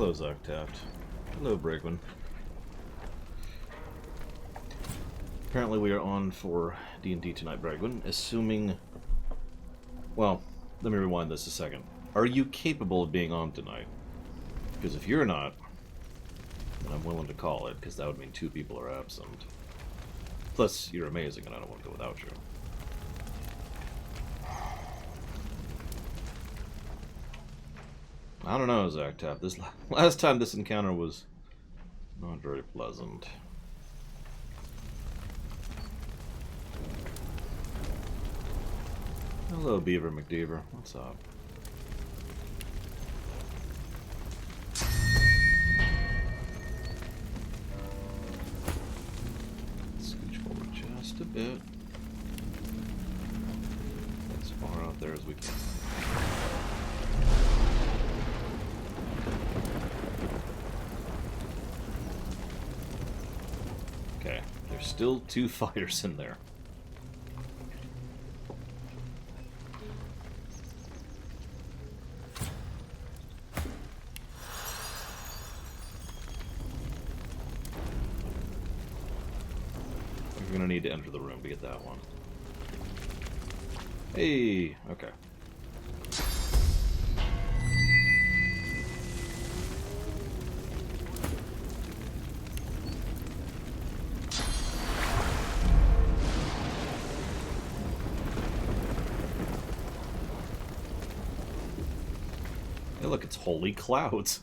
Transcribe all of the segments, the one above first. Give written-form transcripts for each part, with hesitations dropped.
Hello, Taft. Hello, Brigman. Apparently we are on for D&D tonight, Bragwin, assuming... Well, let me rewind this a second. Are you capable of being on tonight? Because if you're not, then I'm willing to call it, because that would mean 2 people are absent. Plus, you're amazing, and I don't want to go without you. I don't know, Tap. This last time this encounter was not very pleasant. Hello, Beaver McDeaver. What's up? Scooch forward just a bit. As far out there as we can. Okay, there's still 2 fighters in there. We're gonna need to enter the room to get that one. Hey, okay. Hey, look, it's holy clouds.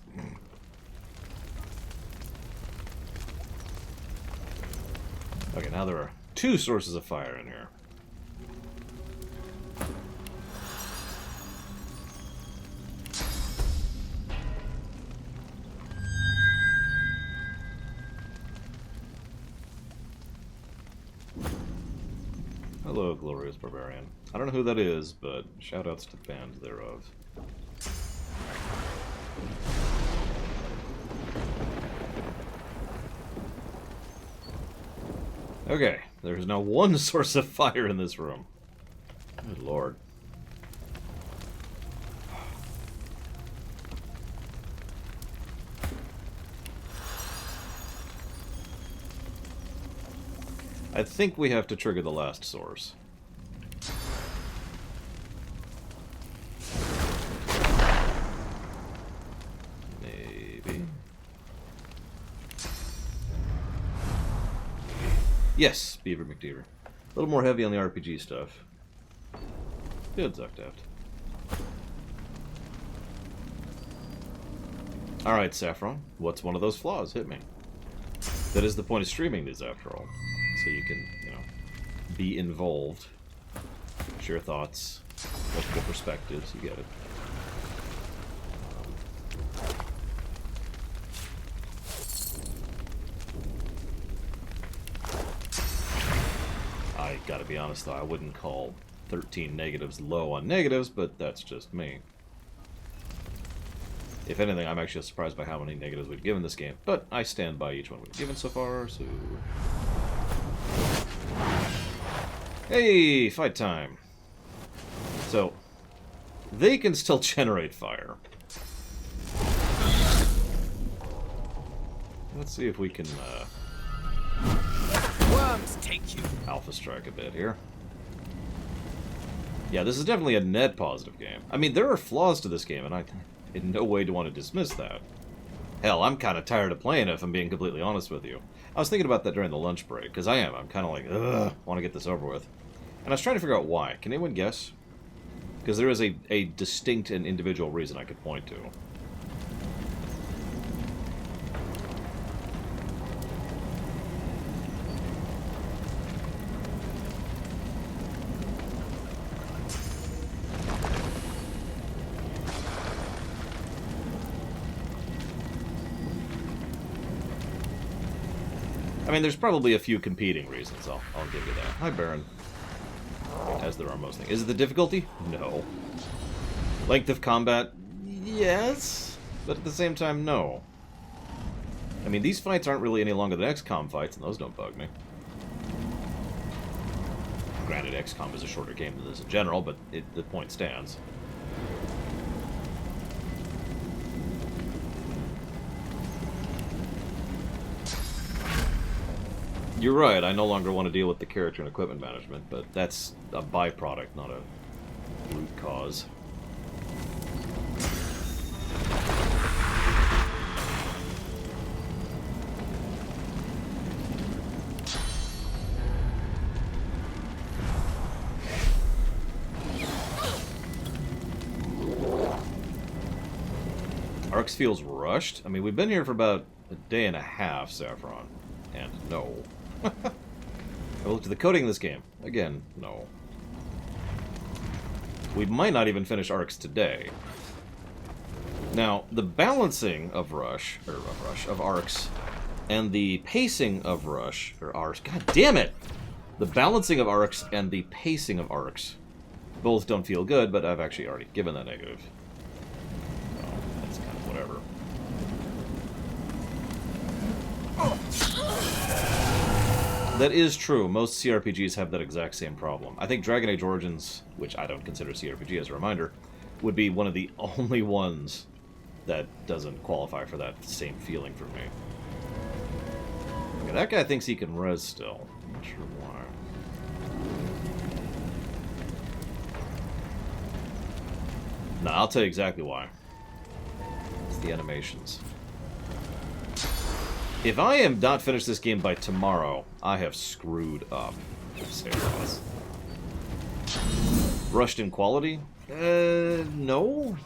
Okay, now there are 2 sources of fire in here. Hello, glorious barbarian. I don't know who that is, but shoutouts to the band thereof. Okay, there's now 1 source of fire in this room. Good lord. I think we have to trigger the last source. Maybe. Yes, Beaver McDeaver. A little more heavy on the RPG stuff. Good, Zuckdaft. Alright, Saffron. What's one of those flaws? Hit me. That is the point of streaming these, after all. So you can, you know, be involved. Share thoughts. Multiple perspectives. You get it. I gotta be honest though, I wouldn't call 13 negatives low on negatives, but that's just me. If anything, I'm actually surprised by how many negatives we've given this game, but I stand by each one we've given so far, so... Hey, fight time! So, they can still generate fire. Let's see if we can, Worms take you. Alpha strike a bit here. Yeah, this is definitely a net positive game. I mean, there are flaws to this game, and I in no way do want to dismiss that. Hell, I'm kind of tired of playing it, if I'm being completely honest with you. I was thinking about that during the lunch break, because I'm kind of like, ugh, want to get this over with. And I was trying to figure out why. Can anyone guess? Because there is a distinct and individual reason I could point to. I mean, there's probably a few competing reasons, I'll give you that. Hi, Baron. As there are most things. Is it the difficulty? No. Length of combat? Yes. But at the same time, no. I mean, these fights aren't really any longer than XCOM fights, and those don't bug me. Granted, XCOM is a shorter game than this in general, but the point stands. You're right, I no longer want to deal with the character and equipment management, but that's a byproduct, not a root cause. Arx feels rushed? I mean, we've been here for about a day and a half, Saffron. And no. I looked at the coding of this game. Again, no. We might not even finish Arx today. Now, the balancing of Arx, and the pacing of Arx, god damn it! The balancing of Arx and the pacing of Arx both don't feel good, but I've actually already given that negative. So, that's kind of whatever. That is true. Most CRPGs have that exact same problem. I think Dragon Age Origins, which I don't consider CRPG as a reminder, would be one of the only ones that doesn't qualify for that same feeling for me. Okay, that guy thinks he can res still. I'm not sure why. No, I'll tell you exactly why. It's the animations. If I am not finished this game by tomorrow, I have screwed up. Rushed in quality? No.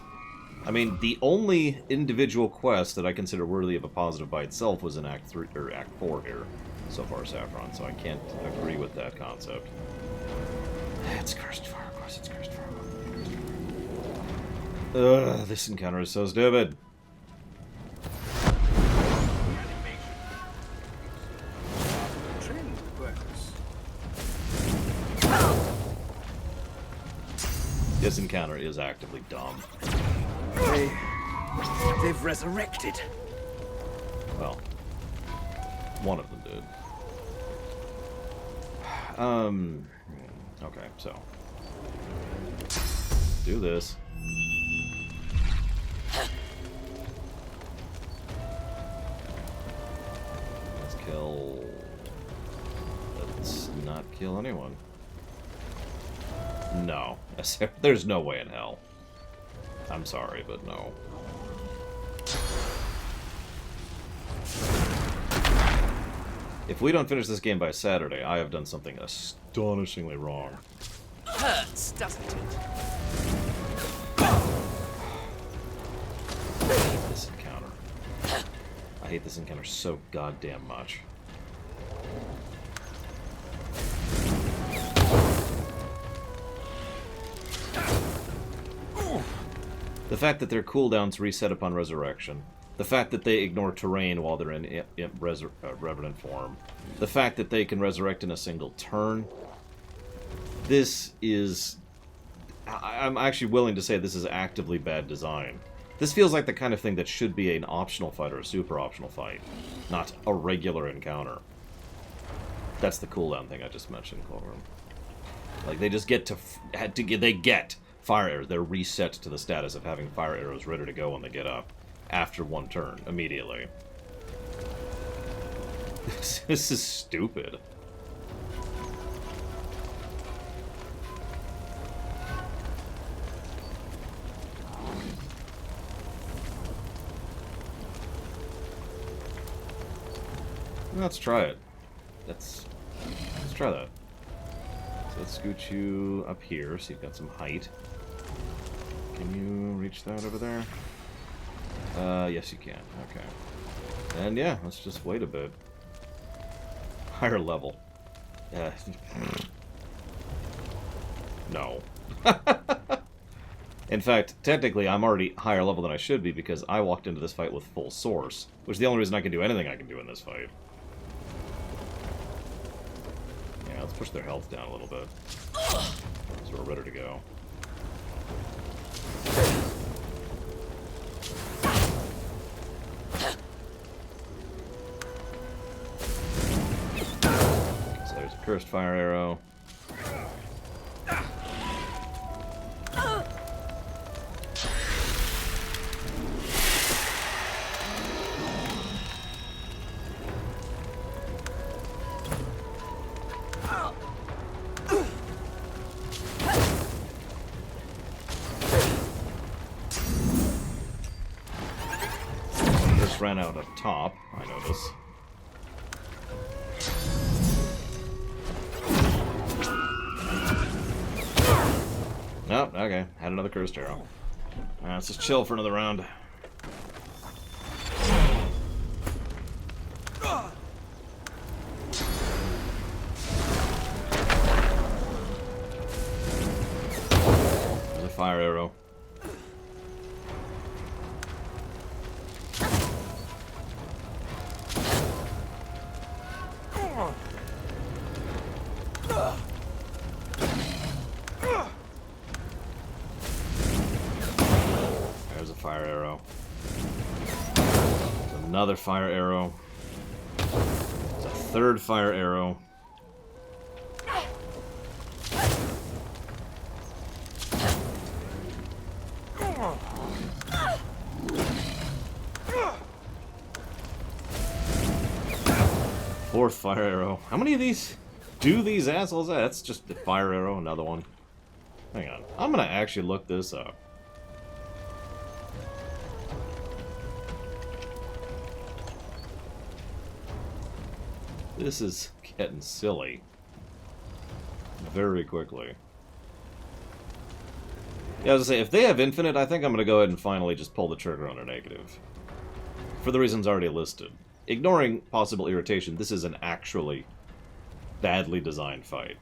I mean, the only individual quest that I consider worthy of a positive by itself was in Act 3 or Act 4 here, so far, Saffron. So I can't agree with that concept. It's Cursed Fire Quest. It's Cursed Fire Quest. Ugh, this encounter is so stupid. This encounter is actively dumb. They've resurrected. Well, one of them did. Okay, so do this. Let's kill. Let's not kill anyone. No. There's no way in hell. I'm sorry, but no. If we don't finish this game by Saturday, I have done something astonishingly wrong. Hurts, doesn't it? I hate this encounter. I hate this encounter so goddamn much. The fact that their cooldowns reset upon resurrection. The fact that they ignore terrain while they're in revenant form. The fact that they can resurrect in a single turn. This is... I'm actually willing to say this is actively bad design. This feels like the kind of thing that should be an optional fight or a super optional fight, not a regular encounter. That's the cooldown thing I just mentioned, Clover. Like, they just get to... They get fire arrows. They're reset to the status of having fire arrows ready to go when they get up. After one turn, immediately. This is stupid. Let's try it. Let's try that. So let's scoot you up here so you've got some height. Can you reach that over there? Yes you can. Okay. And yeah, let's just wait a bit. Higher level. No. In fact, technically, I'm already higher level than I should be because I walked into this fight with full source, which is the only reason I can do anything I can do in this fight. Yeah, let's push their health down a little bit. So we're ready to go. So there's a cursed fire arrow. ran out up top, I notice. Nope, okay. Had another cursed arrow. Let's just chill for another round. There's a fire arrow. There's a fire arrow. There's another fire arrow. There's a third fire arrow. Fourth fire arrow. How many of these do these assholes have? That's just the fire arrow, another one. Hang on. I'm gonna actually look this up. This is getting silly. Very quickly. Yeah, I was gonna say, if they have infinite, I think I'm gonna go ahead and finally just pull the trigger on a negative. For the reasons already listed. Ignoring possible irritation, this is an actually badly designed fight.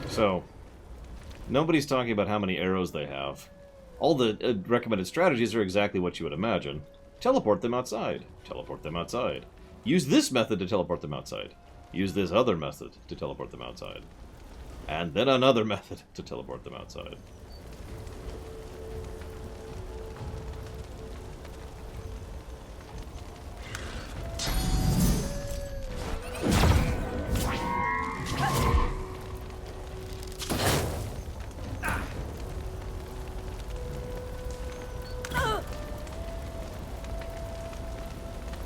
So, nobody's talking about how many arrows they have. All the recommended strategies are exactly what you would imagine. Teleport them outside. Teleport them outside. Use this method to teleport them outside. Use this other method to teleport them outside. And then another method to teleport them outside.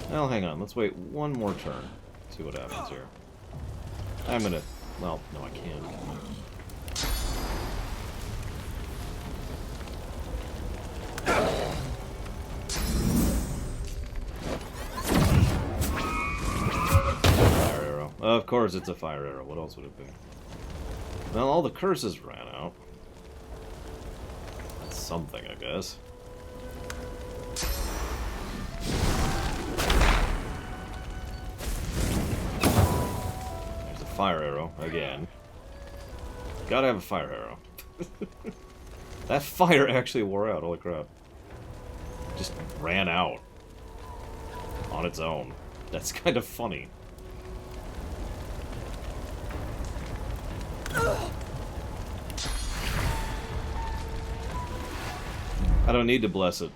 Well, hang on. Let's wait one more turn. See what happens here. I'm gonna... Well, no, I can't. Fire arrow. Of course it's a fire arrow. What else would it be? Well, all the curses ran out. That's something, I guess. Fire arrow, again. Gotta have a fire arrow. That fire actually wore out, holy crap. Just ran out. On its own. That's kind of funny. I don't need to bless it.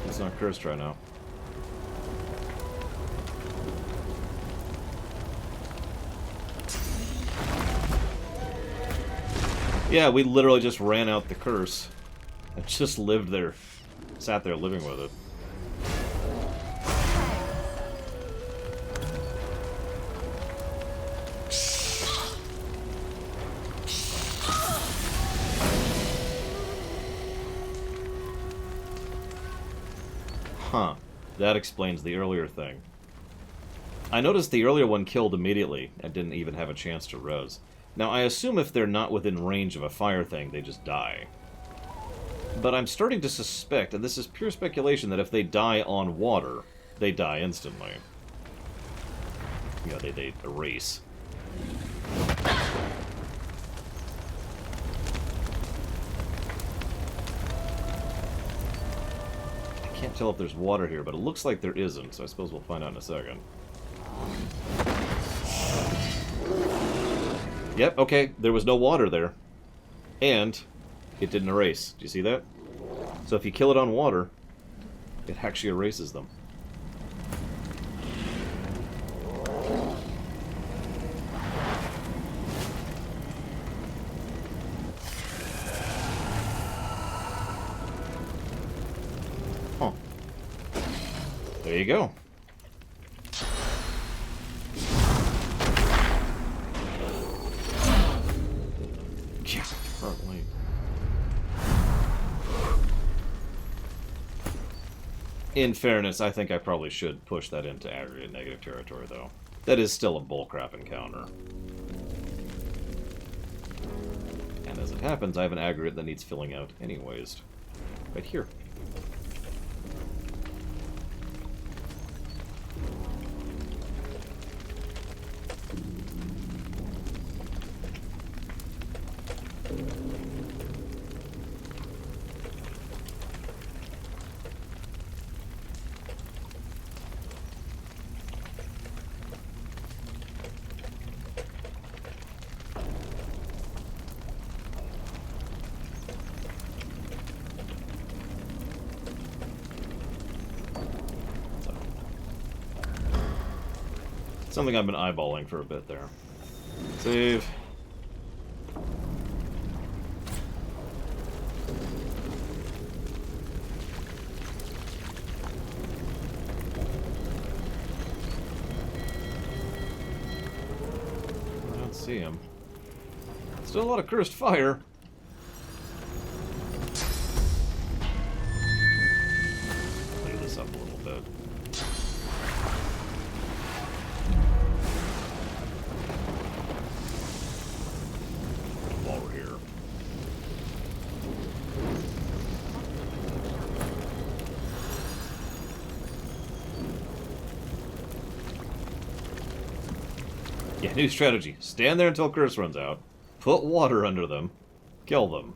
It's not cursed right now. Yeah, we literally just ran out the curse. And just lived there. Sat there living with it. Huh. That explains the earlier thing. I noticed the earlier one killed immediately and didn't even have a chance to res. Now, I assume if they're not within range of a fire thing, they just die. But I'm starting to suspect, and this is pure speculation, that if they die on water, they die instantly. You know, they erase. I can't tell if there's water here, but it looks like there isn't, so I suppose we'll find out in a second. Yep, okay, there was no water there. And it didn't erase. Do you see that? So if you kill it on water, it actually erases them. Huh. There you go. Yeah, probably. In fairness, I think I probably should push that into aggregate negative territory, though. That is still a bullcrap encounter. And as it happens, I have an aggregate that needs filling out anyways. Right here. Something I've been eyeballing for a bit there. Save. I don't see him. Still a lot of cursed fire. Clear this up a little bit. While we're here. Yeah, new strategy. Stand there until curse runs out. Put water under them. Kill them.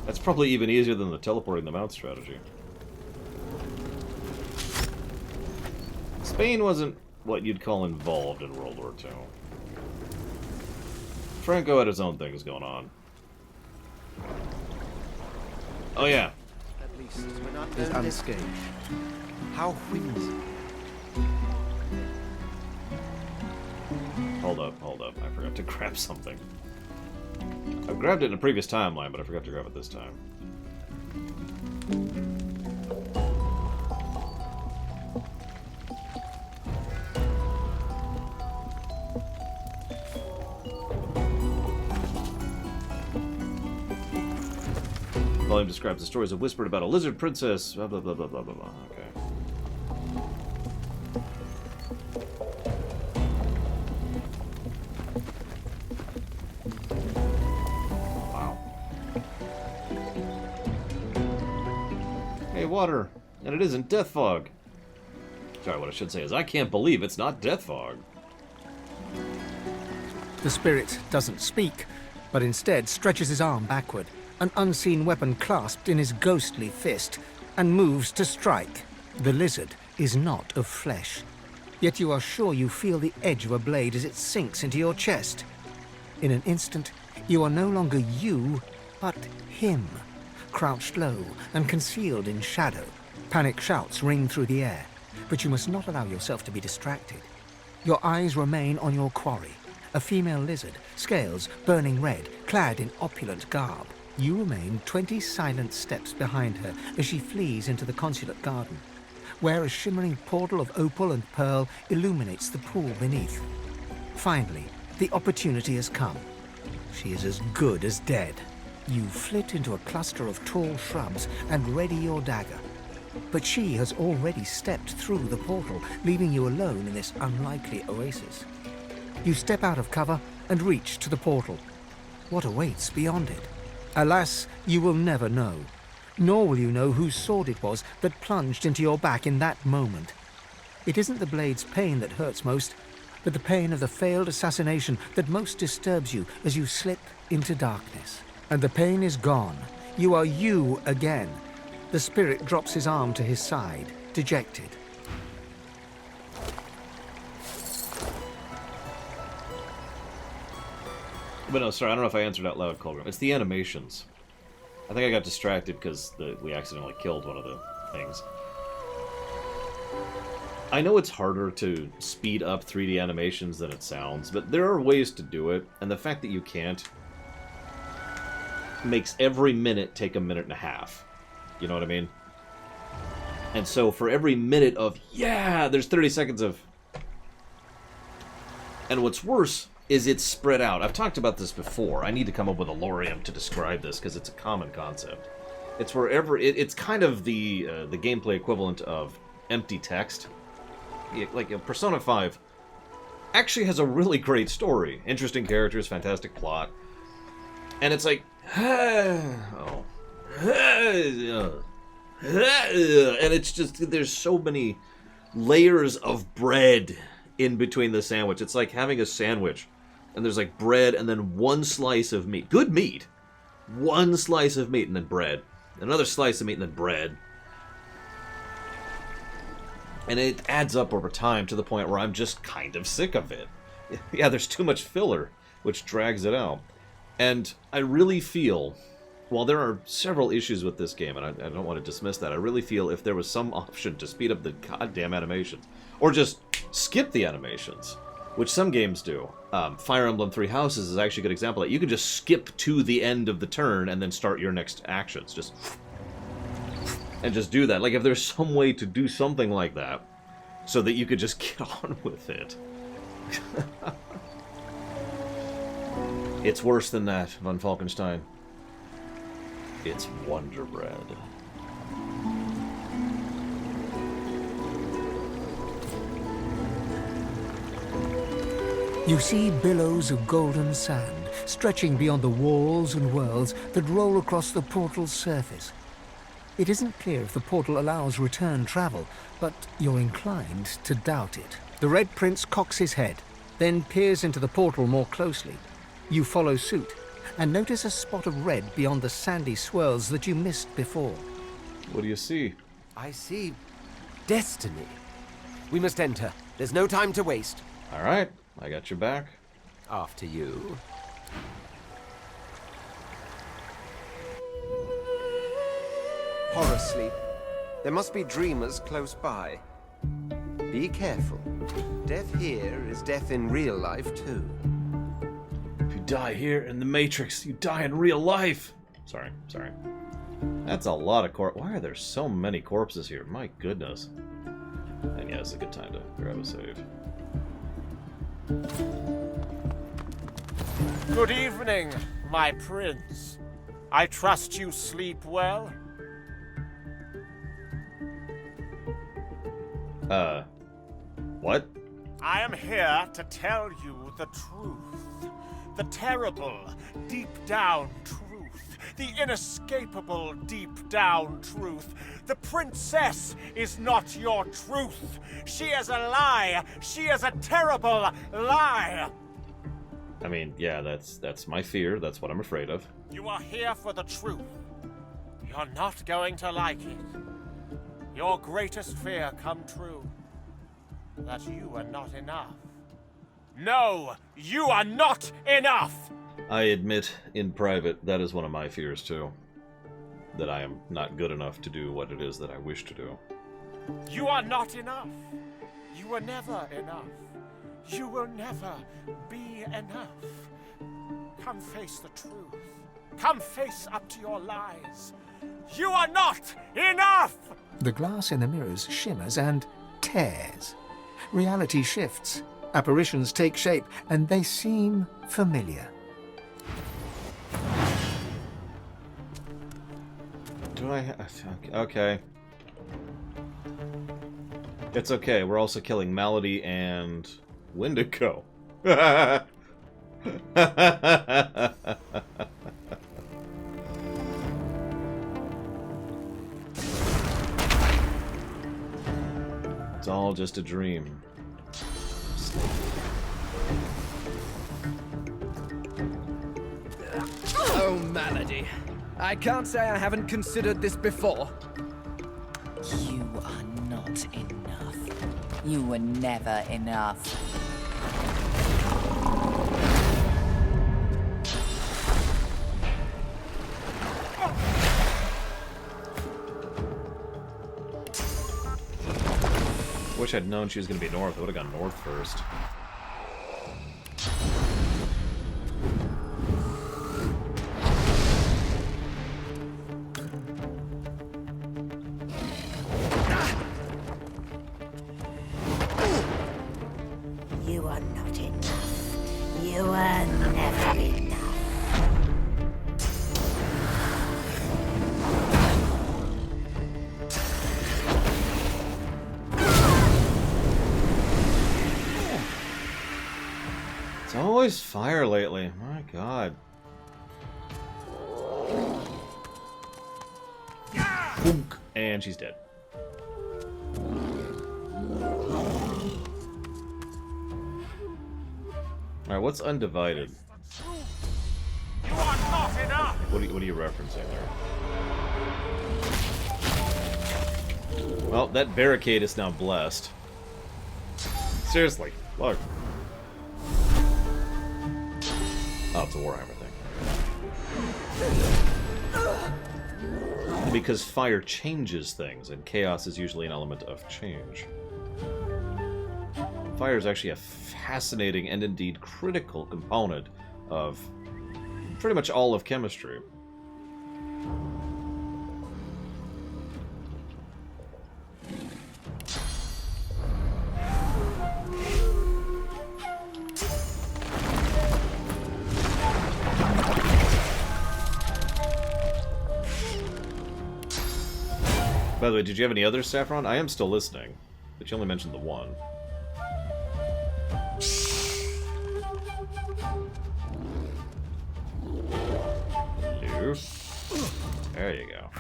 That's probably even easier than the teleporting them out strategy. Spain wasn't what you'd call involved in World War II. Franco had his own things going on. Oh yeah. At least we're not unscathed. How whimsy. Hold up. I forgot to grab something. I grabbed it in a previous timeline, but I forgot to grab it this time. Volume describes the stories of whispered about a lizard princess. Blah blah blah blah blah blah blah. Okay. Water, and it isn't death fog. Sorry, what I should say is I can't believe it's not death fog. The spirit doesn't speak, but instead stretches his arm backward, an unseen weapon clasped in his ghostly fist, and moves to strike. The lizard is not of flesh, yet you are sure you feel the edge of a blade as it sinks into your chest. In an instant, you are no longer you, but him. Crouched low and concealed in shadow. Panic shouts ring through the air, but you must not allow yourself to be distracted. Your eyes remain on your quarry, a female lizard, scales burning red, clad in opulent garb. You remain 20 silent steps behind her as she flees into the consulate garden, where a shimmering portal of opal and pearl illuminates the pool beneath. Finally, the opportunity has come. She is as good as dead. You flit into a cluster of tall shrubs and ready your dagger. But she has already stepped through the portal, leaving you alone in this unlikely oasis. You step out of cover and reach to the portal. What awaits beyond it? Alas, you will never know. Nor will you know whose sword it was that plunged into your back in that moment. It isn't the blade's pain that hurts most, but the pain of the failed assassination that most disturbs you as you slip into darkness. And the pain is gone. You are you again. The spirit drops his arm to his side, dejected. But no, sorry, I don't know if I answered out loud, Colgrim. It's the animations. I think I got distracted because we accidentally killed one of the things. I know it's harder to speed up 3D animations than it sounds, but there are ways to do it, and the fact that you can't makes every minute take a minute and a half. You know what I mean? And so for every minute of, yeah, there's 30 seconds of... And what's worse is it's spread out. I've talked about this before. I need to come up with a lorium to describe this, because it's a common concept. It's wherever... It's kind of the gameplay equivalent of empty text. Like, Persona 5 actually has a really great story. Interesting characters, fantastic plot. And it's like... oh. And it's just... There's so many layers of bread in between the sandwich. It's like having a sandwich, and there's like bread and then one slice of meat. Good meat. One slice of meat and then bread. Another slice of meat and then bread. And it adds up over time to the point where I'm just kind of sick of it. Yeah, there's too much filler, which drags it out. And I really feel, while there are several issues with this game, and I don't want to dismiss that, I really feel if there was some option to speed up the goddamn animations, or just skip the animations, which some games do. Fire Emblem Three Houses is actually a good example of that. You can just skip to the end of the turn and then start your next actions. And just do that. Like, if there's some way to do something like that, so that you could just get on with it. It's worse than that, Von Falkenstein. It's Wonder Bread. You see billows of golden sand stretching beyond the walls and worlds that roll across the portal's surface. It isn't clear if the portal allows return travel, but you're inclined to doubt it. The Red Prince cocks his head, then peers into the portal more closely. You follow suit, and notice a spot of red beyond the sandy swirls that you missed before. What do you see? I see destiny. We must enter. There's no time to waste. All right, I got your back. After you. Horror sleep. There must be dreamers close by. Be careful. Death here is death in real life, too. If you die here in the Matrix, you die in real life. Sorry. That's a lot of Why are there so many corpses here? My goodness. And yeah, it's a good time to grab a save. Good evening, my prince. I trust you sleep well? What? I am here to tell you the truth. The terrible, deep-down truth. The inescapable, deep-down truth. The princess is not your truth. She is a lie. She is a terrible lie. I mean, yeah, that's my fear. That's what I'm afraid of. You are here for the truth. You're not going to like it. Your greatest fear come true. That you are not enough. No, you are not enough! I admit, in private, that is one of my fears, too. That I am not good enough to do what it is that I wish to do. You are not enough. You were never enough. You will never be enough. Come face the truth. Come face up to your lies. You are not enough! The glass in the mirrors shimmers and tears. Reality shifts. Apparitions take shape, and they seem familiar. Do I... Okay. It's okay. We're also killing Malady and Wendigo. It's all just a dream. Oh, Malady. I can't say I haven't considered this before. You are not enough. You were never enough. Wish I'd known she was going to be north. I would have gone north first. You are not enough. You are never enough. It's always fire lately. My god. Boonk. And she's dead. Alright, what's undivided? You are not enough! What are you referencing there? Well, that barricade is now blessed. Seriously, look. Oh, it's a Warhammer thing. Because fire changes things, and chaos is usually an element of change. Fire is actually a fascinating and indeed critical component of pretty much all of chemistry. By the way, did you have any others, Saffron? I am still listening, but you only mentioned the one. Hello? There you go.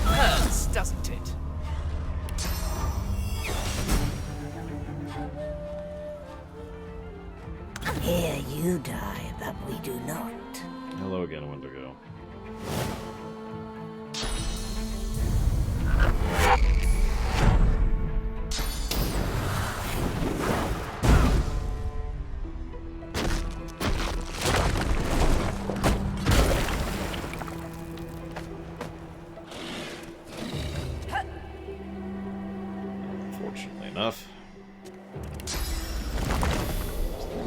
Hurts, doesn't it? Here you die, but we do not. Hello again, Wendigo. Fortunately enough.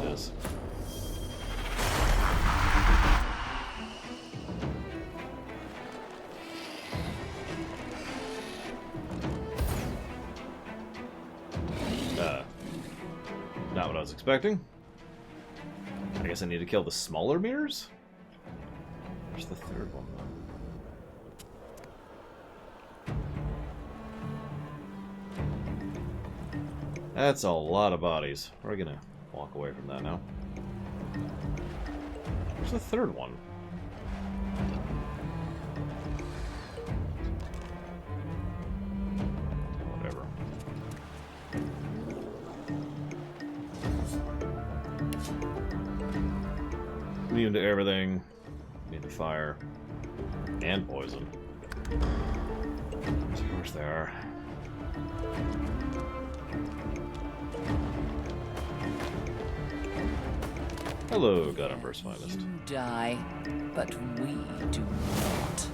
This. Not what I was expecting. I guess I need to kill the smaller mirrors? Where's the third one, though? That's a lot of bodies. We're gonna walk away from that now. Where's the third one? Whatever. Immune to everything. Immune to fire. And poison. Of course they are. Hello, God Emperor's finest. You die, but we do not.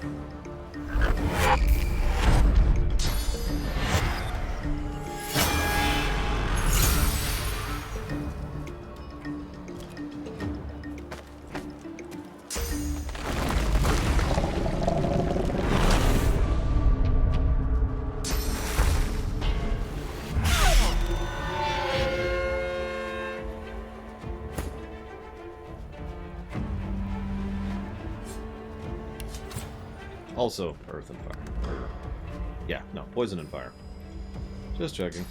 Also, earth and fire. Yeah, no, poison and fire. Just checking.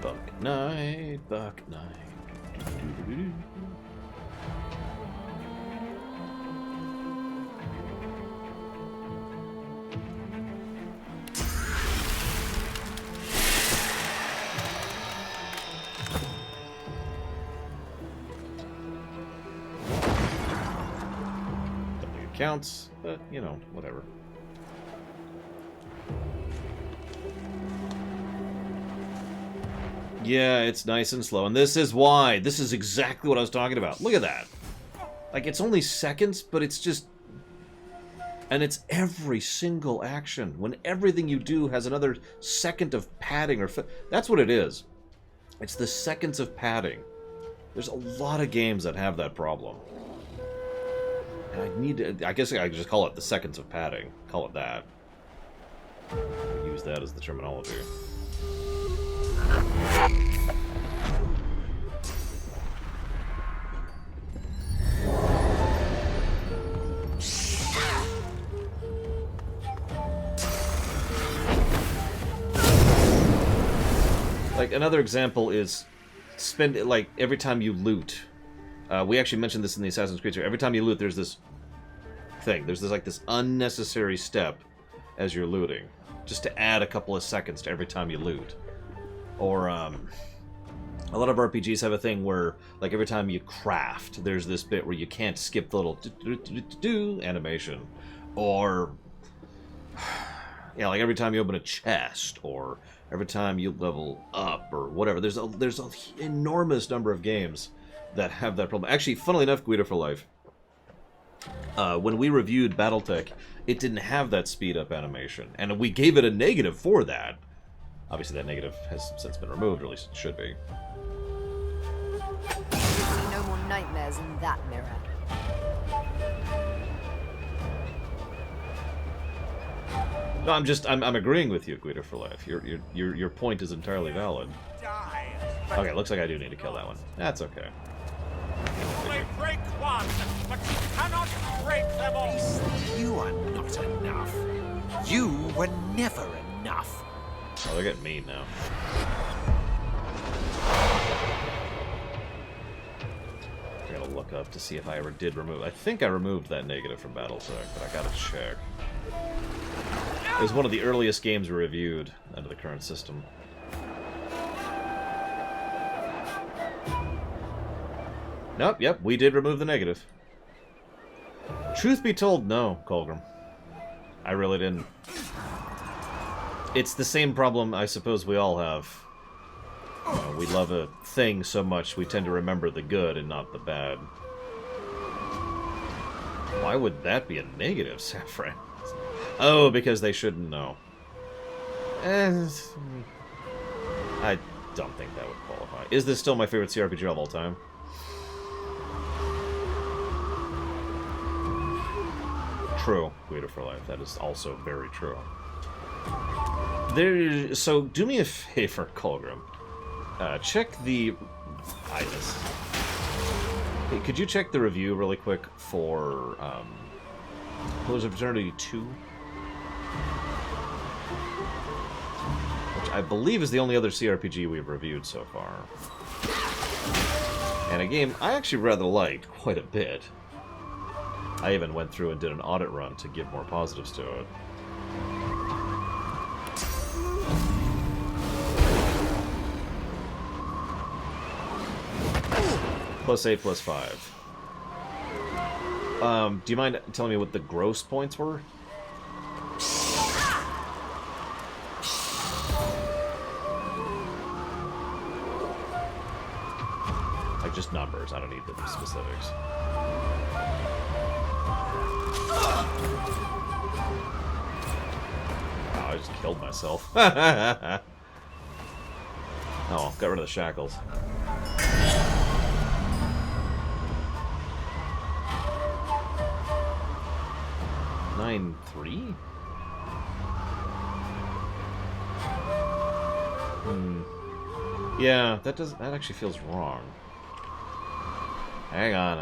Buck Knight, Buck Knight. Counts, but you know, whatever. Yeah, it's nice and slow, and this is why. This is exactly what I was talking about. Look at that. Like, it's only seconds, but it's just... And it's every single action. When everything you do has another second of padding or... That's what it is. It's the seconds of padding. There's a lot of games that have that problem. And I need to... I guess I could just call it the seconds of padding. Call it that. Use that as the terminology. Like, another example is like, every time you loot. We actually mentioned this in the Assassin's Creed series. Every time you loot, there's this thing. There's this, like, this unnecessary step as you're looting. Just to add a couple of seconds to every time you loot. Or, a lot of RPGs have a thing where, like, every time you craft, there's this bit where you can't skip the little animation. Or, yeah, like every time you open a chest, or every time you level up, or whatever. There's an enormous number of games that have that problem. Actually, funnily enough, Guido for Life, when we reviewed BattleTech, it didn't have that speed-up animation, and we gave it a negative for that. Obviously, that negative has since been removed, or at least it should be. See no more nightmares in that mirror. No, I'm agreeing with you, Guido for Life. Your point is entirely valid. Okay, looks like I do need to kill that one. That's okay. You may break one, but you cannot break them all. You are not enough. You were never enough. Oh, they're getting mean now. I gotta look up to see if I ever did remove... I think I removed that negative from BattleTech, but I gotta check. It was one of the earliest games we reviewed under the current system. Nope, yep, we did remove the negative. Truth be told, no, Colgrim. I really didn't. It's the same problem I suppose we all have. We love a thing so much we tend to remember the good and not the bad. Why would that be a negative, Saffron? Oh, because they shouldn't know. I don't think that would qualify. Is this still my favorite CRPG of all time? True, Guido for Life. That is also very true. So, do me a favor, Colgrim. Check the... Hey, could you check the review really quick for... Pillars of Eternity 2? Which I believe is the only other CRPG we've reviewed so far. And a game I actually rather liked quite a bit. I even went through and did an audit run to give more positives to it. +8, +5. Do you mind telling me what the gross points were? Like, just numbers. I don't need the specifics. Wow, I just killed myself. Oh, got rid of the shackles. (9-3) Yeah, that actually feels wrong. Hang on.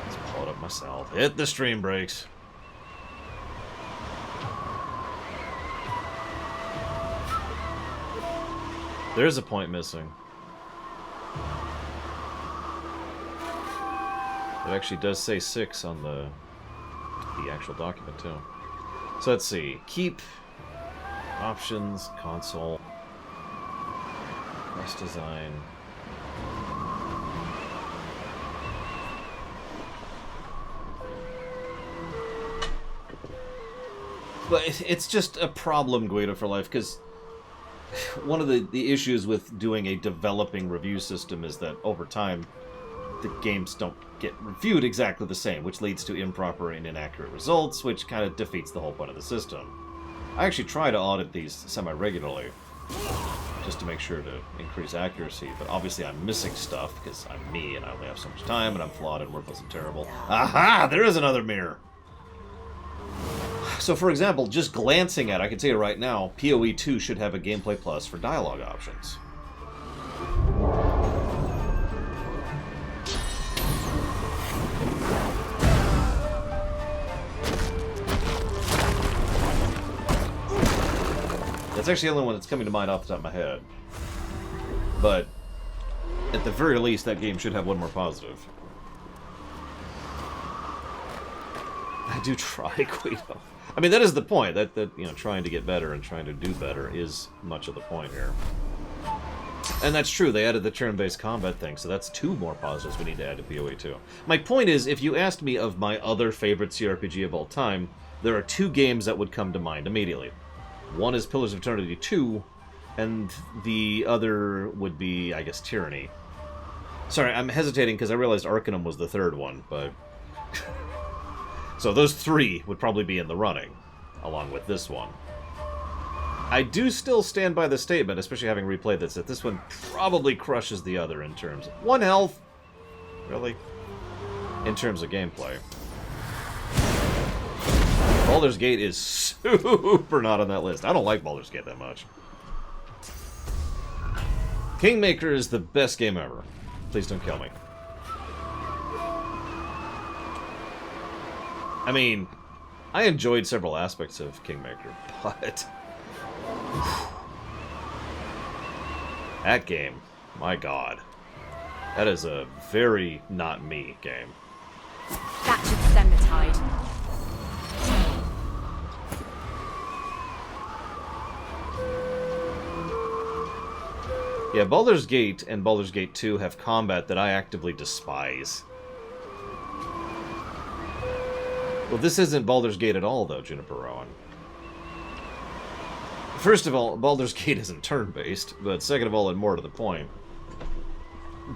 Let's pull it up myself. Hit the stream brakes. There's a point missing. It actually does say 6 on the actual document, too. So let's see. Keep. Options. Console. Quest design. But it's just a problem, Guido for Life, because one of the issues with doing a developing review system is that over time, the games don't get reviewed exactly the same, which leads to improper and inaccurate results, which kind of defeats the whole point of the system. I actually try to audit these semi-regularly, just to make sure to increase accuracy, but obviously I'm missing stuff, because I'm me, and I only have so much time, and I'm flawed and worthless and terrible. Aha! There is another mirror! So, for example, just glancing at it, I can tell you right now, PoE 2 should have a Gameplay Plus for dialogue options. That's actually the only one that's coming to mind off the top of my head. But, at the very least, that game should have one more positive. I do try, Guido. I mean, that is the point. That you know, trying to get better and trying to do better is much of the point here. And that's true. They added the turn-based combat thing, so that's 2 more positives we need to add to PoE 2. My point is, if you asked me of my other favorite CRPG of all time, there are 2 games that would come to mind immediately. One is Pillars of Eternity 2, and the other would be, I guess, Tyranny. Sorry, I'm hesitating because I realized Arcanum was the 3rd one, but... So those 3 would probably be in the running, along with this one. I do still stand by the statement, especially having replayed this, that this one probably crushes the other in terms of... 1 health? Really? In terms of gameplay. Baldur's Gate is super not on that list. I don't like Baldur's Gate that much. Kingmaker is the best game ever. Please don't kill me. I mean, I enjoyed several aspects of Kingmaker, but... that game, my god. That is a very not me game. That should stem the tide. Yeah, Baldur's Gate and Baldur's Gate 2 have combat that I actively despise. Well, this isn't Baldur's Gate at all, though, Juniper Rowan. First of all, Baldur's Gate isn't turn-based, but second of all, and more to the point,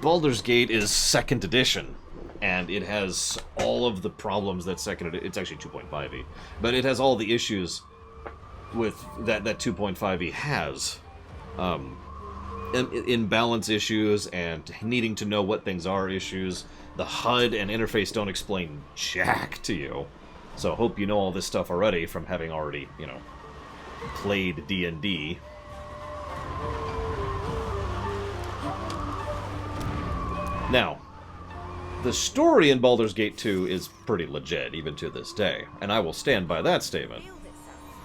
Baldur's Gate is 2nd edition, and it has all of the problems that 2nd edition... It's actually 2.5e, but it has all the issues with that 2.5e has. Imbalance issues and needing to know what things are issues. The HUD and interface don't explain jack to you. So hope you know all this stuff already from having already, you know, played D&D. Now, the story in Baldur's Gate 2 is pretty legit, even to this day, and I will stand by that statement.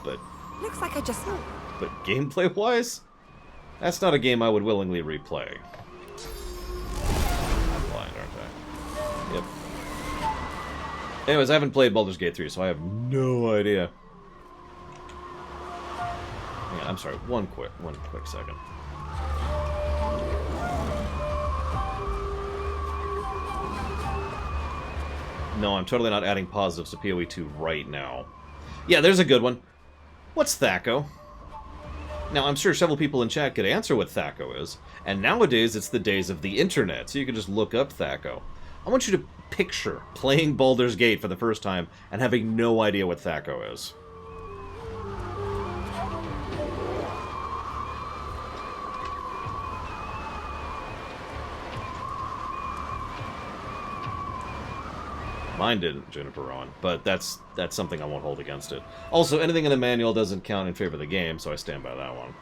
But... Looks like I just... But gameplay-wise? That's not a game I would willingly replay. I'm blind, aren't I? Yep. Anyways, I haven't played Baldur's Gate 3, so I have no idea. Hang on, I'm sorry, one quick second. No, I'm totally not adding positives to PoE 2 right now. Yeah, there's a good one. What's Thaco? Now, I'm sure several people in chat could answer what Thaco is, and nowadays it's the days of the internet, so you can just look up Thaco. I want you to picture playing Baldur's Gate for the first time and having no idea what Thaco is. Mine didn't, Juniper Rowan, but that's something I won't hold against it. Also, anything in the manual doesn't count in favor of the game, so I stand by that one.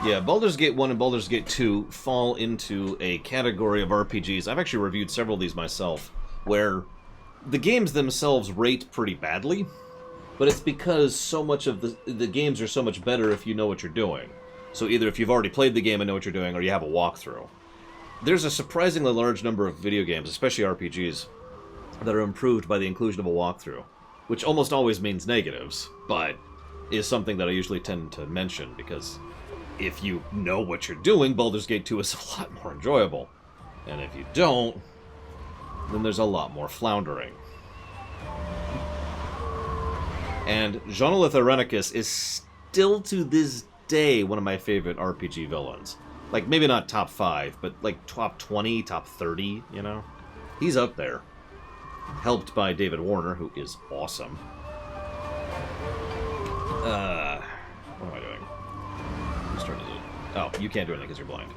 Yeah, Baldur's Gate 1 and Baldur's Gate 2 fall into a category of RPGs. I've actually reviewed several of these myself, where the games themselves rate pretty badly, but it's because so much of the games are so much better if you know what you're doing. So either if you've already played the game and know what you're doing, or you have a walkthrough. There's a surprisingly large number of video games, especially RPGs, that are improved by the inclusion of a walkthrough, which almost always means negatives, but is something that I usually tend to mention, because if you know what you're doing, Baldur's Gate 2 is a lot more enjoyable. And if you don't, then there's a lot more floundering. And Jonolith Irenicus is still to this day one of my favorite RPG villains. Like, maybe not top 5, but like top 20, top 30, you know? He's up there. Helped by David Warner, who is awesome. What am I doing? Whose turn is it? Oh, you can't do anything because you're blind.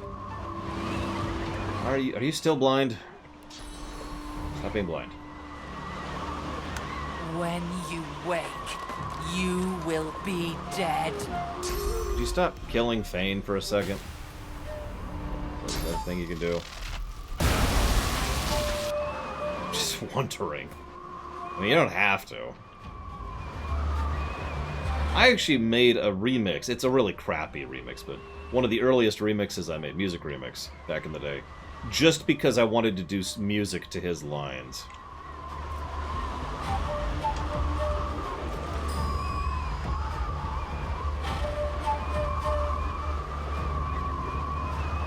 Are you still blind? Stop being blind. When you wake, you will be dead. Could you stop killing Thane for a second? Is that a thing you can do? Just wondering. I mean, you don't have to. I actually made a remix. It's a really crappy remix, but one of the earliest remixes I made, music remix, back in the day. Just because I wanted to do music to his lines.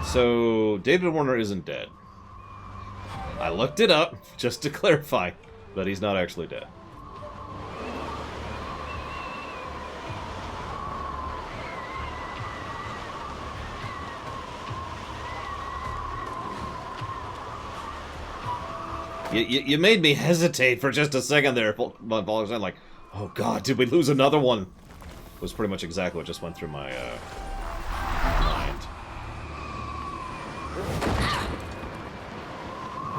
So, David Warner isn't dead. I looked it up, just to clarify, but he's not actually dead. You made me hesitate for just a second there, Paul. I'm like, oh god, did we lose another one? It was pretty much exactly what just went through my mind.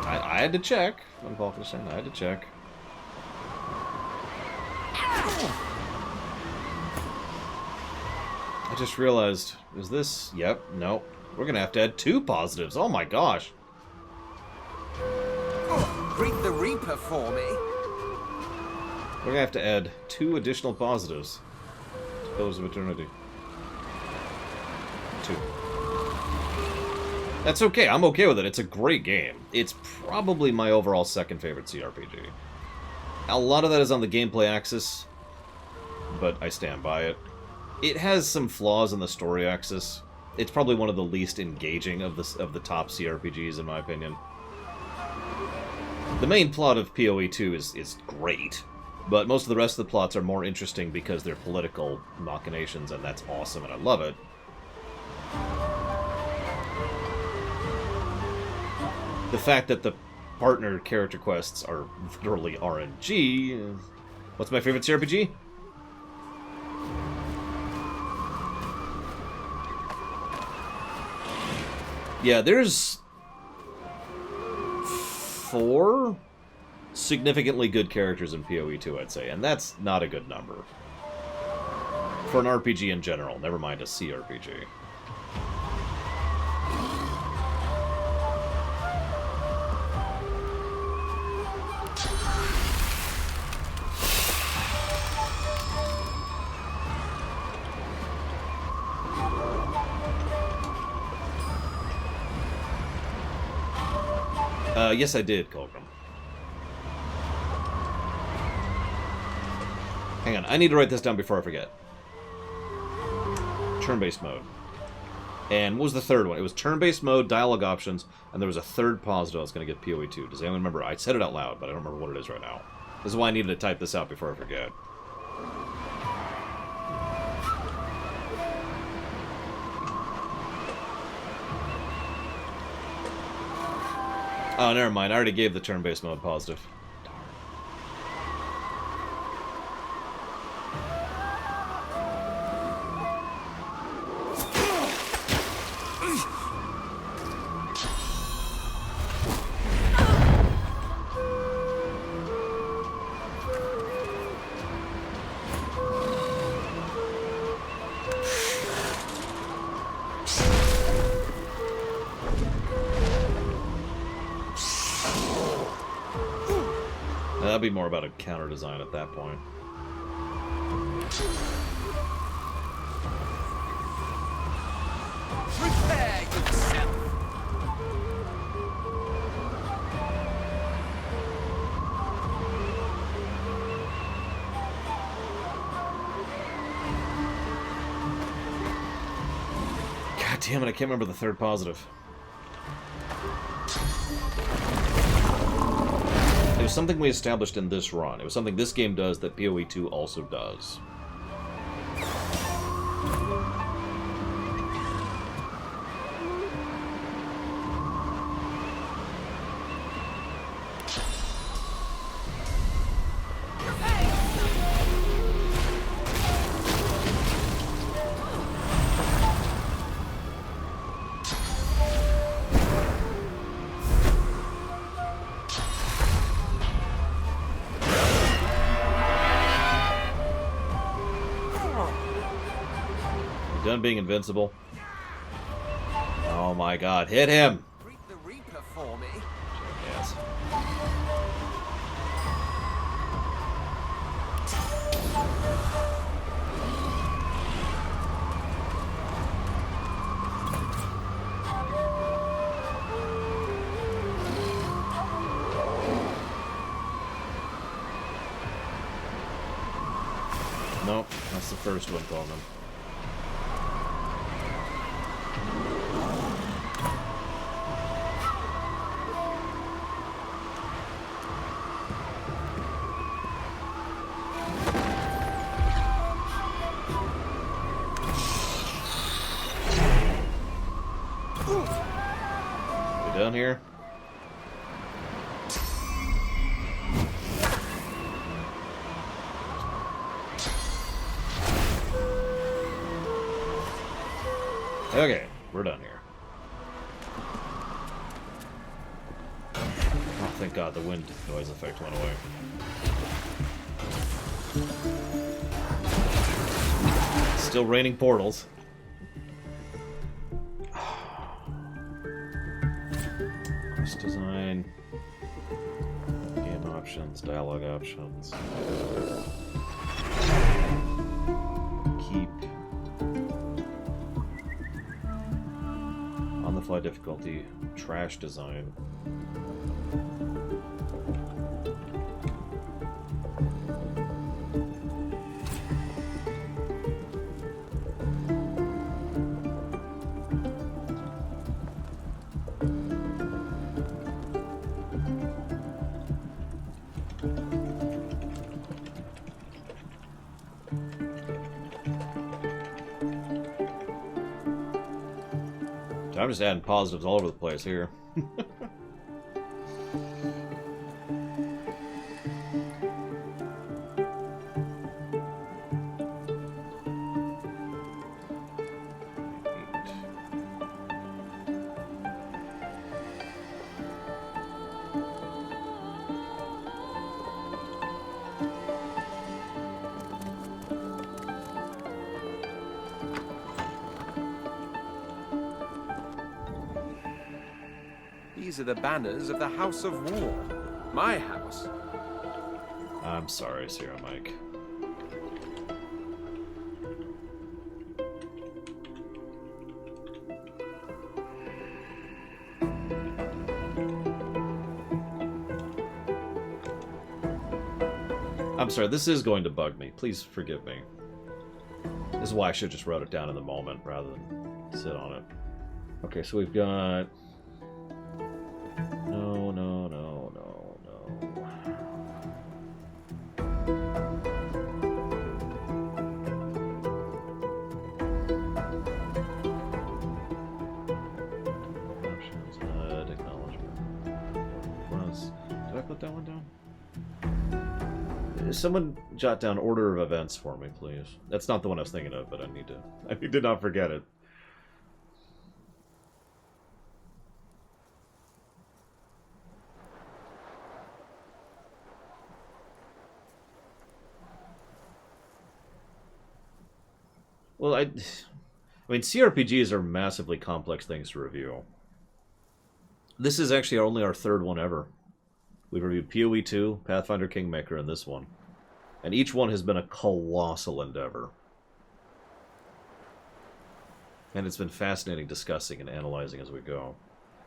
I had to check. I'm Paul saying I had to check. I just realized, is this... Yep, no. We're gonna have to add 2 positives. Oh my gosh. Greet the Reaper for me. We're gonna have to add 2 additional positives to Pillars of Eternity. 2. That's okay. I'm okay with it. It's a great game. It's probably my overall second favorite CRPG. A lot of that is on the gameplay axis, but I stand by it. It has some flaws in the story axis. It's probably one of the least engaging of the top CRPGs, in my opinion. The main plot of PoE 2 is great, but most of the rest of the plots are more interesting because they're political machinations, and that's awesome, and I love it. The fact that the partner character quests are literally RNG... What's my favorite CRPG? Yeah, there's 4 significantly good characters in PoE 2, I'd say, and that's not a good number. For an RPG in general, never mind a CRPG. Yes, I did, Colgrim. Hang on, I need to write this down before I forget. Turn-based mode. And what was the third one? It was turn-based mode, dialogue options, and there was a third positive I was going to get PoE 2. Does anyone remember? I said it out loud, but I don't remember what it is right now. This is why I needed to type this out before I forget. Oh, never mind. I already gave the turn-based mode positive. That'd be more about a counter design at that point. Prepare yourself. God damn it, I can't remember the third positive. It was something we established in this run. It was something this game does that PoE 2 also does. Done being invincible. Oh my god, hit him! Greet the Reaper for me. Yes. Nope, that's the first one, Coleman. We done here? Okay, we're done here. Oh, thank God the wind noise effect went away. Still raining portals. Quest design. Game options, dialogue options. Keep. On the fly difficulty, trash design. I'm just adding positives all over the place here. These are the banners of the House of War. My house. I'm sorry, Sierra Mike. I'm sorry, this is going to bug me. Please forgive me. This is why I should just wrote it down in the moment rather than sit on it. Okay, so we've got... No, no, no, no, no. Options, acknowledgement. Did I put that one down? Someone jot down order of events for me, please. That's not the one I was thinking of, but I need to not forget it. Well, I mean, CRPGs are massively complex things to review. This is actually only our third one ever. We've reviewed PoE 2, Pathfinder Kingmaker, and this one. And each one has been a colossal endeavor. And it's been fascinating discussing and analyzing as we go.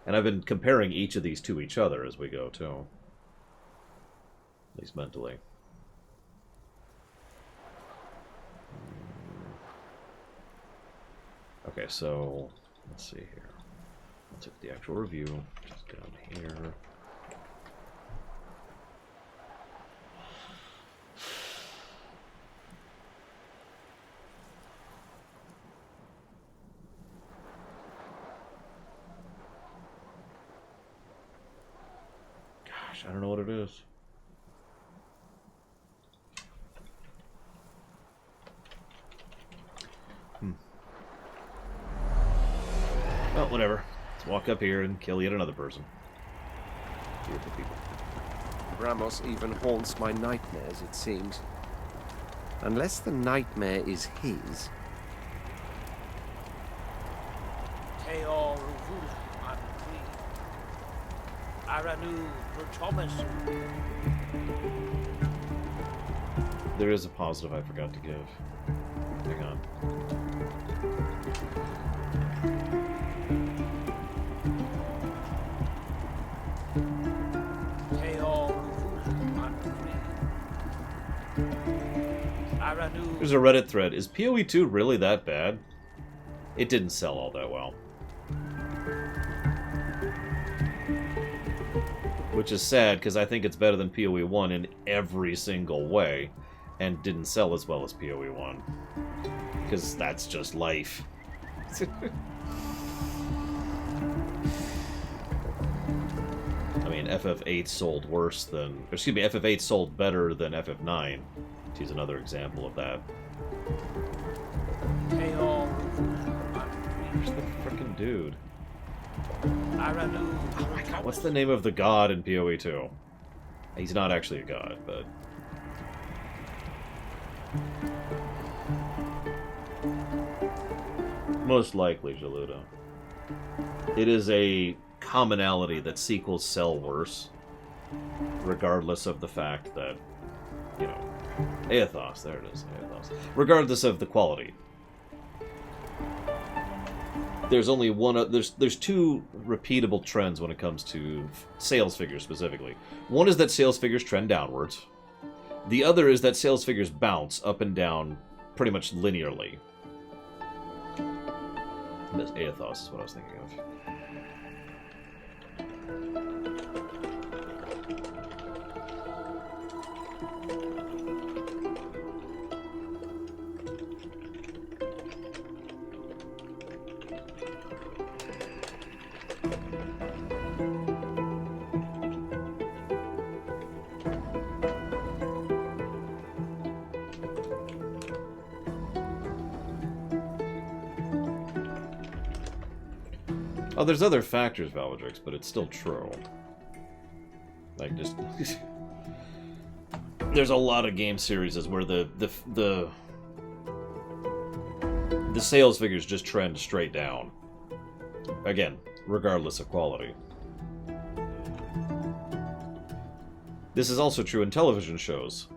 And I've been comparing each of these to each other as we go, too. At least mentally. Okay, so let's see here. Let's look at the actual review. Just down here. Gosh, I don't know what it is. Well, whatever. Let's walk up here and kill yet another person. Beautiful people. Ramos even haunts my nightmares, it seems. Unless the nightmare is his. Teor Ruvula Anqui. Aranu Protomus. There is a positive I forgot to give. Hang on. There's a Reddit thread. Is PoE 2 really that bad? It didn't sell all that well. Which is sad, because I think it's better than PoE 1 in every single way, and didn't sell as well as PoE 1. Because that's just life. I mean, FF8 sold worse than... Excuse me, FF8 sold better than FF9. To use another example of that. Where's the frickin' dude? Oh my god, what's the name of the god in PoE 2? He's not actually a god, but... Most likely Jaluda. It is a commonality that sequels sell worse, regardless of the fact that, you know, Aethos, there it is, Aethos. Regardless of the quality. There's only one, there's two repeatable trends when it comes to sales figures specifically. One is that sales figures trend downwards. The other is that sales figures bounce up and down pretty much linearly. This Aethos is what I was thinking of. Oh, there's other factors, Valadrix, but it's still true. Like, just... there's a lot of game series where the sales figures just trend straight down. Again, regardless of quality. This is also true in television shows.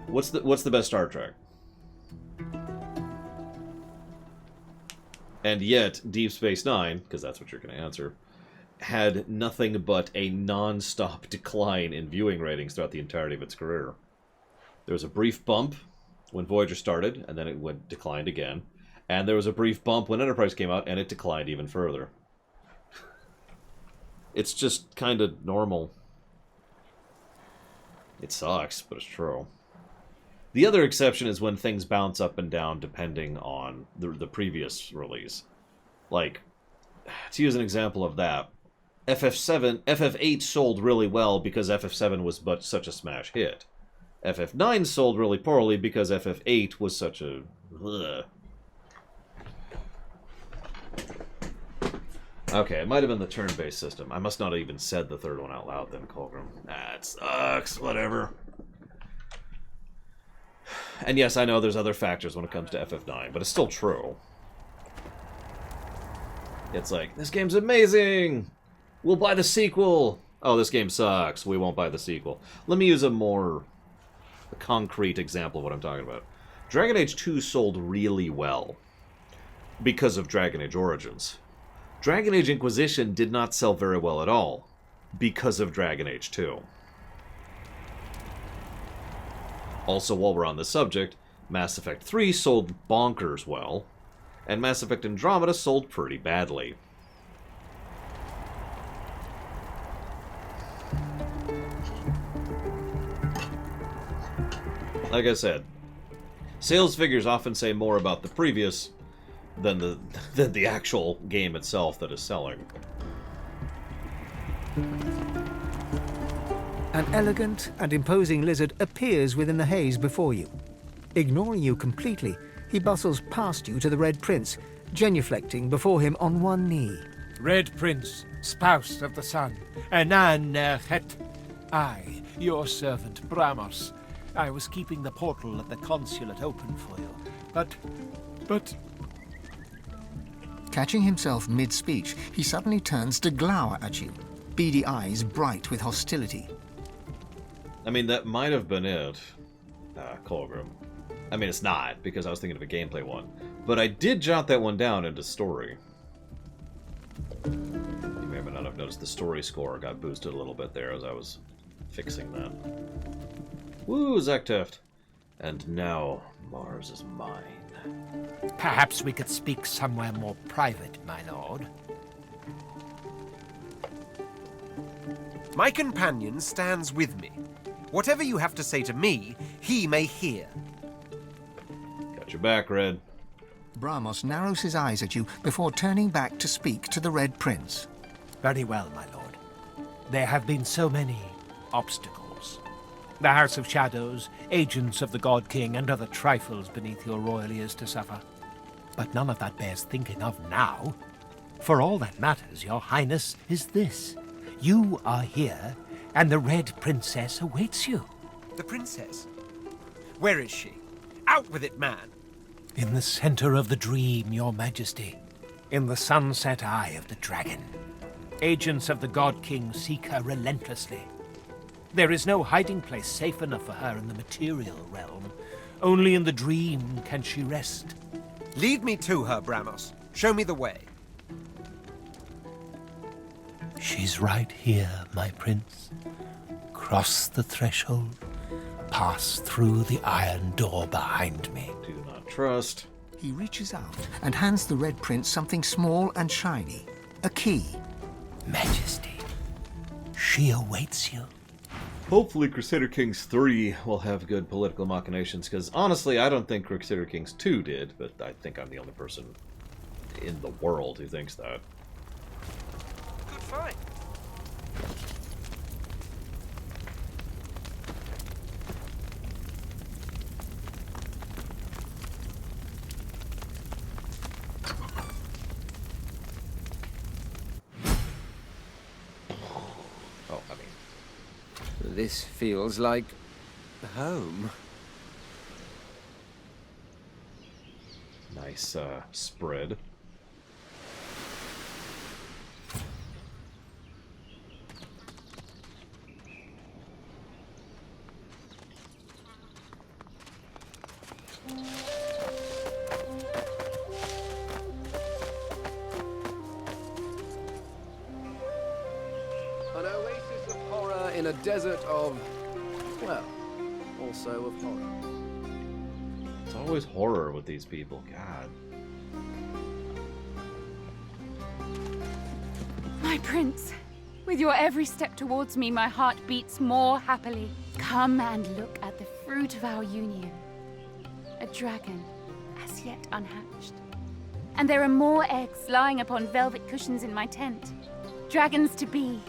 What's the best Star Trek? And yet, Deep Space Nine, because that's what you're going to answer, had nothing but a non-stop decline in viewing ratings throughout the entirety of its career. There was a brief bump when Voyager started, and then it declined again. And there was a brief bump when Enterprise came out, and it declined even further. It's just kind of normal. It sucks, but it's true. The other exception is when things bounce up and down depending on the previous release. Like, to use an example of that, FF8 sold really well because FF7 was such a smash hit. FF9 sold really poorly because FF8 was such a... Ugh. Okay, it might have been the turn-based system. I must not have even said the third one out loud then, Colgrim. That sucks, whatever. And yes, I know there's other factors when it comes to FF9, but it's still true. It's like, this game's amazing! We'll buy the sequel! Oh, this game sucks. We won't buy the sequel. Let me use a more concrete example of what I'm talking about. Dragon Age 2 sold really well because of Dragon Age Origins. Dragon Age Inquisition did not sell very well at all because of Dragon Age 2. Also, while we're on the subject, Mass Effect 3 sold bonkers well, and Mass Effect Andromeda sold pretty badly. Like I said, sales figures often say more about the previous than the actual game itself that is selling. An elegant and imposing lizard appears within the haze before you. Ignoring you completely, he bustles past you to the Red Prince, genuflecting before him on one knee. Red Prince, spouse of the sun, Anan Nerhet. I, your servant, Bramos. I was keeping the portal at the consulate open for you, but... Catching himself mid-speech, he suddenly turns to glower at you, beady eyes bright with hostility. I mean, that might have been it, Colgrim. I mean, it's not, because I was thinking of a gameplay one. But I did jot that one down into story. You may or may not have noticed the story score got boosted a little bit there as I was fixing that. Woo, Zekteft! And now, Mars is mine. Perhaps we could speak somewhere more private, my lord. My companion stands with me. Whatever you have to say to me, he may hear. Got your back, Red. Bramos narrows his eyes at you before turning back to speak to the Red Prince. Very well, my lord. There have been so many obstacles. The House of Shadows, agents of the God King, and other trifles beneath your royal ears to suffer. But none of that bears thinking of now. For all that matters, your highness, is this. You are here, and the Red Princess awaits you. The princess? Where is she? Out with it, man! In the center of the dream, your majesty. In the sunset eye of the dragon. Agents of the God King seek her relentlessly. There is no hiding place safe enough for her in the material realm. Only in the dream can she rest. Lead me to her, Bramos. Show me the way. She's right here, my prince. Cross the threshold. Pass through the iron door behind me. Do not trust. He reaches out and hands the Red Prince something small and shiny. A key. Majesty, she awaits you. Hopefully Crusader Kings 3 will have good political machinations, because honestly, I don't think Crusader Kings 2 did, but I think I'm the only person in the world who thinks that. Good fight. Oh, I mean... This feels like home. Nice, spread. An oasis of horror in a desert of, well, also of horror. It's always horror with these people, God. My prince, with your every step towards me, my heart beats more happily. Come and look at the fruit of our union. A dragon, as yet unhatched. And there are more eggs lying upon velvet cushions in my tent. Dragons to be.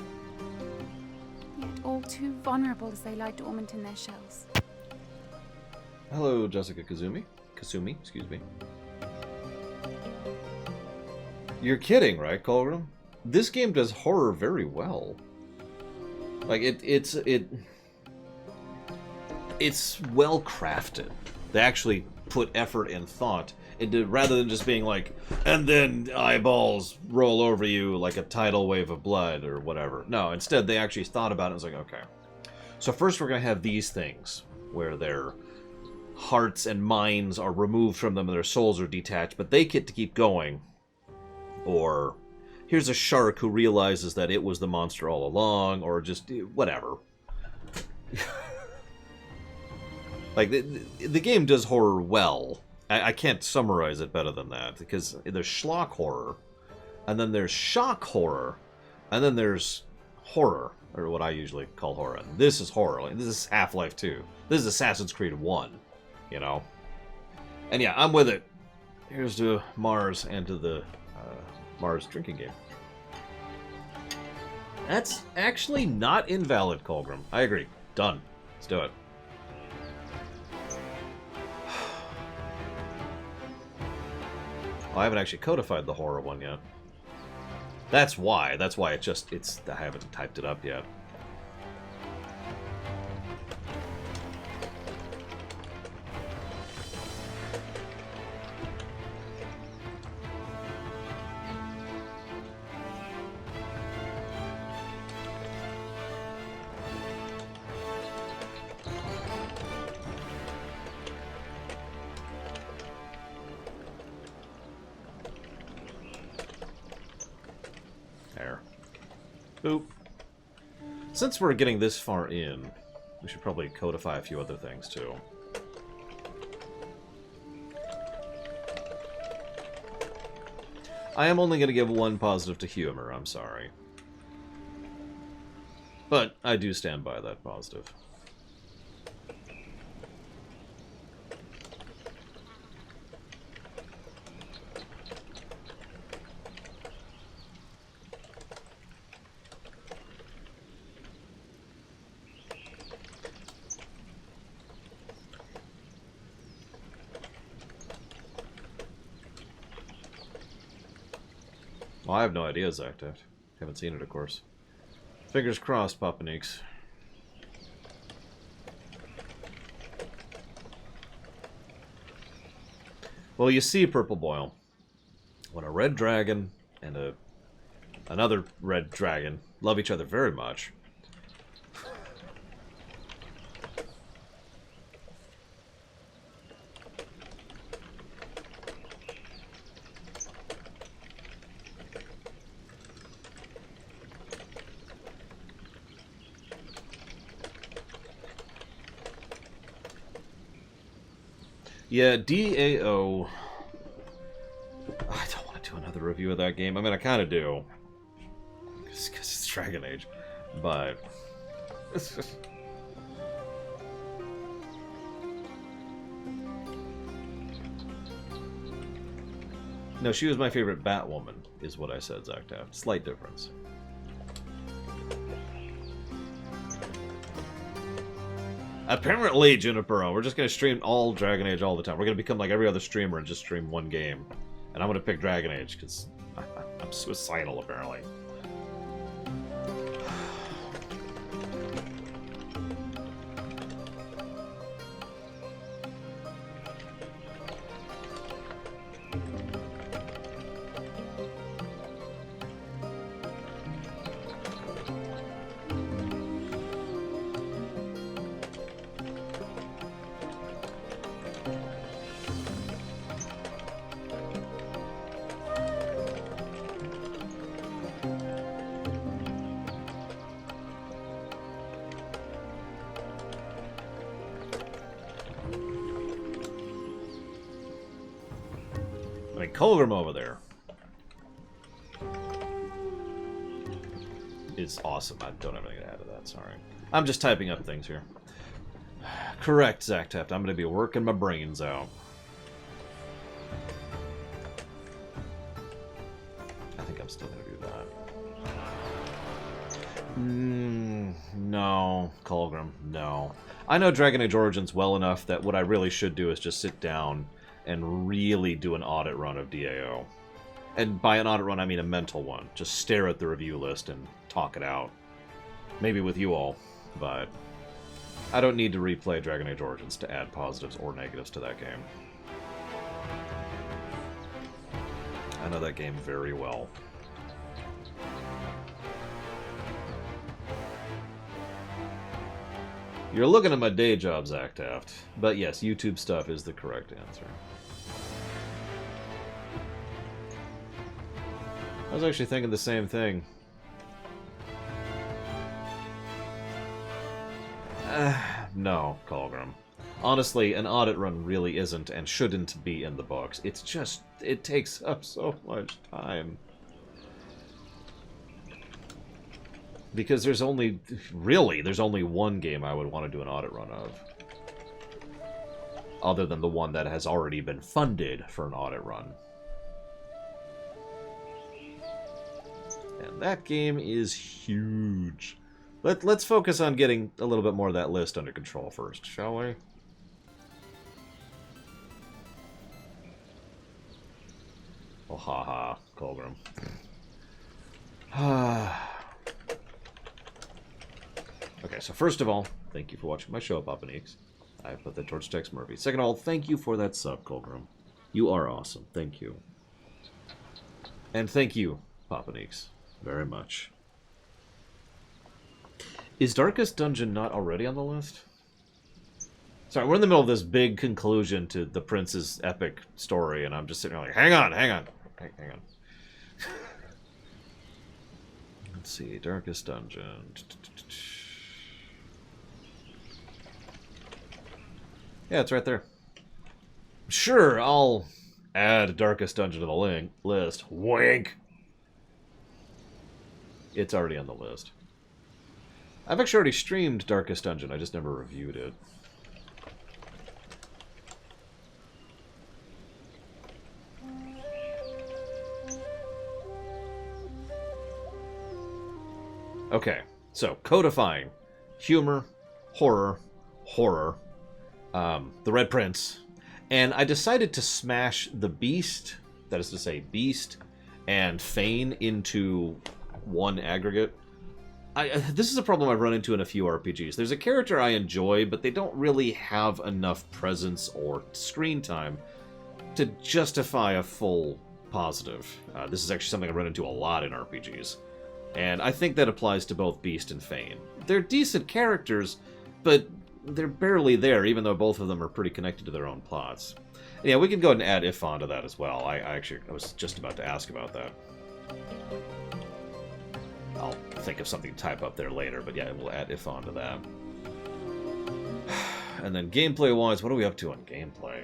Yet all too vulnerable as they lie dormant in their shells. Hello, Jessica Kasumi, excuse me. You're kidding, right, Colgrim? This game does horror very well. Like, it's well crafted. They actually put effort and thought into, rather than just being like, and then eyeballs roll over you like a tidal wave of blood or whatever. No, instead they actually thought about it and was like, okay. So first we're going to have these things where their hearts and minds are removed from them and their souls are detached, but they get to keep going. Or here's a shark who realizes that it was the monster all along, or just whatever. Like, the game does horror well. I can't summarize it better than that, because there's schlock horror, and then there's shock horror, and then there's horror, or what I usually call horror. And this is horror. Like, this is Half-Life 2. This is Assassin's Creed 1, you know? And yeah, I'm with it. Here's to Mars and to the Mars drinking game. That's actually not invalid, Colgrim. I agree. Done. Let's do it. Oh, I haven't actually codified the horror one yet. That's why. That's why it's I haven't typed it up yet. There. Boop. Since we're getting this far in, we should probably codify a few other things, too. I am only going to give one positive to humor, I'm sorry. But I do stand by that positive. Well, I have no idea, Zactaft. Haven't seen it, of course. Fingers crossed, Papaneeks. Well, you see, Purple Boil, when a red dragon and another red dragon love each other very much, yeah, DAO... I don't want to do another review of that game. I mean, I kind of do. Because it's Dragon Age. But... No, she was my favorite Batwoman, is what I said, Zactaft. Slight difference. Apparently, Junipero, we're just going to stream all Dragon Age all the time. We're going to become like every other streamer and just stream one game. And I'm going to pick Dragon Age, because I'm suicidal, apparently. Colgrim over there is awesome. I don't have anything to add to that, sorry. I'm just typing up things here. Correct, Zactaft. I'm going to be working my brains out. I think I'm still going to do that. No, Colgrim, no. I know Dragon Age Origins well enough that what I really should do is just sit down and really do an audit run of DAO. And by an audit run, I mean a mental one. Just stare at the review list and talk it out. Maybe with you all, but I don't need to replay Dragon Age Origins to add positives or negatives to that game. I know that game very well. You're looking at my day job, Zactaft. But yes, YouTube stuff is the correct answer. I was actually thinking the same thing. No, Colgrim. Honestly, an audit run really isn't and shouldn't be in the books. It's just, it takes up so much time. Because there's only, really, there's only one game I would want to do an audit run of. Other than the one that has already been funded for an audit run. And that game is huge. Let's focus on getting a little bit more of that list under control first, shall we? Oh, haha, Colgrim. Okay, so first of all, thank you for watching my show, Papa Neeks. I put that towards Tex Murphy. Second of all, thank you for that sub, Colgrim. You are awesome. Thank you. And thank you, Papa Neeks, very much. Is Darkest Dungeon not already on the list? Sorry, we're in the middle of this big conclusion to the Prince's epic story, and I'm just sitting there like, hang on. Hang on. Let's see, Darkest Dungeon. Yeah, it's right there. Sure, I'll add Darkest Dungeon to the list. Wink! It's already on the list. I've actually already streamed Darkest Dungeon, I just never reviewed it. Okay, so codifying humor, horror, the Red Prince, and I decided to smash the Beast, that is to say Beast, and Fane into one aggregate. This is a problem I've run into in a few RPGs. There's a character I enjoy, but they don't really have enough presence or screen time to justify a full positive. This is actually something I run into a lot in RPGs. And I think that applies to both Beast and Fane. They're decent characters, but they're barely there, even though both of them are pretty connected to their own plots. And yeah, we can go ahead and add if onto that as well. I was just about to ask about that. I'll think of something to type up there later, but yeah, we'll add if onto that. And then gameplay-wise, what are we up to on gameplay?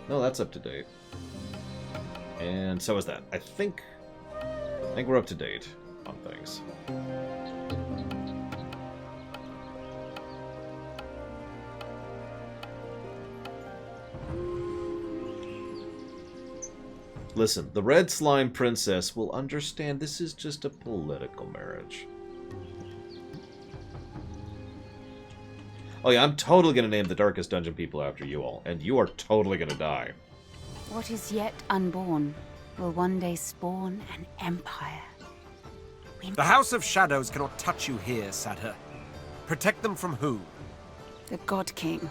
No, that's up to date. And so is that. I think we're up to date on things. Listen, the Red Slime Princess will understand this is just a political marriage. Oh yeah, I'm totally gonna name the Darkest Dungeon people after you all, and you are totally gonna die. What is yet unborn will one day spawn an empire. The House of Shadows cannot touch you here, Sadher. Protect them from who? The God King.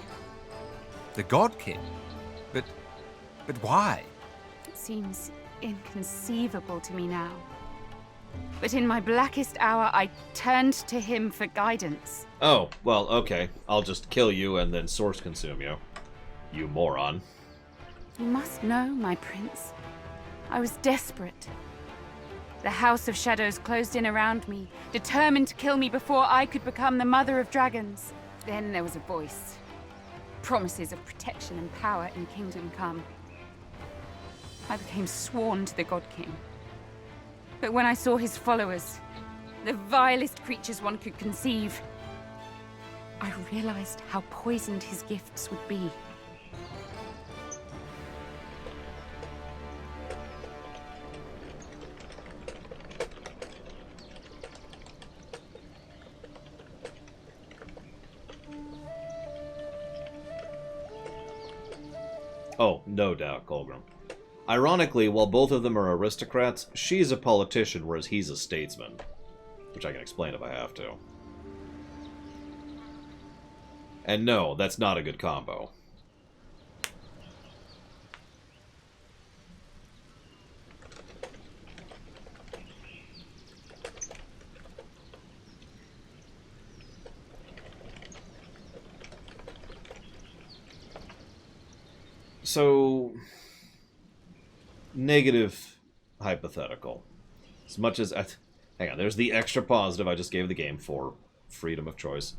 The God King? But why? It seems inconceivable to me now. But in my blackest hour, I turned to him for guidance. Oh, well, okay. I'll just kill you and then source consume you. You moron. You must know, my prince. I was desperate. The House of Shadows closed in around me, determined to kill me before I could become the mother of dragons. Then there was a voice. Promises of protection and power in Kingdom Come. I became sworn to the God King. But when I saw his followers, the vilest creatures one could conceive, I realized how poisoned his gifts would be. Oh, no doubt, Colgrim. Ironically, while both of them are aristocrats, she's a politician, whereas he's a statesman. Which I can explain if I have to. And no, that's not a good combo. So, negative hypothetical. As much as... hang on, there's the extra positive I just gave the game for freedom of choice.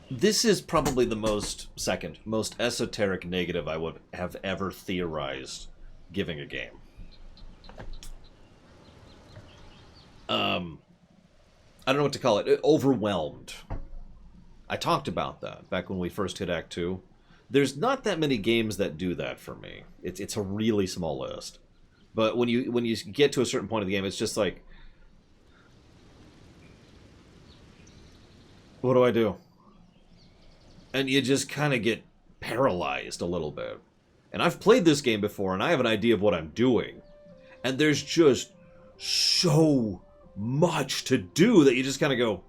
This is probably the most esoteric negative I would have ever theorized giving a game. I don't know what to call it. Overwhelmed. I talked about that back when we first hit Act 2. There's not that many games that do that for me. It's a really small list. But when you get to a certain point of the game, it's just like, what do I do? And you just kind of get paralyzed a little bit. And I've played this game before, and I have an idea of what I'm doing. And there's just so much to do that you just kind of go...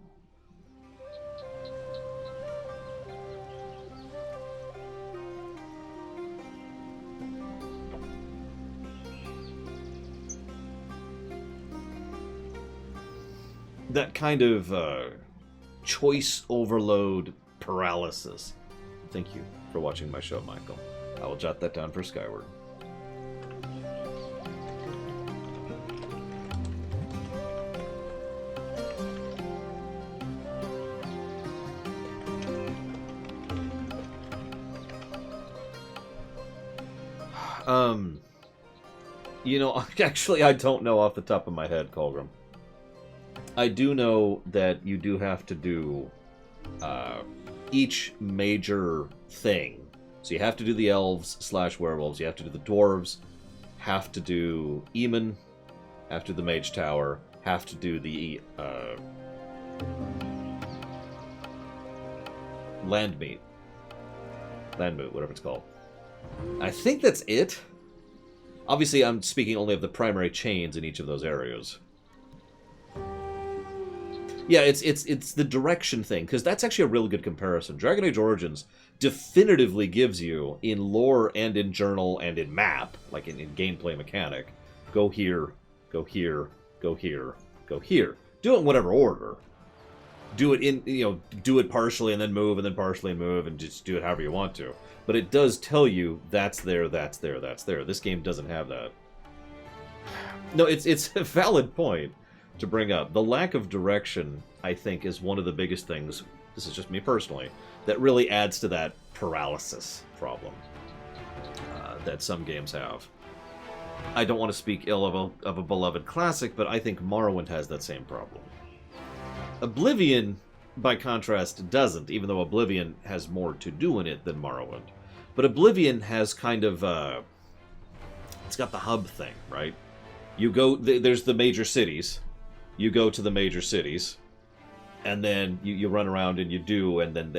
That kind of choice overload paralysis. Thank you for watching my show, Michael. I will jot that down for Skyward. You know, actually, I don't know off the top of my head, Colgrim. I do know that you do have to do each major thing. So you have to do the elves / werewolves, you have to do the dwarves, have to do Eamon, have to do the mage tower, have to do the Landmoot, whatever it's called. I think that's it. Obviously, I'm speaking only of the primary chains in each of those areas. Yeah, it's the direction thing, because that's actually a real good comparison. Dragon Age Origins definitively gives you, in lore and in journal and in map, like in gameplay mechanic, go here, go here, go here, go here. Do it in whatever order. Do it do it partially and then move, and then partially and move, and just do it however you want to. But it does tell you that's there, that's there, that's there. This game doesn't have that. No, it's a valid point to bring up. The lack of direction, I think, is one of the biggest things, this is just me personally, that really adds to that paralysis problem that some games have. I don't want to speak ill of a beloved classic, but I think Morrowind has that same problem. Oblivion, by contrast, doesn't, even though Oblivion has more to do in it than Morrowind. But Oblivion has kind of, it's got the hub thing, right? You go, there's the major cities. You go to the major cities, and then you run around and you do, and then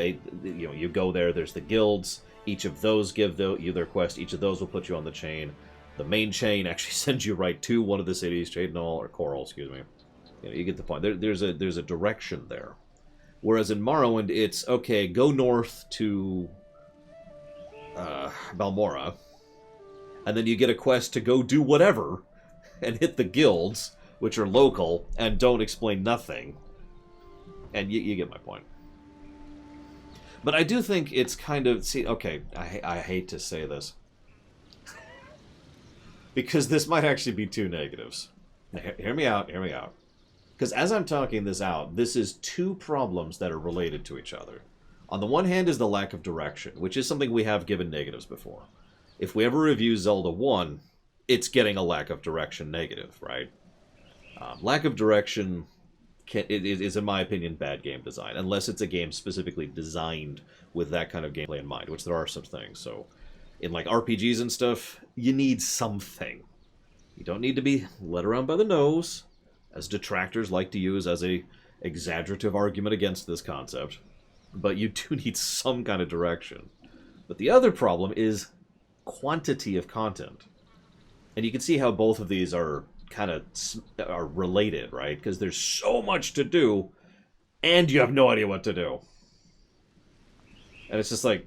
you go there, there's the guilds. Each of those give you their quest. Each of those will put you on the chain. The main chain actually sends you right to one of the cities, Cheydinal, or Coral, excuse me. You get the point. There's a direction there. Whereas in Morrowind, it's, okay, go north to Balmora, and then you get a quest to go do whatever, and hit the guilds, which are local, and don't explain nothing. And you get my point. But I do think it's kind of... See, okay, I hate to say this. Because this might actually be two negatives. Now, hear me out, hear me out. Because as I'm talking this out, this is two problems that are related to each other. On the one hand is the lack of direction, which is something we have given negatives before. If we ever review Zelda 1, it's getting a lack of direction negative, right? Lack of direction is, in my opinion, bad game design, unless it's a game specifically designed with that kind of gameplay in mind, which there are some things. So, in like RPGs and stuff, you need something. You don't need to be led around by the nose, as detractors like to use as a exaggerative argument against this concept, but you do need some kind of direction. But the other problem is quantity of content. And you can see how both of these are kind of related, right? Because there's so much to do, and you have no idea what to do. And it's just like...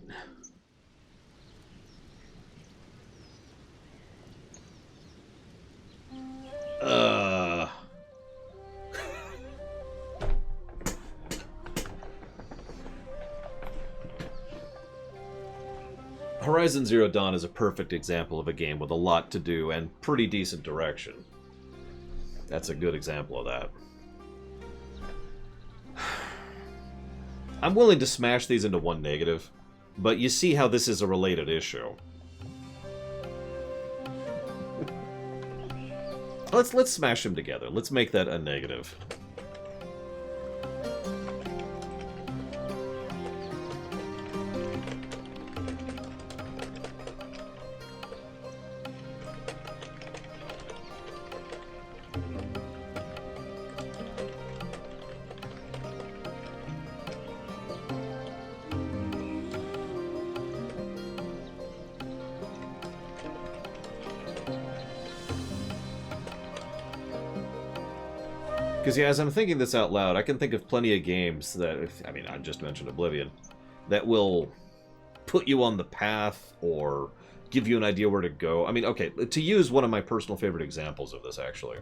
Horizon Zero Dawn is a perfect example of a game with a lot to do and pretty decent direction. That's a good example of that. I'm willing to smash these into one negative, but you see how this is a related issue. Let's smash them together. Let's make that a negative. Because, yeah, as I'm thinking this out loud, I can think of plenty of games that, I mean, I just mentioned Oblivion, that will put you on the path or give you an idea where to go. I mean, okay, to use one of my personal favorite examples of this, actually.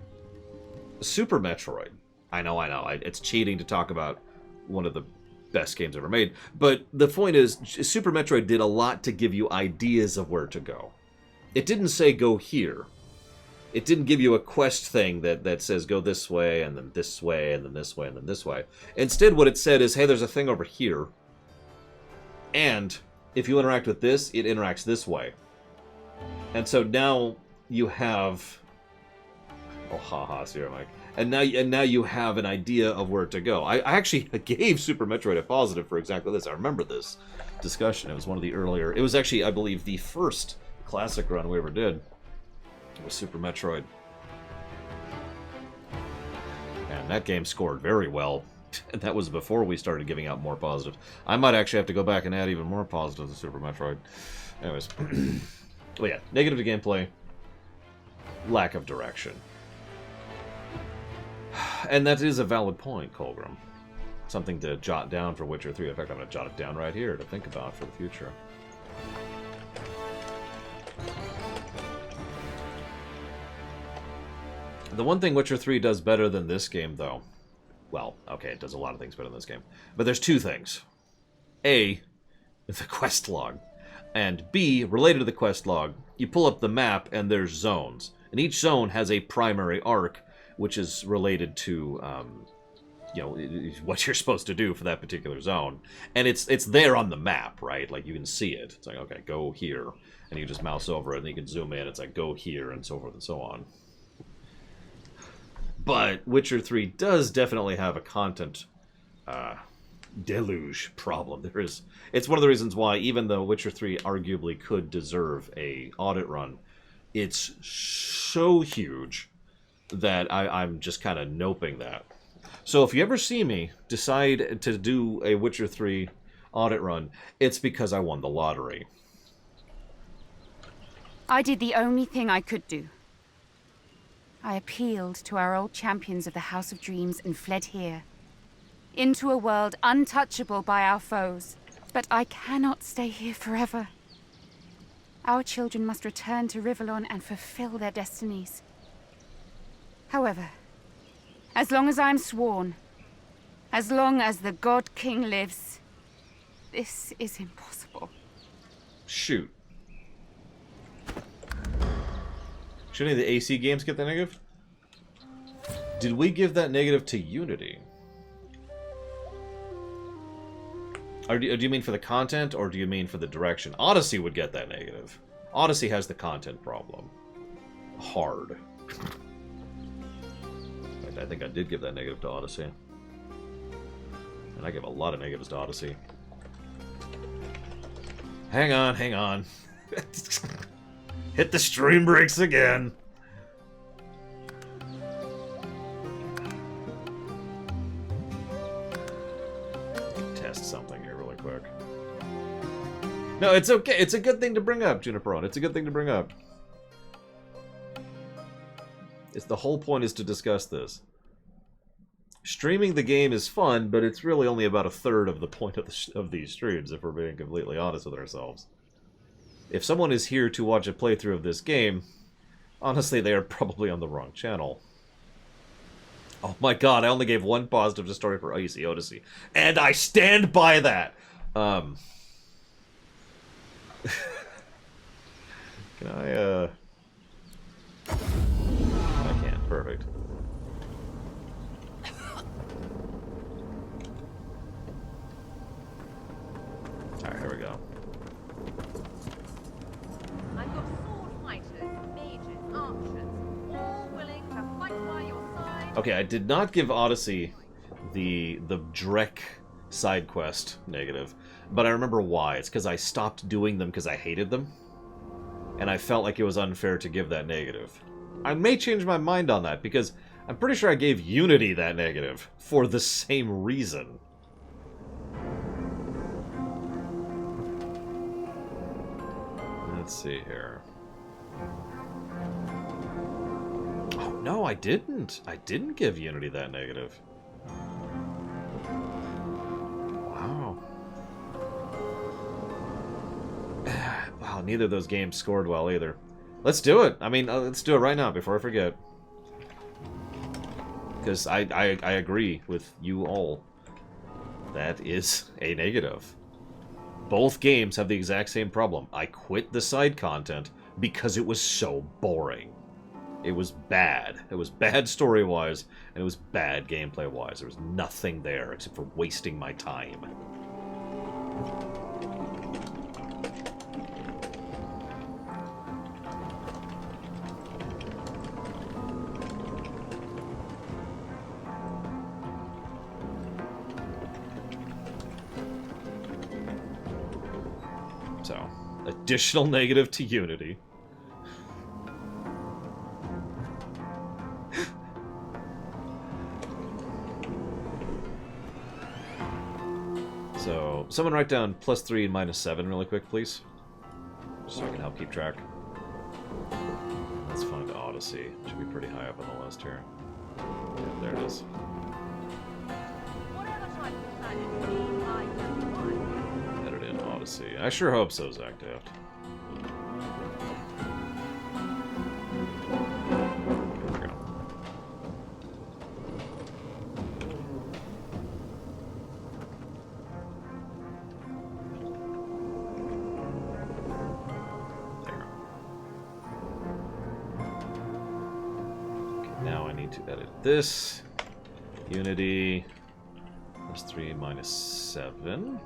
Super Metroid. I know, it's cheating to talk about one of the best games ever made, but the point is, Super Metroid did a lot to give you ideas of where to go. It didn't say go here. It didn't give you a quest thing that says go this way, and then this way, and then this way, and then this way. Instead, what it said is, hey, there's a thing over here, and if you interact with this, it interacts this way. And so now you have... Oh, haha, Sierra Mike. And now you have an idea of where to go. I actually gave Super Metroid a positive for exactly this. I remember this discussion. It was one of the earlier... It was actually, I believe, the first classic run we ever did. It was Super Metroid. And that game scored very well. And that was before we started giving out more positives. I might actually have to go back and add even more positives to Super Metroid. Anyways. Well, yeah, negative to gameplay. Lack of direction. And that is a valid point, Colgrim. Something to jot down for Witcher 3. In fact, I'm going to jot it down right here to think about for the future. The one thing Witcher 3 does better than this game, though... Well, okay, it does a lot of things better than this game. But there's two things. A, the quest log. And B, related to the quest log, you pull up the map and there's zones. And each zone has a primary arc, which is related to, you know, what you're supposed to do for that particular zone. And it's there on the map, right? Like, you can see it. It's like, okay, go here. And you just mouse over it, and you can zoom in. It's like, go here, and so forth and so on. But Witcher 3 does definitely have a content deluge problem. It's one of the reasons why, even though Witcher 3 arguably could deserve a audit run, it's so huge that I'm just kind of noping that. So if you ever see me decide to do a Witcher 3 audit run, it's because I won the lottery. I did the only thing I could do. I appealed to our old champions of the House of Dreams and fled here, into a world untouchable by our foes. But I cannot stay here forever. Our children must return to Rivellon and fulfill their destinies. However, as long as I'm sworn, as long as the God King lives, this is impossible. Shoot. Should any of the AC games get that negative? Did we give that negative to Unity? Or do you mean for the content, or do you mean for the direction? Odyssey would get that negative. Odyssey has the content problem. Hard. In fact, I think I did give that negative to Odyssey. And I gave a lot of negatives to Odyssey. Hang on, hang on. Hit the stream brakes again. Test something here really quick. No, it's okay. It's a good thing to bring up, Juniperon. It's a good thing to bring up. The whole point is to discuss this. Streaming the game is fun, but it's really only about a third of the point of these streams, if we're being completely honest with ourselves. If someone is here to watch a playthrough of this game, honestly, they are probably on the wrong channel. Oh my god, I only gave one positive to Story for Odyssey. And I stand by that! Can I, I can't. Perfect. Alright, here we go. I've got sword fighters, mages, archers, all willing to fight by your side. Okay, I did not give Odyssey the Drek side quest negative, but I remember why. It's because I stopped doing them because I hated them, and I felt like it was unfair to give that negative. I may change my mind on that, because I'm pretty sure I gave Unity that negative for the same reason. Let's see here. Oh, No, I didn't. I didn't give Unity that negative. Wow. Wow, neither of those games scored well either. Let's do it. I mean, let's do it right now before I forget. Because I agree with you all. That is a negative. Both games have the exact same problem. I quit the side content because it was so boring. It was bad. It was bad story-wise, and it was bad gameplay-wise. There was nothing there except for wasting my time. So, additional negative to Unity. So, someone write down +3 and -7 really quick, please. Just so I can help keep track. Let's find Odyssey. Should be pretty high up on the list here. Yep, there it is. Whatever type of planet I don't mind. Edit in Odyssey. I sure hope so, Zach Daft. Here we go. There. Okay, now I need to edit this. Unity. +3 -7.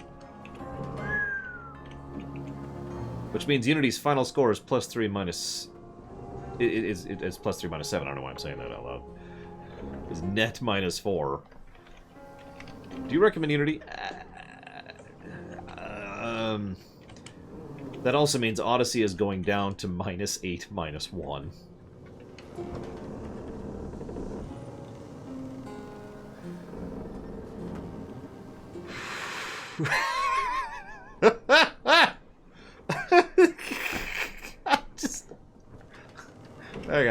Which means Unity's final score is +3 minus... It's +3 -7. I don't know why I'm saying that out loud. It's net -4. Do you recommend Unity? That also means Odyssey is going down to -8, -1.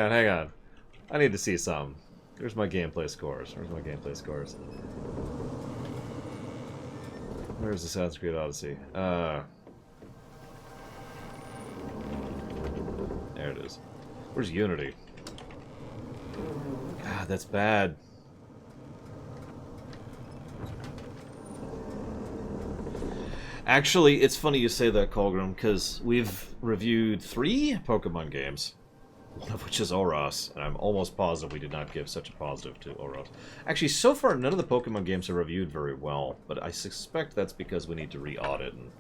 Hang on. I need to see some. Where's my gameplay scores? Where's the Assassin's Creed Odyssey? There it is. Where's Unity? God, that's bad. Actually, it's funny you say that, Colgrim, because we've reviewed 3 Pokemon games, one of which is Oros, and I'm almost positive we did not give such a positive to Oros. Actually, so far, none of the Pokemon games are reviewed very well, but I suspect that's because we need to re-audit and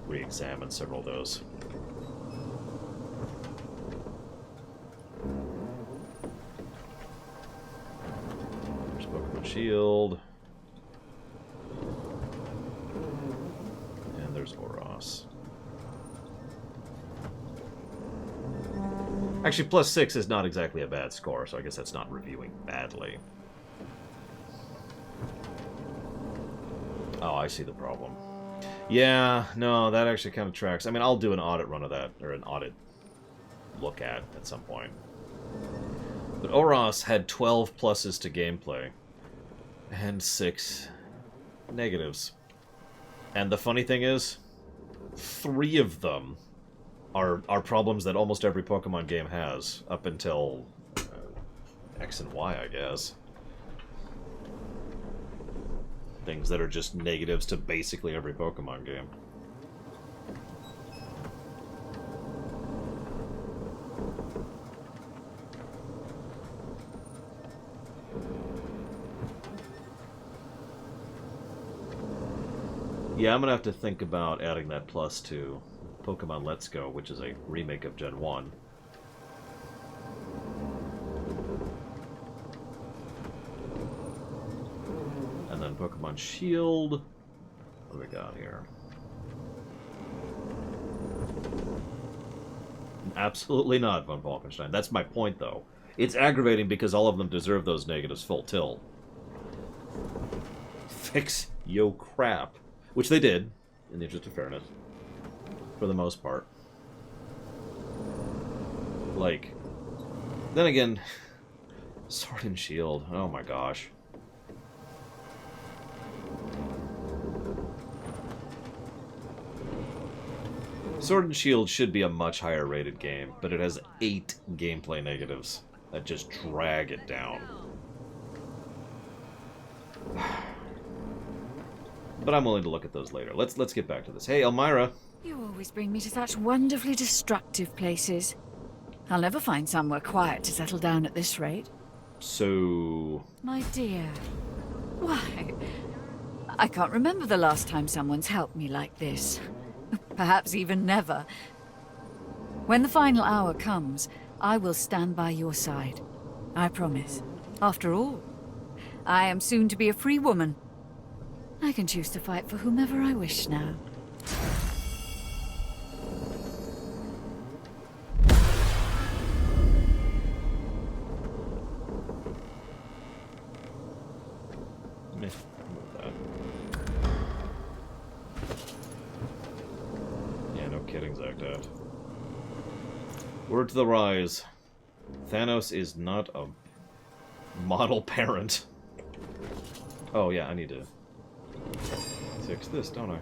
re-examine several of those. There's Pokemon Shield. And there's Oros. Actually, +6 is not exactly a bad score, so I guess that's not reviewing badly. Oh, I see the problem. Yeah, no, that actually kind of tracks. I mean, I'll do an audit run of that, or an audit look at some point. But Oros had 12 pluses to gameplay, and 6 negatives. And the funny thing is, 3 of them are problems that almost every Pokemon game has, up until X and Y, I guess. Things that are just negatives to basically every Pokemon game. Yeah, I'm gonna have to think about adding that plus to Pokemon Let's Go, which is a remake of Gen 1. And then Pokemon Shield. What do we got here? Absolutely not, Von Falkenstein. That's my point, though. It's aggravating because all of them deserve those negatives full tilt. Fix yo crap. Which they did, in the interest of fairness. For the most part. Like, then again, Sword and Shield. Oh my gosh. Sword and Shield should be a much higher rated game, but it has 8 gameplay negatives that just drag it down. But I'm willing to look at those later. Let's get back to this. Hey, Elmira. You always bring me to such wonderfully destructive places. I'll never find somewhere quiet to settle down at this rate. So... My dear, why? I can't remember the last time someone's helped me like this. Perhaps even never. When the final hour comes, I will stand by your side. I promise. After all, I am soon to be a free woman. I can choose to fight for whomever I wish now. Meh. Yeah, no kidding, Zagdad. Word to the rise. Thanos is not a model parent. Oh yeah, I need to fix this, don't I?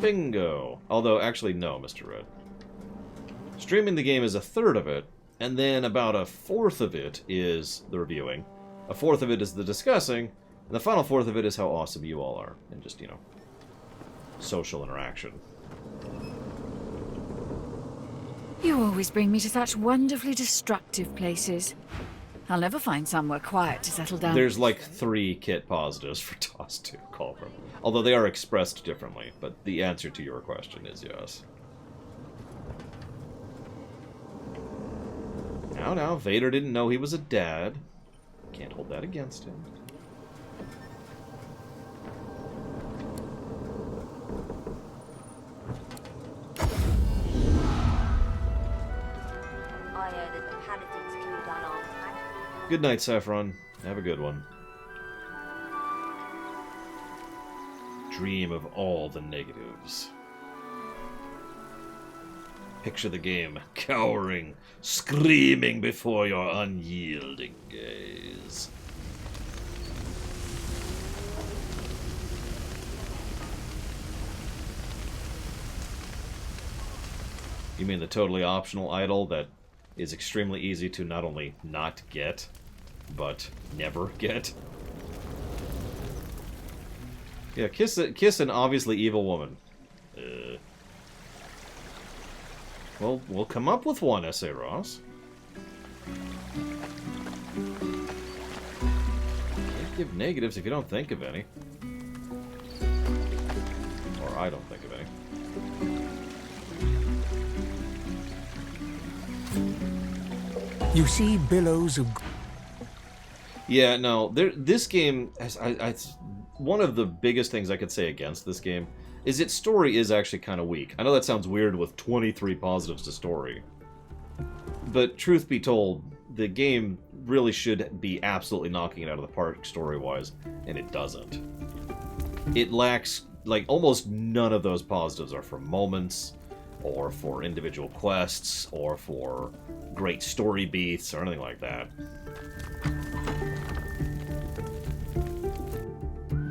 Bingo! Although, actually, no, Mr. Red. Streaming the game is a third of it, and then about a fourth of it is the reviewing, a fourth of it is the discussing, and the final fourth of it is how awesome you all are, and just, you know, social interaction. You always bring me to such wonderfully destructive places. I'll never find somewhere quiet to settle down. There's like 3 kit positives for TOS 2, Culprum. Although they are expressed differently, but the answer to your question is yes. Now, Vader didn't know he was a dad. Can't hold that against him. Good night, Saffron. Have a good one. Dream of all the negatives. Picture the game cowering, screaming before your unyielding gaze. You mean the totally optional idol that is extremely easy to not only not get, but never get? Yeah, kiss an obviously evil woman. Well, we'll come up with one, S.A. Ross. Can't give negatives if you don't think of any. Or I don't think of any. You see billows of... Yeah, no, this game, one of the biggest things I could say against this game is its story is actually kind of weak. I know that sounds weird with 23 positives to story. But truth be told, the game really should be absolutely knocking it out of the park story-wise, and it doesn't. It lacks, like, almost none of those positives are for moments, or for individual quests, or for great story beats, or anything like that.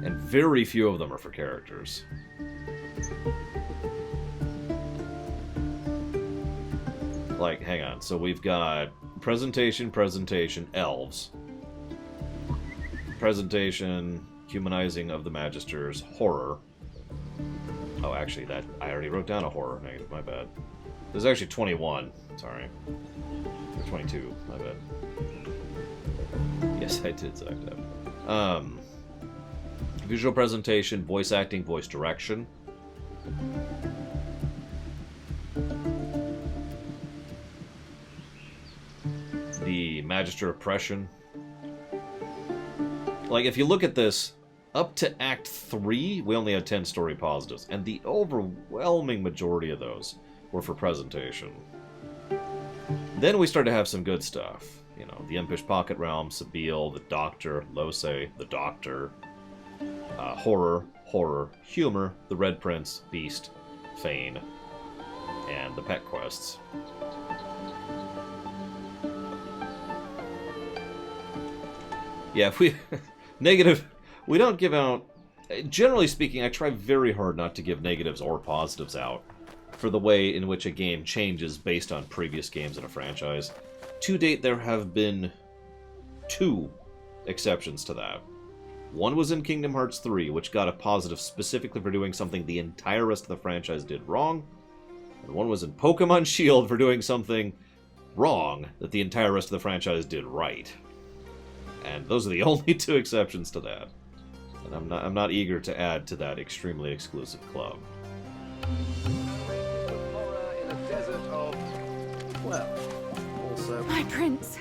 And very few of them are for characters. Like, hang on, so we've got presentation, elves. Presentation, humanizing of the Magisters, horror. Oh, actually, that I already wrote down a horror negative, my bad. There's actually 21, sorry. Or 22, my bad. Yes, I did, Zach. Visual presentation, voice acting, voice direction. The Magister oppression. Like, if you look at this, up to Act 3, we only had 10 story positives, and the overwhelming majority of those were for presentation. Then we started to have some good stuff. You know, the Impish Pocket Realm, Sabile, the Doctor, Lose, the Doctor, horror, humor, the Red Prince, Beast, Fane. and the pet quests. Yeah, if we... negative... We don't give out... Generally speaking, I try very hard not to give negatives or positives out for the way in which a game changes based on previous games in a franchise. To date, there have been 2 exceptions to that. One was in Kingdom Hearts 3, which got a positive specifically for doing something the entire rest of the franchise did wrong. And one was in Pokemon Shield for doing something wrong that the entire rest of the franchise did right. And those are the only 2 exceptions to that. And I'm not eager to add to that extremely exclusive club. Horror in a desert of, well, also... My prince,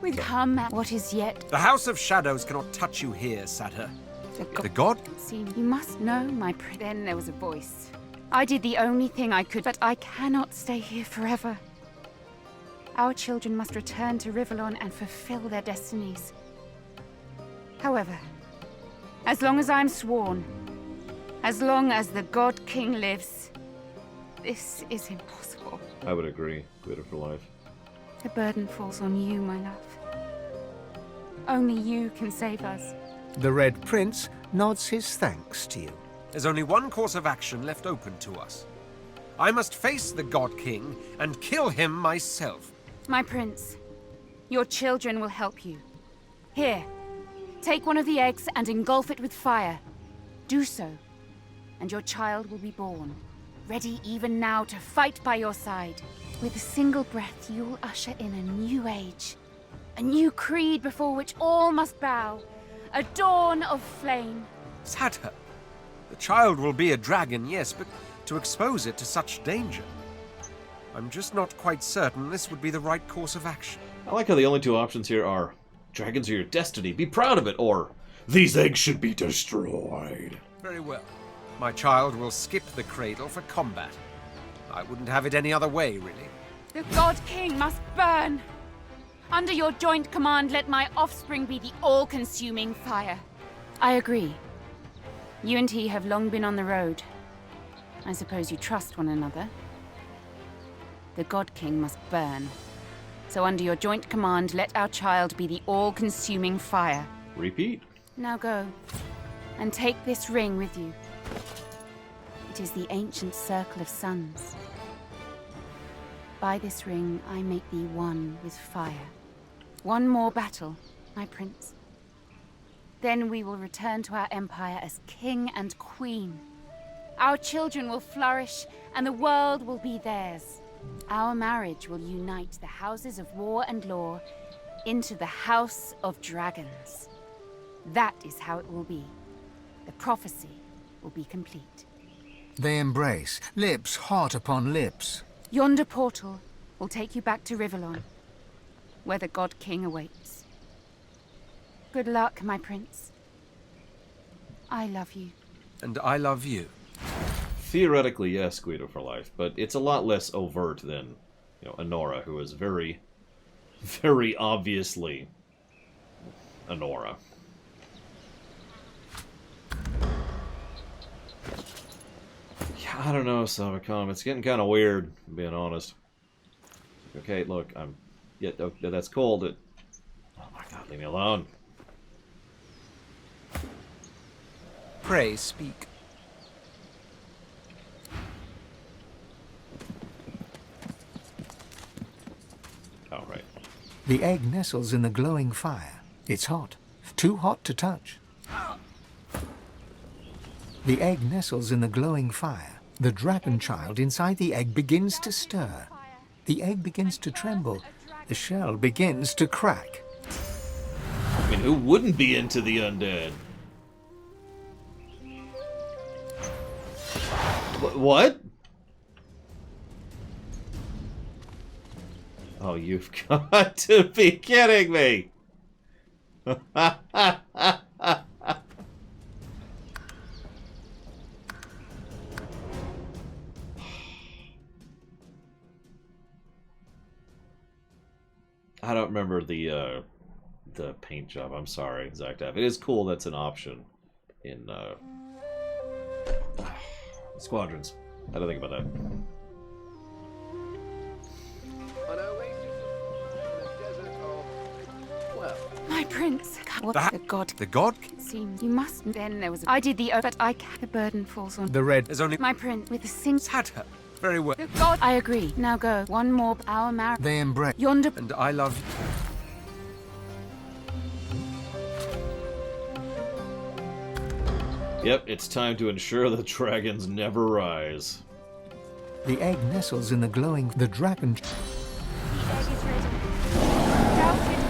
we come at what is yet. The House of Shadows cannot touch you here, Satyr. The god? You must know, my prince. Then there was a voice. I did the only thing I could, but I cannot stay here forever. Our children must return to Rivellon and fulfill their destinies. However, as long as I'm sworn, as long as the God King lives, this is impossible. I would agree. Glitter for life. The burden falls on you, my love. Only you can save us. The Red Prince nods his thanks to you. There's only one course of action left open to us. I must face the God King and kill him myself. My prince, your children will help you. Here, take one of the eggs and engulf it with fire. Do so, and your child will be born, ready even now to fight by your side. With a single breath, you'll usher in a new age, a new creed before which all must bow, a dawn of flame. Satyr, the child will be a dragon, yes, but to expose it to such danger, I'm just not quite certain this would be the right course of action. I like how the only 2 options here are dragons are your destiny, be proud of it, or these eggs should be destroyed. Very well. My child will skip the cradle for combat. I wouldn't have it any other way, really. The God King must burn. Under your joint command, let my offspring be the all-consuming fire. I agree. You and he have long been on the road. I suppose you trust one another. The God King must burn. So under your joint command, let our child be the all-consuming fire. Repeat. Now go, and take this ring with you. It is the ancient circle of suns. By this ring, I make thee one with fire. One more battle, my prince. Then we will return to our empire as king and queen. Our children will flourish, and the world will be theirs. Our marriage will unite the houses of war and law into the House of Dragons. That is how it will be. The prophecy will be complete. They embrace, lips hot upon lips. Yonder portal will take you back to Rivellon, where the God King awaits. Good luck, my prince. I love you. And I love you. Theoretically, yes, Guido for life, but it's a lot less overt than, Anora, who is very, very obviously Anora. Yeah, I don't know, Savacom. It's getting kind of weird, being honest. Okay, look, yeah, that's cold. Oh my god, leave me alone. Pray speak. Oh, right. The egg nestles in the glowing fire. It's hot. Too hot to touch. The egg nestles in the glowing fire. The dragon child inside the egg begins to stir. The egg begins to tremble. The shell begins to crack. I mean, who wouldn't be into the undead? What? Oh, you've got to be kidding me! I don't remember the paint job. I'm sorry, Zactaf. It is cool that's an option in Squadrons. I don't think about that. Well, My prince. What the god? The god? Seems you must. Then there was. I did the. But I. The burden falls on. The red. There's only... My prince with a sing. Had her. Very well. The god. I agree. Now go. One more. Our marriage. They embrace. Yonder. And I love... Yep, it's time to ensure the dragons never rise. The egg nestles in the glowing. The dragon.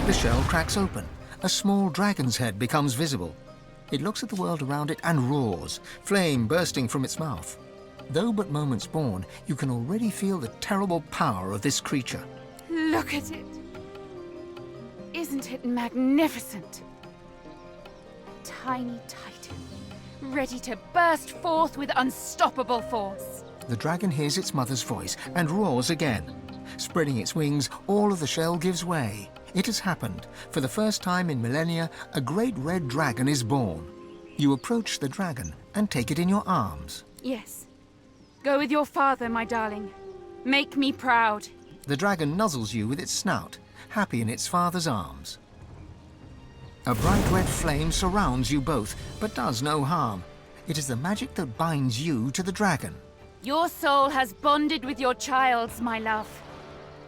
The shell cracks open. A small dragon's head becomes visible. It looks at the world around it and roars, flame bursting from its mouth. Though but moments born, you can already feel the terrible power of this creature. Look at it. Isn't it magnificent? Tiny titan, ready to burst forth with unstoppable force. The dragon hears its mother's voice and roars again. Spreading its wings, all of the shell gives way. It has happened. For the first time in millennia, a great red dragon is born. You approach the dragon and take it in your arms. Yes. Go with your father, my darling. Make me proud. The dragon nuzzles you with its snout, happy in its father's arms. A bright red flame surrounds you both, but does no harm. It is the magic that binds you to the dragon. Your soul has bonded with your child's, my love.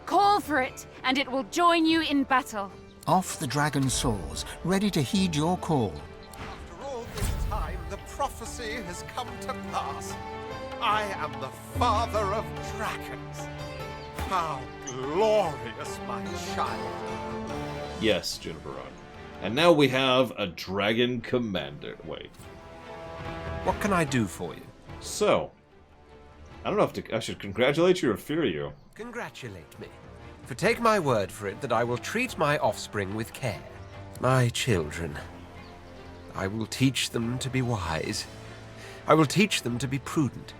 Call for it, and it will join you in battle. Off the dragon soars, ready to heed your call. After all this time, the prophecy has come to pass. I am the father of dragons. How glorious, my child. Yes, Jennifer Rod. And now we have a dragon commander. Wait. What can I do for you? So, I don't know if I should congratulate you or fear you. Congratulate me. For take my word for it that I will treat my offspring with care. My children. I will teach them to be wise. I will teach them to be prudent.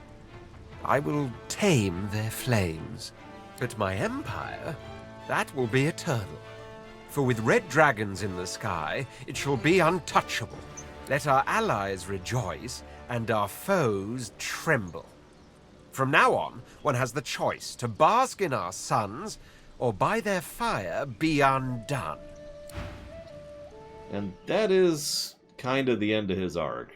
I will tame their flames. But my empire, that will be eternal. For with red dragons in the sky, it shall be untouchable. Let our allies rejoice, and our foes tremble. From now on, one has the choice to bask in our suns, or by their fire be undone. And that is kind of the end of his arc.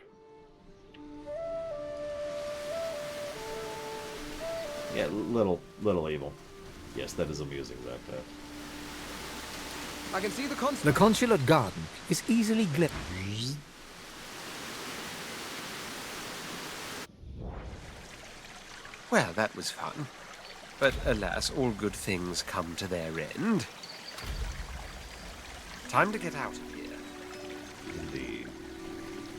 Yeah, little evil. Yes, that is amusing, that. I can see the The consulate garden is easily glimpsed. Well, that was fun. But alas, all good things come to their end. Time to get out of here. Indeed.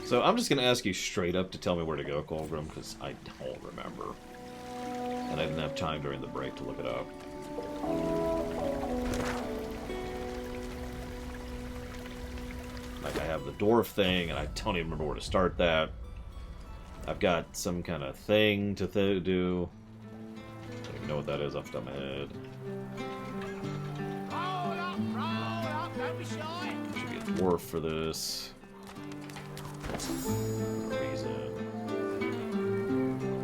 So I'm just going to ask you straight up to tell me where to go, Colgrim, because I don't remember. And I didn't have time during the break to look it up. Like, I have the dwarf thing, and I don't even remember where to start that. I've got some kind of thing to do. I don't even know what that is off the top of my head. Should be a dwarf for this. Reason.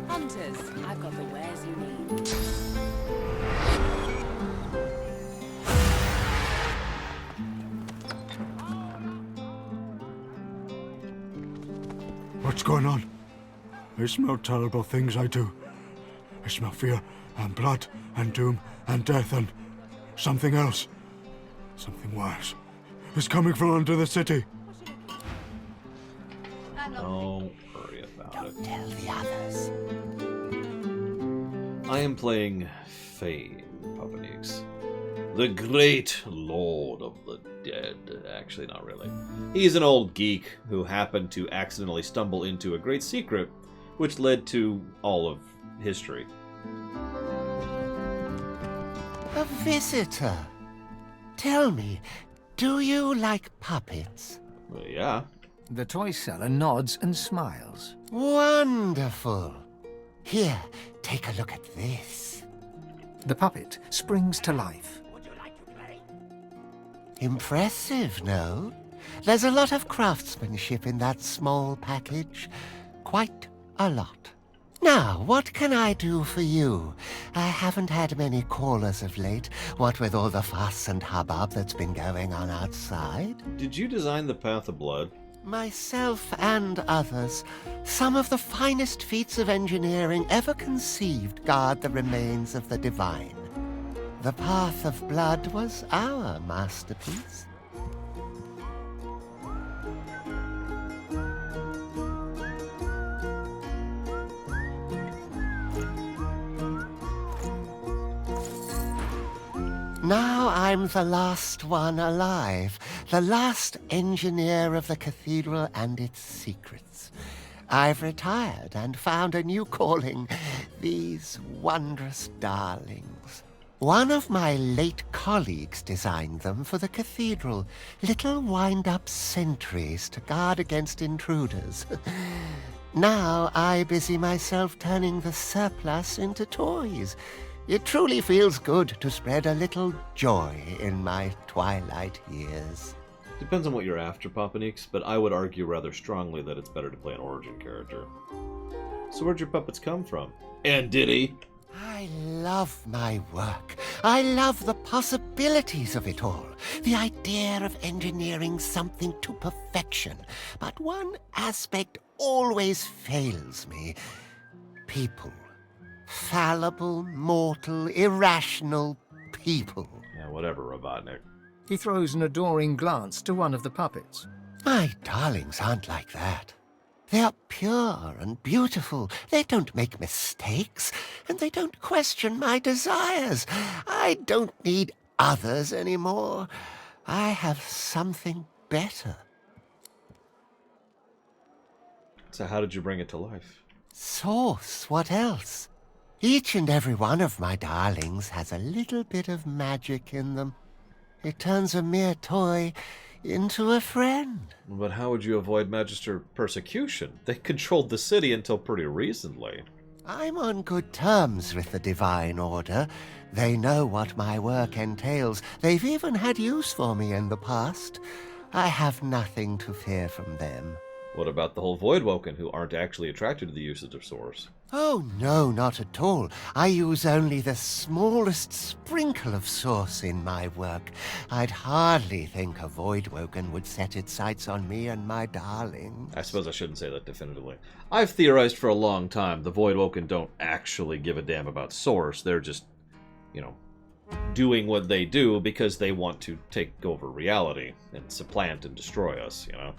Hunters, I've got the wares you need. What's going on? I smell terrible things, I do. I smell fear, and blood, and doom, and death, and something else. Something worse. It's coming from under the city. Don't worry about it. Tell the others. I am playing Fane, Papanix. The great lord of the dead. Actually, not really. He's an old geek who happened to accidentally stumble into a great secret, which led to all of history. A visitor. Tell me, do you like puppets? Well, yeah. The toy seller nods and smiles. Wonderful. Here, take a look at this. The puppet springs to life. Impressive, no? There's a lot of craftsmanship in that small package. Quite a lot. Now, what can I do for you? I haven't had many callers of late, what with all the fuss and hubbub that's been going on outside. Did you design the Path of Blood? Myself and others, some of the finest feats of engineering ever conceived guard the remains of the divine. The Path of Blood was our masterpiece. Now I'm the last one alive, the last engineer of the cathedral and its secrets. I've retired and found a new calling, these wondrous darlings. One of my late colleagues designed them for the cathedral, little wind-up sentries to guard against intruders. Now I busy myself turning the surplus into toys. It truly feels good to spread a little joy in my twilight years. Depends on what you're after, Papanix, but I would argue rather strongly that it's better to play an origin character. So where'd your puppets come from? And did he? I love my work. I love the possibilities of it all. The idea of engineering something to perfection. But one aspect always fails me. People. Fallible, mortal, irrational people. Yeah, whatever, Robotnik. He throws an adoring glance to one of the puppets. My darlings aren't like that. They are pure and beautiful. They don't make mistakes, and they don't question my desires. I don't need others anymore. I have something better. So how did you bring it to life? Source, what else? Each and every one of my darlings has a little bit of magic in them. It turns a mere toy into a friend. But how would you avoid Magister persecution? They controlled the city until pretty recently. I'm on good terms with the Divine Order. They know what my work entails. They've even had use for me in the past. I have nothing to fear from them. What about the whole Voidwoken, who aren't actually attracted to the usage of Source? Oh, no, not at all. I use only the smallest sprinkle of Source in my work. I'd hardly think a Voidwoken would set its sights on me and my darlings. I suppose I shouldn't say that definitively. I've theorized for a long time the Voidwoken don't actually give a damn about Source. They're just, you know, doing what they do because they want to take over reality and supplant and destroy us, you know?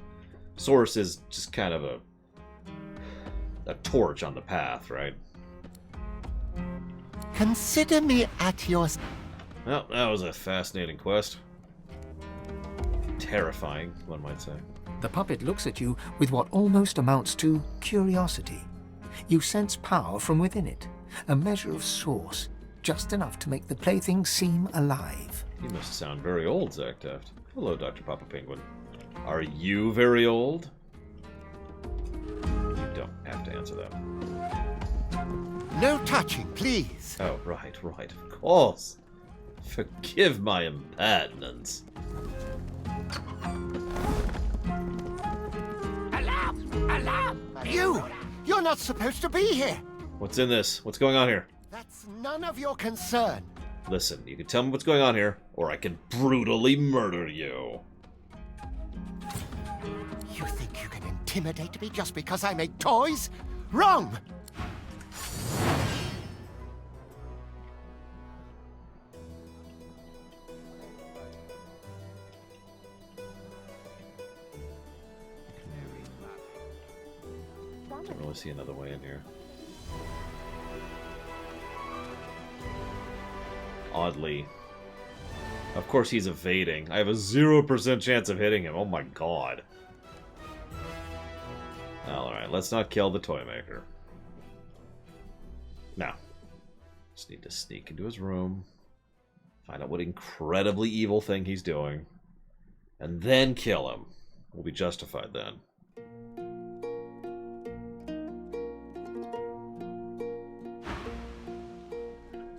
Source is just kind of a torch on the path, right? Consider me at your... Well, that was a fascinating quest. Terrifying, one might say. The puppet looks at you with what almost amounts to curiosity. You sense power from within it, a measure of source, just enough to make the plaything seem alive. You must sound very old, Zach Taft. Hello, Dr. Papa Penguin. Are you very old? You don't have to answer that. No touching, please. Oh, right, of course. Forgive my impertinence. Alarm! Alarm! You're not supposed to be here! What's in this? What's going on here? That's none of your concern. Listen, you can tell me what's going on here, or I can brutally murder you. You think you can intimidate me just because I make toys? Wrong! Don't really see another way in here. Oddly. Of course he's evading. I have a 0% chance of hitting him. Oh my god. Alright, let's not kill the toy maker. Now. Just need to sneak into his room. Find out what incredibly evil thing he's doing. And then kill him. We'll be justified then.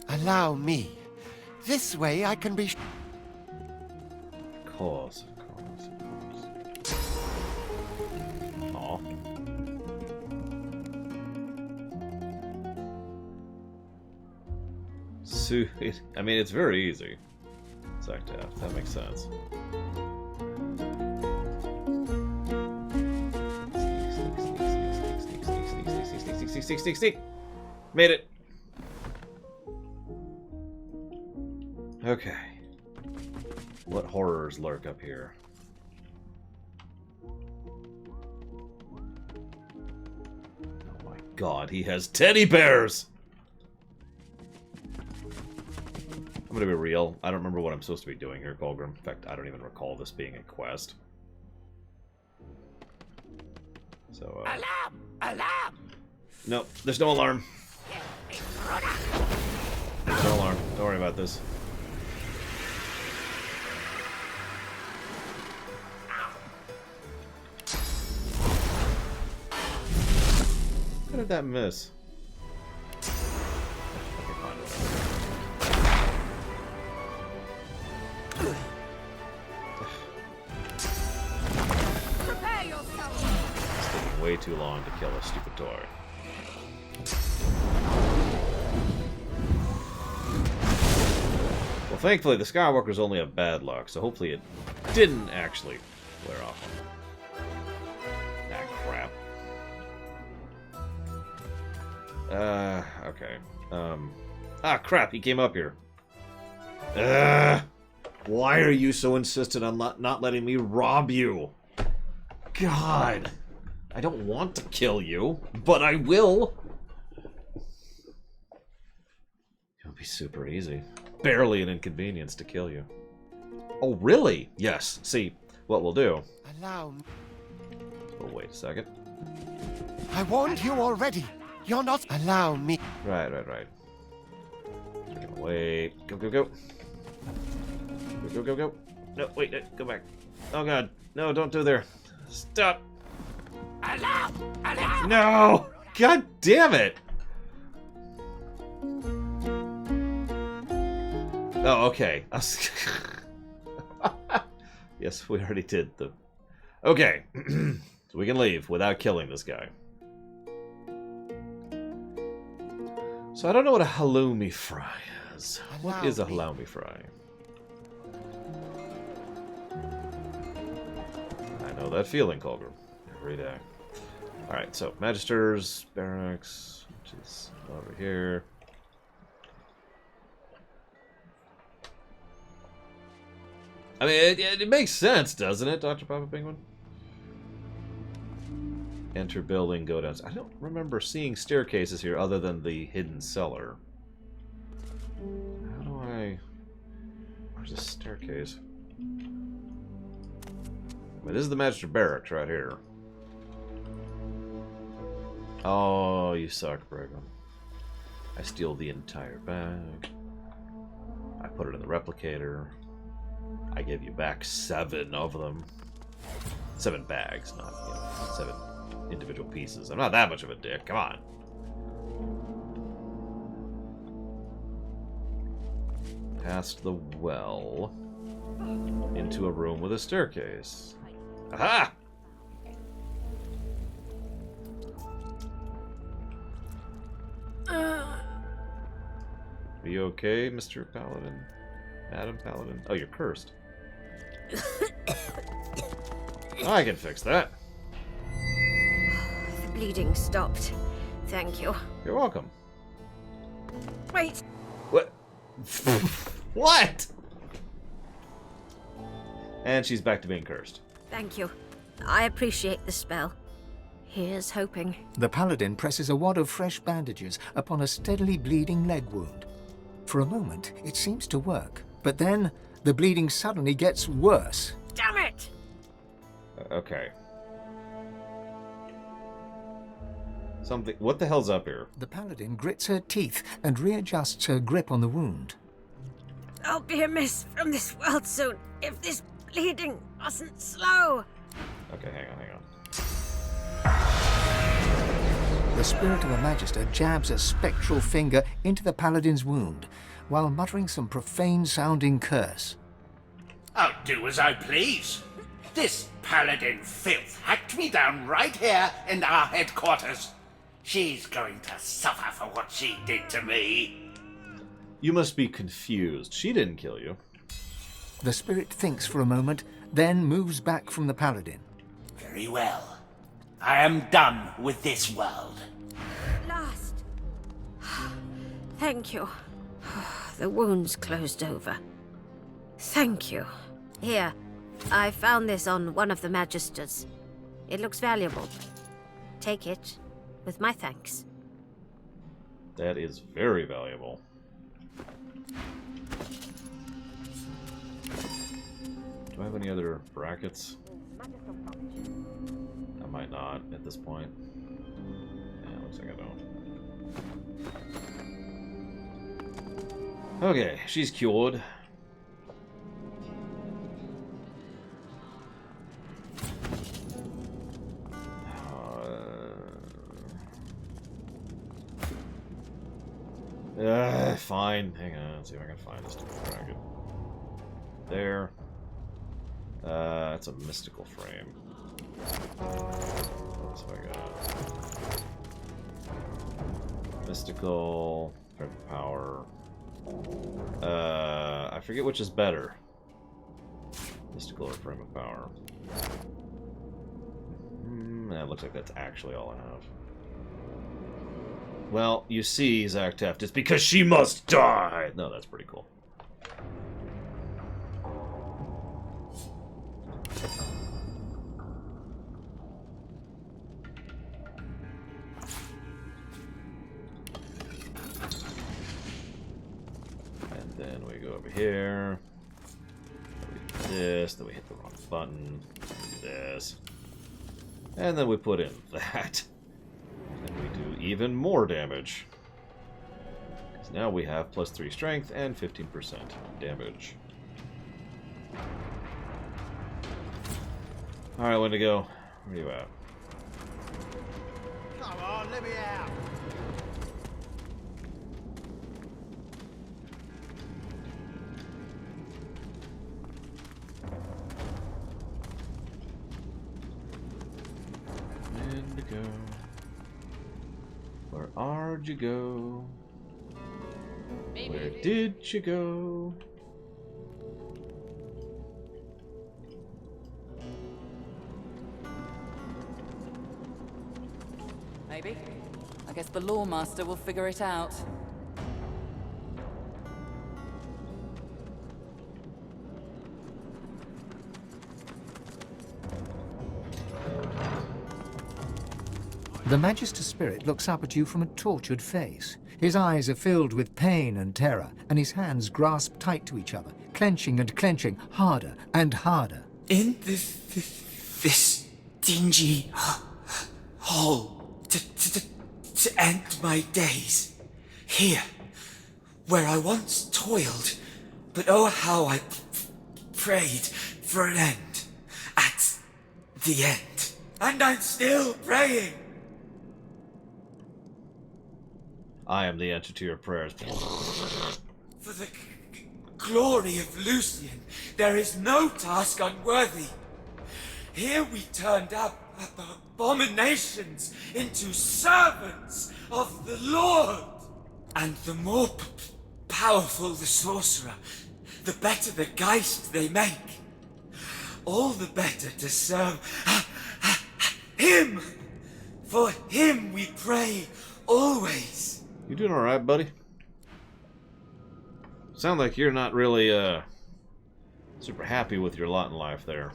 Allow me. This way I can be... Of course. Aw. I mean, it's very easy. Sectaft, that makes sense. Sneak. Made it. Okay. What horrors lurk up here? Oh my god, he has teddy bears! I'm gonna be real. I don't remember what I'm supposed to be doing here, Colgrim. In fact, I don't even recall this being a quest. So, Alarm! Alarm! Nope, there's no alarm. There's no alarm. Don't worry about this. How did that miss? Okay, fine, Prepare yourself. It's taking way too long to kill a stupid toy. Well, thankfully, the Skywalker's only have bad luck, so hopefully it didn't actually wear off on them. Ah, crap. Okay. Ah, crap, he came up here. Why are you so insistent on not letting me rob you? God. I don't want to kill you, but I will. It'll be super easy. Barely an inconvenience to kill you. Oh, really? Yes. See, what we'll do... Allow me. Oh, wait a second. I warned you already. You're not... Allow me. Right. Wait. Go. Go. No, wait, go back. Oh, God. No, don't do there. Stop. Alarm! Alarm! No! God damn it! Oh, okay. Yes, we already did the... Okay. So we can leave without killing this guy. So I don't know what a halloumi fry is. What is a halloumi fry? I know that feeling, Colgrim. Every day. Alright, so Magister's Barracks, which is over here. I mean, it makes sense, doesn't it, Dr. Papa Penguin? Enter building, go down. I don't remember seeing staircases here other than the hidden cellar. How do I... Where's the staircase? Well, this is the Magister Barracks right here. Oh, you suck, Brigham. I steal the entire bag. I put it in the replicator. I give you back 7 of them. 7 bags, not, 7 individual pieces. I'm not that much of a dick. Come on. Past the well. Into a room with a staircase. Aha! Are you okay, Mr. Paladin? Madam Paladin? Oh, you're cursed. I can fix that. The bleeding stopped. Thank you. You're welcome. Wait. What? What? And she's back to being cursed. Thank you. I appreciate the spell. Here's hoping. The paladin presses a wad of fresh bandages upon a steadily bleeding leg wound. For a moment, it seems to work, but then the bleeding suddenly gets worse. Damn it! Okay. Something. What the hell's up here? The paladin grits her teeth and readjusts her grip on the wound. I'll be amiss from this world soon if this bleeding wasn't slow. Okay, hang on. The spirit of a magister jabs a spectral finger into the paladin's wound, while muttering some profane-sounding curse. I'll do as I please. This paladin filth hacked me down right here in our headquarters. She's going to suffer for what she did to me. You must be confused. She didn't kill you. The spirit thinks for a moment, then moves back from the paladin. Very well. I am done with this world. Last. Thank you. The wound's closed over. Thank you. Here, I found this on one of the magisters. It looks valuable. Take it, with my thanks. That is very valuable. Do I have any other brackets? I might not at this point. Yeah, looks like I don't. Okay, she's cured. Fine. Hang on, let's see if I can find this stupid bracket. There. That's a mystical frame. What else have I got? Mystical, frame of power. I forget which is better. Mystical or frame of power. That looks like that's actually all I have. Well, you see, Zach Teft, it's because she must die! No, that's pretty cool. And then we go over here. We do this, then we hit the wrong button. We do this. And then we put in that. And we do even more damage. Because now we have +3 strength and 15% damage. Alright, Wendigo. Where are you at? Come on, let me out. Wendigo. Where are you go? Where did you go? Maybe. I guess the Lawmaster will figure it out. The Magister Spirit looks up at you from a tortured face. His eyes are filled with pain and terror, and his hands grasp tight to each other, clenching and clenching, harder and harder. In this dingy hole to end my days. Here, where I once toiled, but oh how I prayed for an end. At the end. And I'm still praying. I am the answer to your prayers. For the glory of Lucian, there is no task unworthy. Here we turned up abominations into servants of the Lord. And the more powerful the sorcerer, the better the Geist they make. All the better to serve him. For him we pray always. You doing alright, buddy? Sound like you're not really, super happy with your lot in life there.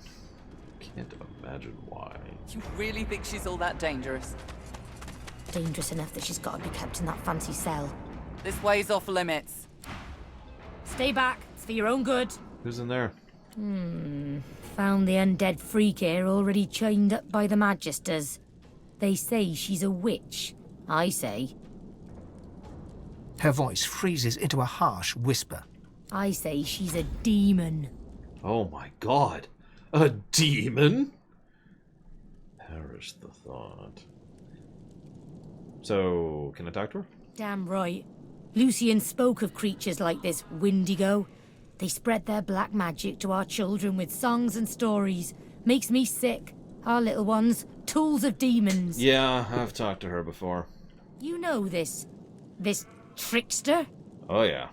Can't imagine why. You really think she's all that dangerous? Dangerous enough that she's got to be kept in that fancy cell. This way's off limits. Stay back. It's for your own good. Who's in there? Found the undead freak here already chained up by the Magisters. They say she's a witch. I say. Her voice freezes into a harsh whisper. I say she's a demon. Oh my god. A demon? Perish the thought. So, can I talk to her? Damn right. Lucian spoke of creatures like this Windigo. They spread their black magic to our children with songs and stories. Makes me sick. Our little ones, tools of demons. Yeah, I've talked to her before. You know this trickster? Oh yeah.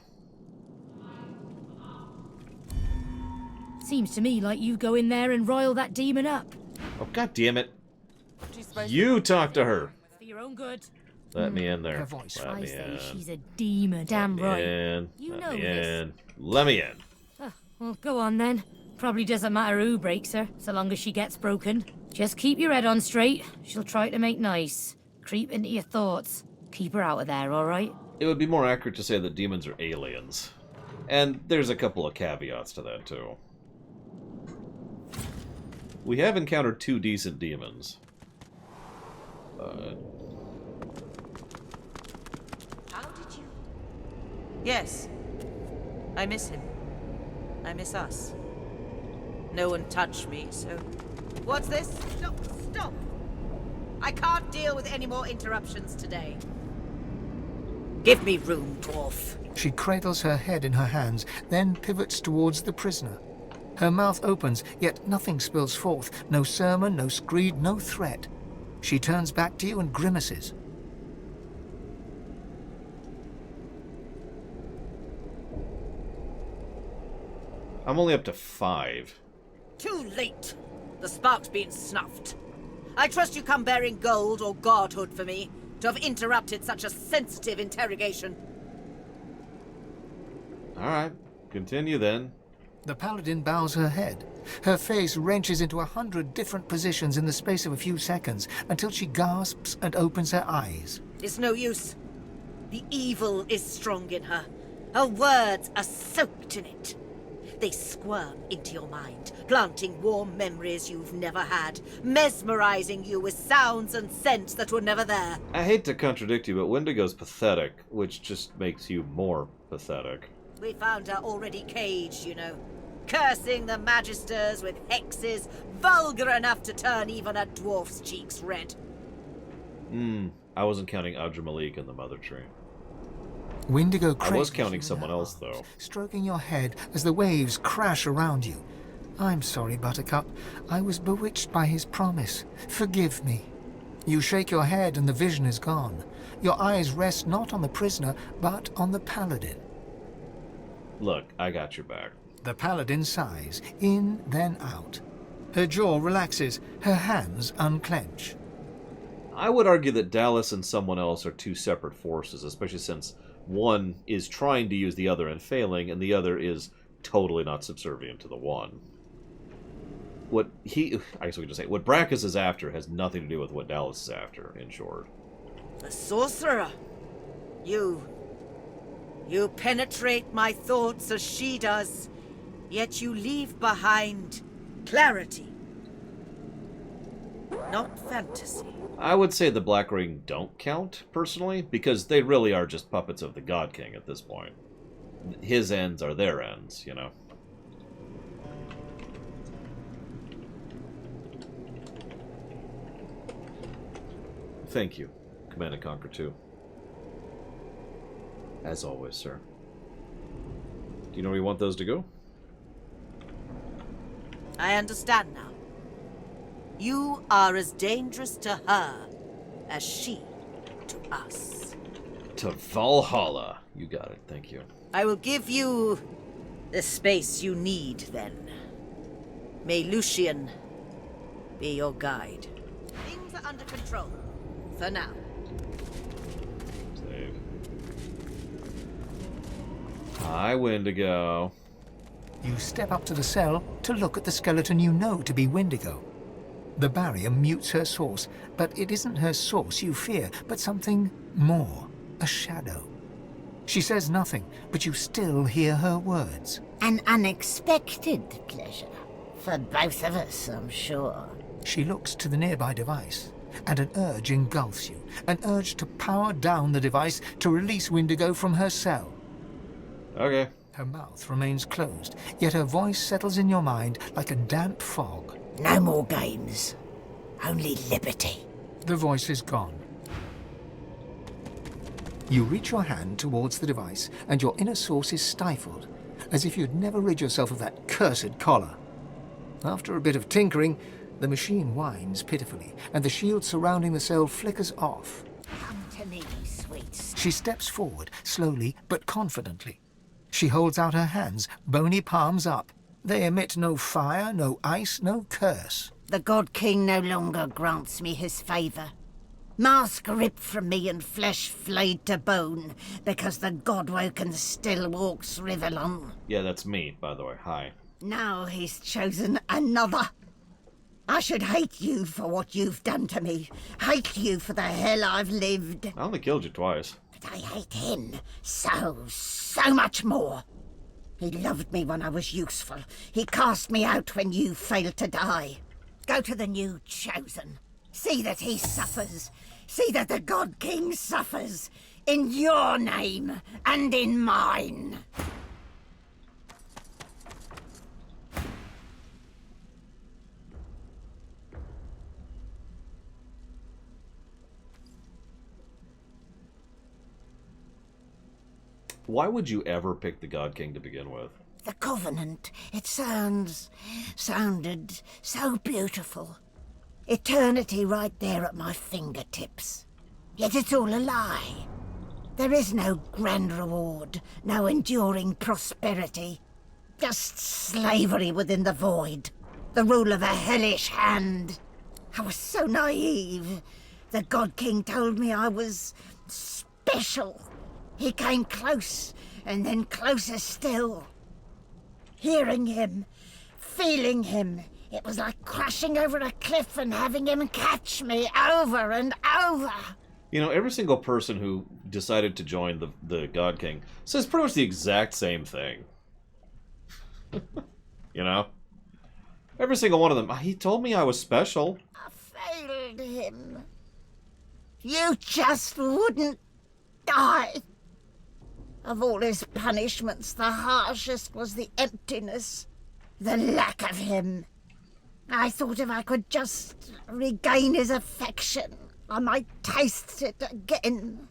Seems to me like you go in there and rile that demon up. Oh, god damn it. You talk to her. For your own good. Let me in there. Her voice. Let I me say in. she's a demon. Damn right. In. You Let know me this. in. Let me in. Well, go on then. Probably doesn't matter who breaks her, so long as she gets broken. Just keep your head on straight. She'll try to make nice. Creep into your thoughts. Keep her out of there, alright? It would be more accurate to say that demons are aliens. And there's a couple of caveats to that, too. We have encountered 2 decent demons. How did you? Yes. I miss him. I miss us. No one touched me, so... What's this? Stop! Stop! I can't deal with any more interruptions today. Give me room, dwarf. She cradles her head in her hands, then pivots towards the prisoner. Her mouth opens, yet nothing spills forth. No sermon, no screed, no threat. She turns back to you and grimaces. I'm only up to 5. Too late. The spark's been snuffed. I trust you come bearing gold or godhood for me to have interrupted such a sensitive interrogation. Alright, continue then. The paladin bows her head. Her face wrenches into 100 different positions in the space of a few seconds until she gasps and opens her eyes. It's no use. The evil is strong in her. Her words are soaked in it. They squirm into your mind, planting warm memories you've never had, mesmerizing you with sounds and scents that were never there. I hate to contradict you, but Wendigo's pathetic, which just makes you more pathetic. We found her already caged, you know. Cursing the magisters with hexes vulgar enough to turn even a dwarf's cheeks red. I wasn't counting Audra Malik in the Mother Tree. Wendigo I was counting someone else, though. Stroking your head as the waves crash around you. I'm sorry, Buttercup. I was bewitched by his promise. Forgive me. You shake your head and the vision is gone. Your eyes rest not on the prisoner, but on the paladin. Look, I got your back. The paladin sighs, in, then out. Her jaw relaxes, her hands unclench. I would argue that Dallas and someone else are 2 separate forces, especially since one is trying to use the other and failing, and the other is totally not subservient to the one. What I guess we could just say, what Brackus is after has nothing to do with what Dallas is after, in short. The sorcerer. You penetrate my thoughts as she does, yet you leave behind clarity, not fantasy. I would say the Black Ring don't count, personally, because they really are just puppets of the God King at this point. His ends are their ends, you know? Thank you, Command & Conquer 2. As always, sir. Do you know where you want those to go? I understand now. You are as dangerous to her as she to us. To Valhalla. You got it, thank you. I will give you the space you need, then. May Lucian be your guide. Things are under control. For now. Save. Hi, Wendigo. You step up to the cell to look at the skeleton you know to be Wendigo. The barrier mutes her source, but it isn't her source you fear, but something more, a shadow. She says nothing, but you still hear her words. An unexpected pleasure. For both of us, I'm sure. She looks to the nearby device, and an urge engulfs you. An urge to power down the device to release Wendigo from her cell. Okay. Her mouth remains closed, yet her voice settles in your mind like a damp fog. No more games. Only liberty. The voice is gone. You reach your hand towards the device, and your inner source is stifled, as if you'd never rid yourself of that cursed collar. After a bit of tinkering, the machine whines pitifully, and the shield surrounding the cell flickers off. Come to me, sweet. She steps forward, slowly but confidently. She holds out her hands, bony palms up. They emit no fire, no ice, no curse. The God King no longer grants me his favour. Mask ripped from me and flesh flayed to bone, because the God-woken still walks Rivellon. Yeah, that's me, by the way. Hi. Now he's chosen another. I should hate you for what you've done to me. Hate you for the hell I've lived. I only killed you twice. But I hate him so much more. He loved me when I was useful. He cast me out when you failed to die. Go to the new chosen. See that he suffers. See that the God King suffers. In your name and in mine. Why would you ever pick the God King to begin with? The Covenant. It sounded so beautiful. Eternity right there at my fingertips. Yet it's all a lie. There is no grand reward, no enduring prosperity. Just slavery within the void. The rule of a hellish hand. I was so naive. The God King told me I was special. He came close, and then closer still. Hearing him, feeling him, it was like crashing over a cliff and having him catch me over and over. You know, every single person who decided to join the God King says pretty much the exact same thing. You know? Every single one of them. He told me I was special. I failed him. You just wouldn't die. Of all his punishments, the harshest was the emptiness, the lack of him. I thought if I could just regain his affection, I might taste it again.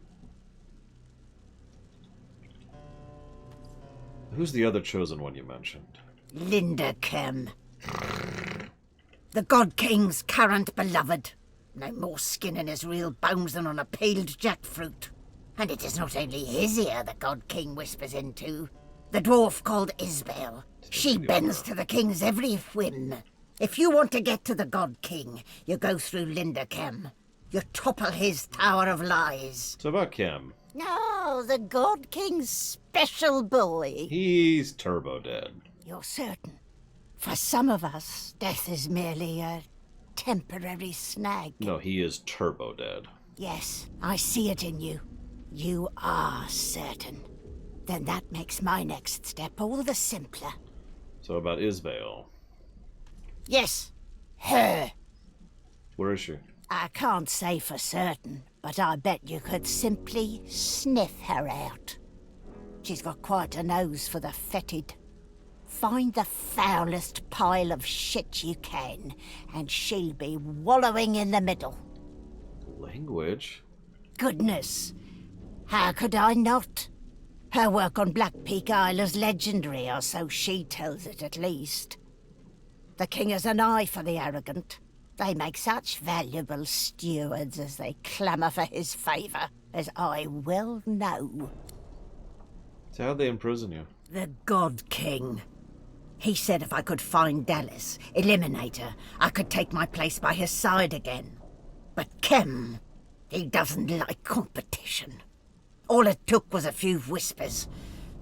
Who's the other chosen one you mentioned? Linderkem. The God King's current beloved. No more skin in his real bones than on a peeled jackfruit. And it is not only his ear the God King whispers into. The dwarf called Isbel. She bends to the king's every whim. If you want to get to the God King, you go through Linderkem. You topple his tower of lies. So about Kim. No, the God King's special boy. He's turbo dead. You're certain? For some of us, death is merely a temporary snag. No, he is turbo dead. Yes, I see it in you. You are certain. Then that makes my next step all the simpler. So about Isbel. Yes, her. Where is she? I can't say for certain, but I bet you could simply sniff her out. She's got quite a nose for the fetid. Find the foulest pile of shit you can, and she'll be wallowing in the middle. Language? Goodness. How could I not? Her work on Black Peak Isle is legendary, or so she tells it at least. The king has an eye for the arrogant. They make such valuable stewards as they clamour for his favour, as I well know. So how'd they imprison you? The God King. He said if I could find Dallas, eliminate her, I could take my place by his side again. But Kem, he doesn't like competition. All it took was a few whispers.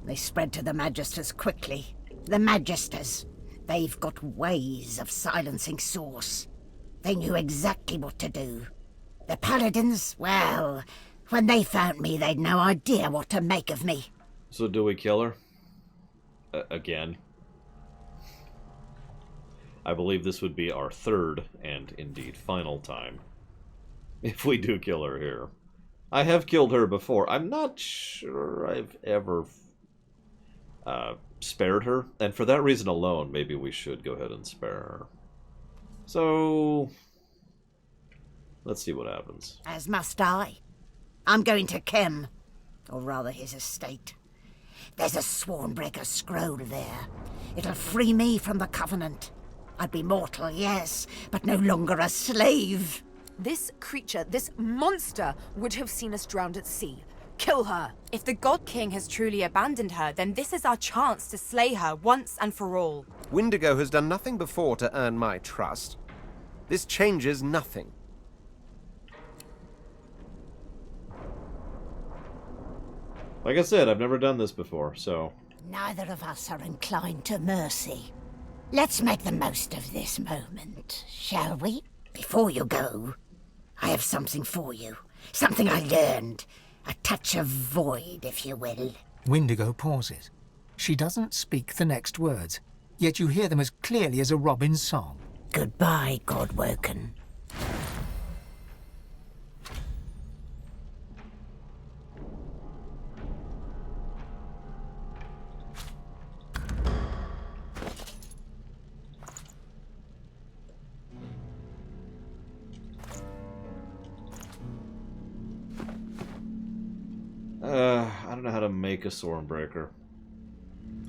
They spread to the Magisters quickly. The Magisters, they've got ways of silencing Source. They knew exactly what to do. The Paladins, well, when they found me, they'd no idea what to make of me. So do we kill her? Again? I believe this would be our third, and indeed final time, if we do kill her here. I have killed her before. I'm not sure I've ever spared her, and for that reason alone, maybe we should go ahead and spare her. So, let's see what happens. As must I. I'm going to Kem, or rather his estate. There's a Swornbreaker scroll there. It'll free me from the Covenant. I'd be mortal, yes, but no longer a slave. This creature, this monster, would have seen us drowned at sea. Kill her! If the God King has truly abandoned her, then this is our chance to slay her once and for all. Windigo has done nothing before to earn my trust. This changes nothing. Like I said, I've never done this before, so... Neither of us are inclined to mercy. Let's make the most of this moment, shall we? Before you go, I have something for you. Something I learned. A touch of void, if you will. Windigo pauses. She doesn't speak the next words, yet you hear them as clearly as a robin's song. Goodbye, Godwoken. I don't know how to make a Stormbreaker.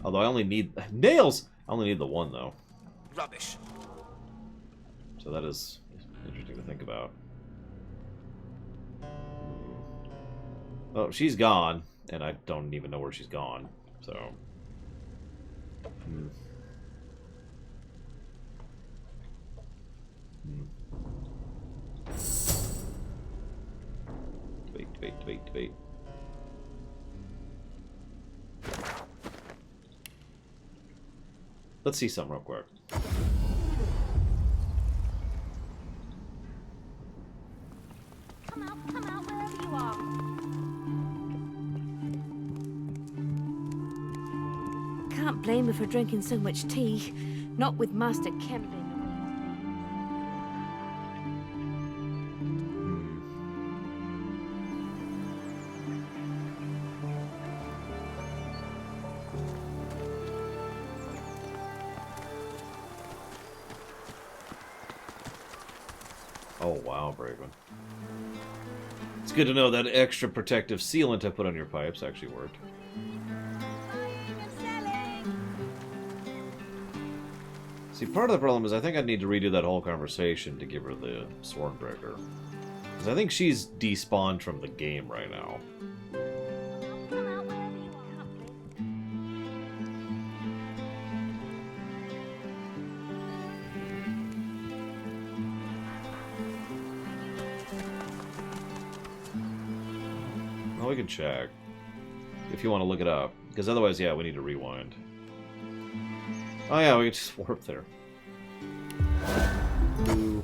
Although I only need... Nails! I only need the one, though. Rubbish. So that is interesting to think about. Oh, she's gone, and I don't even know where she's gone, so... Debate. Let's see something real quick. Come out wherever you are. Can't blame her for drinking so much tea. Not with Master Kemp. Oh wow, Braven. It's good to know that extra protective sealant I put on your pipes actually worked. See, part of the problem is I think I need to redo that whole conversation to give her the Stormbreaker. Because I think she's despawned from the game right now. Well, we can check. If you want to look it up. Because otherwise, yeah, we need to rewind. Oh yeah, we can just warp there. Ooh.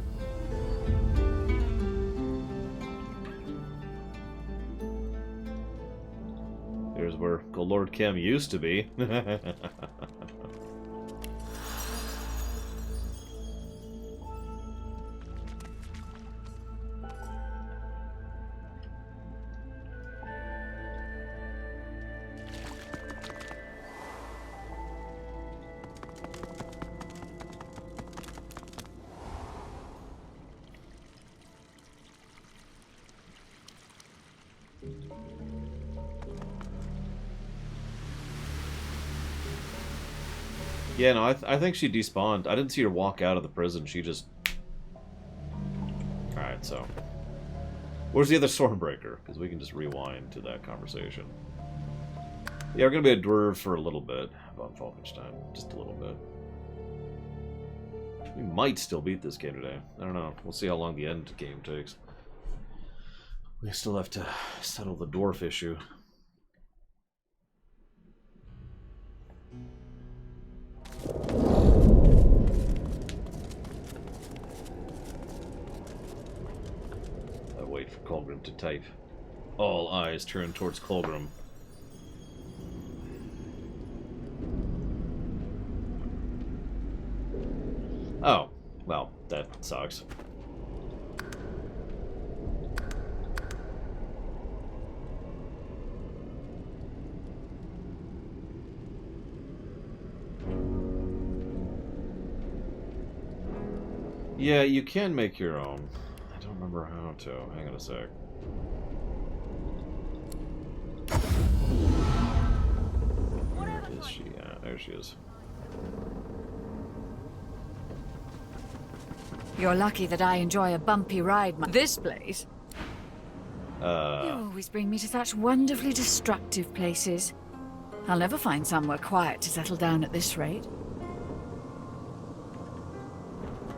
Here's where Lord Kem used to be. Yeah, no, I think she despawned. I didn't see her walk out of the prison. She just... Alright, so... Where's the other Stormbreaker? Because we can just rewind to that conversation. Yeah, we're going to be a dwarf for a little bit. Von Falkenstein. Just a little bit. We might still beat this game today. I don't know. We'll see how long the end game takes. We still have to settle the dwarf issue. I wait for Colgrim to type. All eyes turn towards Colgrim. Oh, well, that sucks. Yeah, you can make your own. I don't remember how to. Hang on a sec. Where is she at? There she is. You're lucky that I enjoy a bumpy ride. This place You always bring me to such wonderfully destructive places. I'll never find somewhere quiet to settle down at this rate.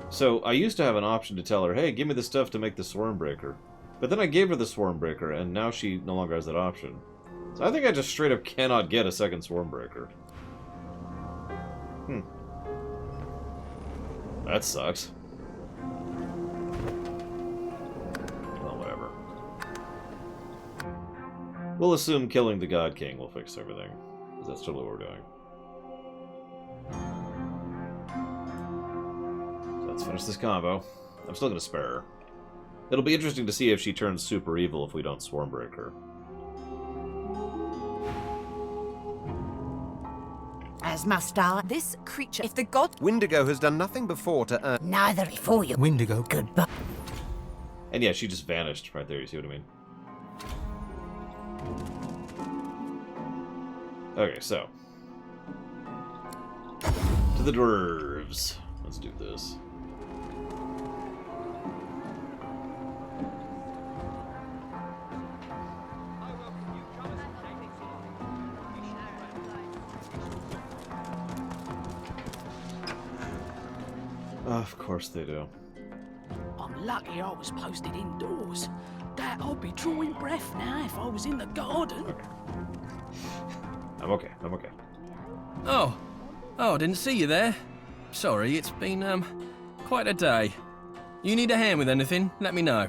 So, I used to have an option to tell her, hey, give me the stuff to make the Swarmbreaker. But then I gave her the Swarmbreaker, and now she no longer has that option. So I think I just straight up cannot get a second Swarmbreaker. That sucks. Well, whatever. We'll assume killing the God King will fix everything. Because that's totally what we're doing. So let's finish this combo. I'm still going to spare her. It'll be interesting to see if she turns super evil if we don't Swarmbreak her. As must I. This creature, if the god... Windigo has done nothing before to earn... Neither before you. Windigo. Goodbye. And yeah, she just vanished right there, you see what I mean? Okay, so. To the dwarves. Let's do this. Of course they do. I'm lucky I was posted indoors. That I'd be drawing breath now if I was in the garden. Okay. I'm okay. I'm okay. Oh, I didn't see you there. Sorry, it's been, quite a day. You need a hand with anything, let me know.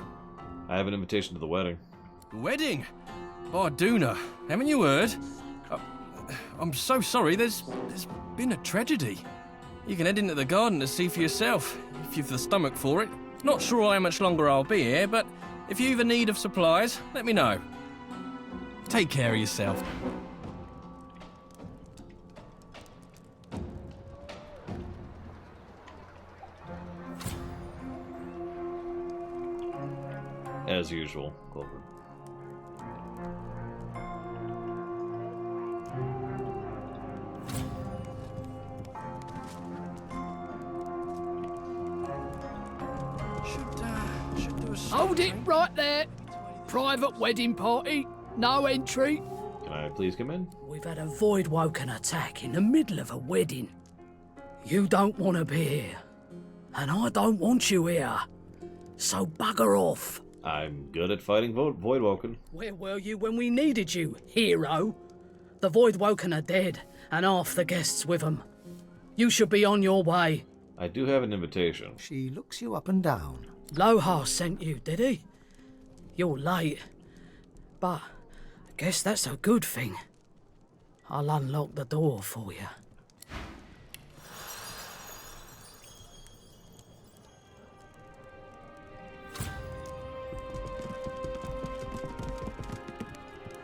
I have an invitation to the wedding. Wedding? Oh, Duna, haven't you heard? I'm so sorry, there's been a tragedy. You can head into the garden to see for yourself, if you've the stomach for it. Not sure how much longer I'll be here, but if you've a need of supplies, let me know. Take care of yourself. As usual, Clover. Hold it right there. Private wedding party. No entry. Can I please come in? We've had a Voidwoken attack in the middle of a wedding. You don't want to be here. And I don't want you here. So bugger off. I'm good at fighting Voidwoken. Where were you when we needed you, hero? The Voidwoken are dead, and half the guests with them. You should be on your way. I do have an invitation. She looks you up and down. Lohar sent you, did he? You're late. But I guess that's a good thing. I'll unlock the door for you.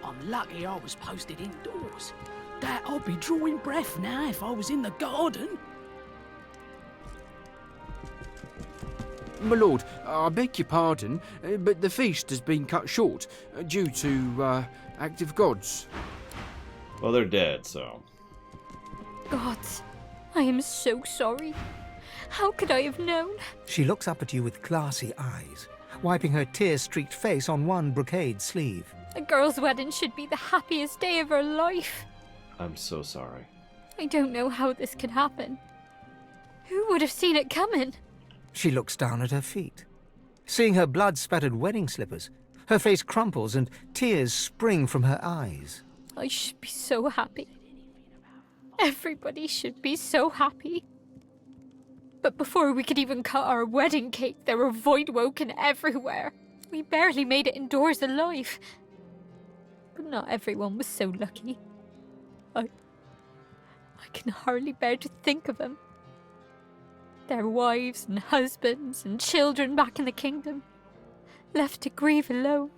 I'm lucky I was posted indoors. That I'd be drawing breath now if I was in the garden. My lord, I beg your pardon, but the feast has been cut short due to active gods. Well, they're dead, so. Gods, I am so sorry. How could I have known? She looks up at you with glassy eyes, wiping her tear-streaked face on one brocade sleeve. A girl's wedding should be the happiest day of her life. I'm so sorry. I don't know how this could happen. Who would have seen it coming? She looks down at her feet. Seeing her blood-spattered wedding slippers, her face crumples and tears spring from her eyes. I should be so happy. Everybody should be so happy. But before we could even cut our wedding cake, there were Voidwoken everywhere. We barely made it indoors alive. But not everyone was so lucky. I can hardly bear to think of them. Their wives and husbands and children back in the kingdom, left to grieve alone.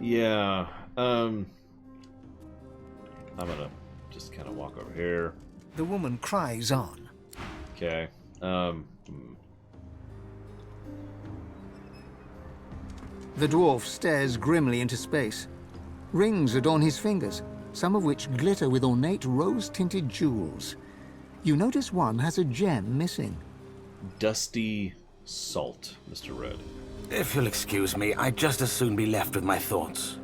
Yeah, I'm gonna just kind of walk over here. The woman cries on. Okay, The dwarf stares grimly into space. Rings adorn his fingers, some of which glitter with ornate rose-tinted jewels. You notice one has a gem missing. Dusty salt, Mr. Red. If you'll excuse me, I'd just as soon be left with my thoughts.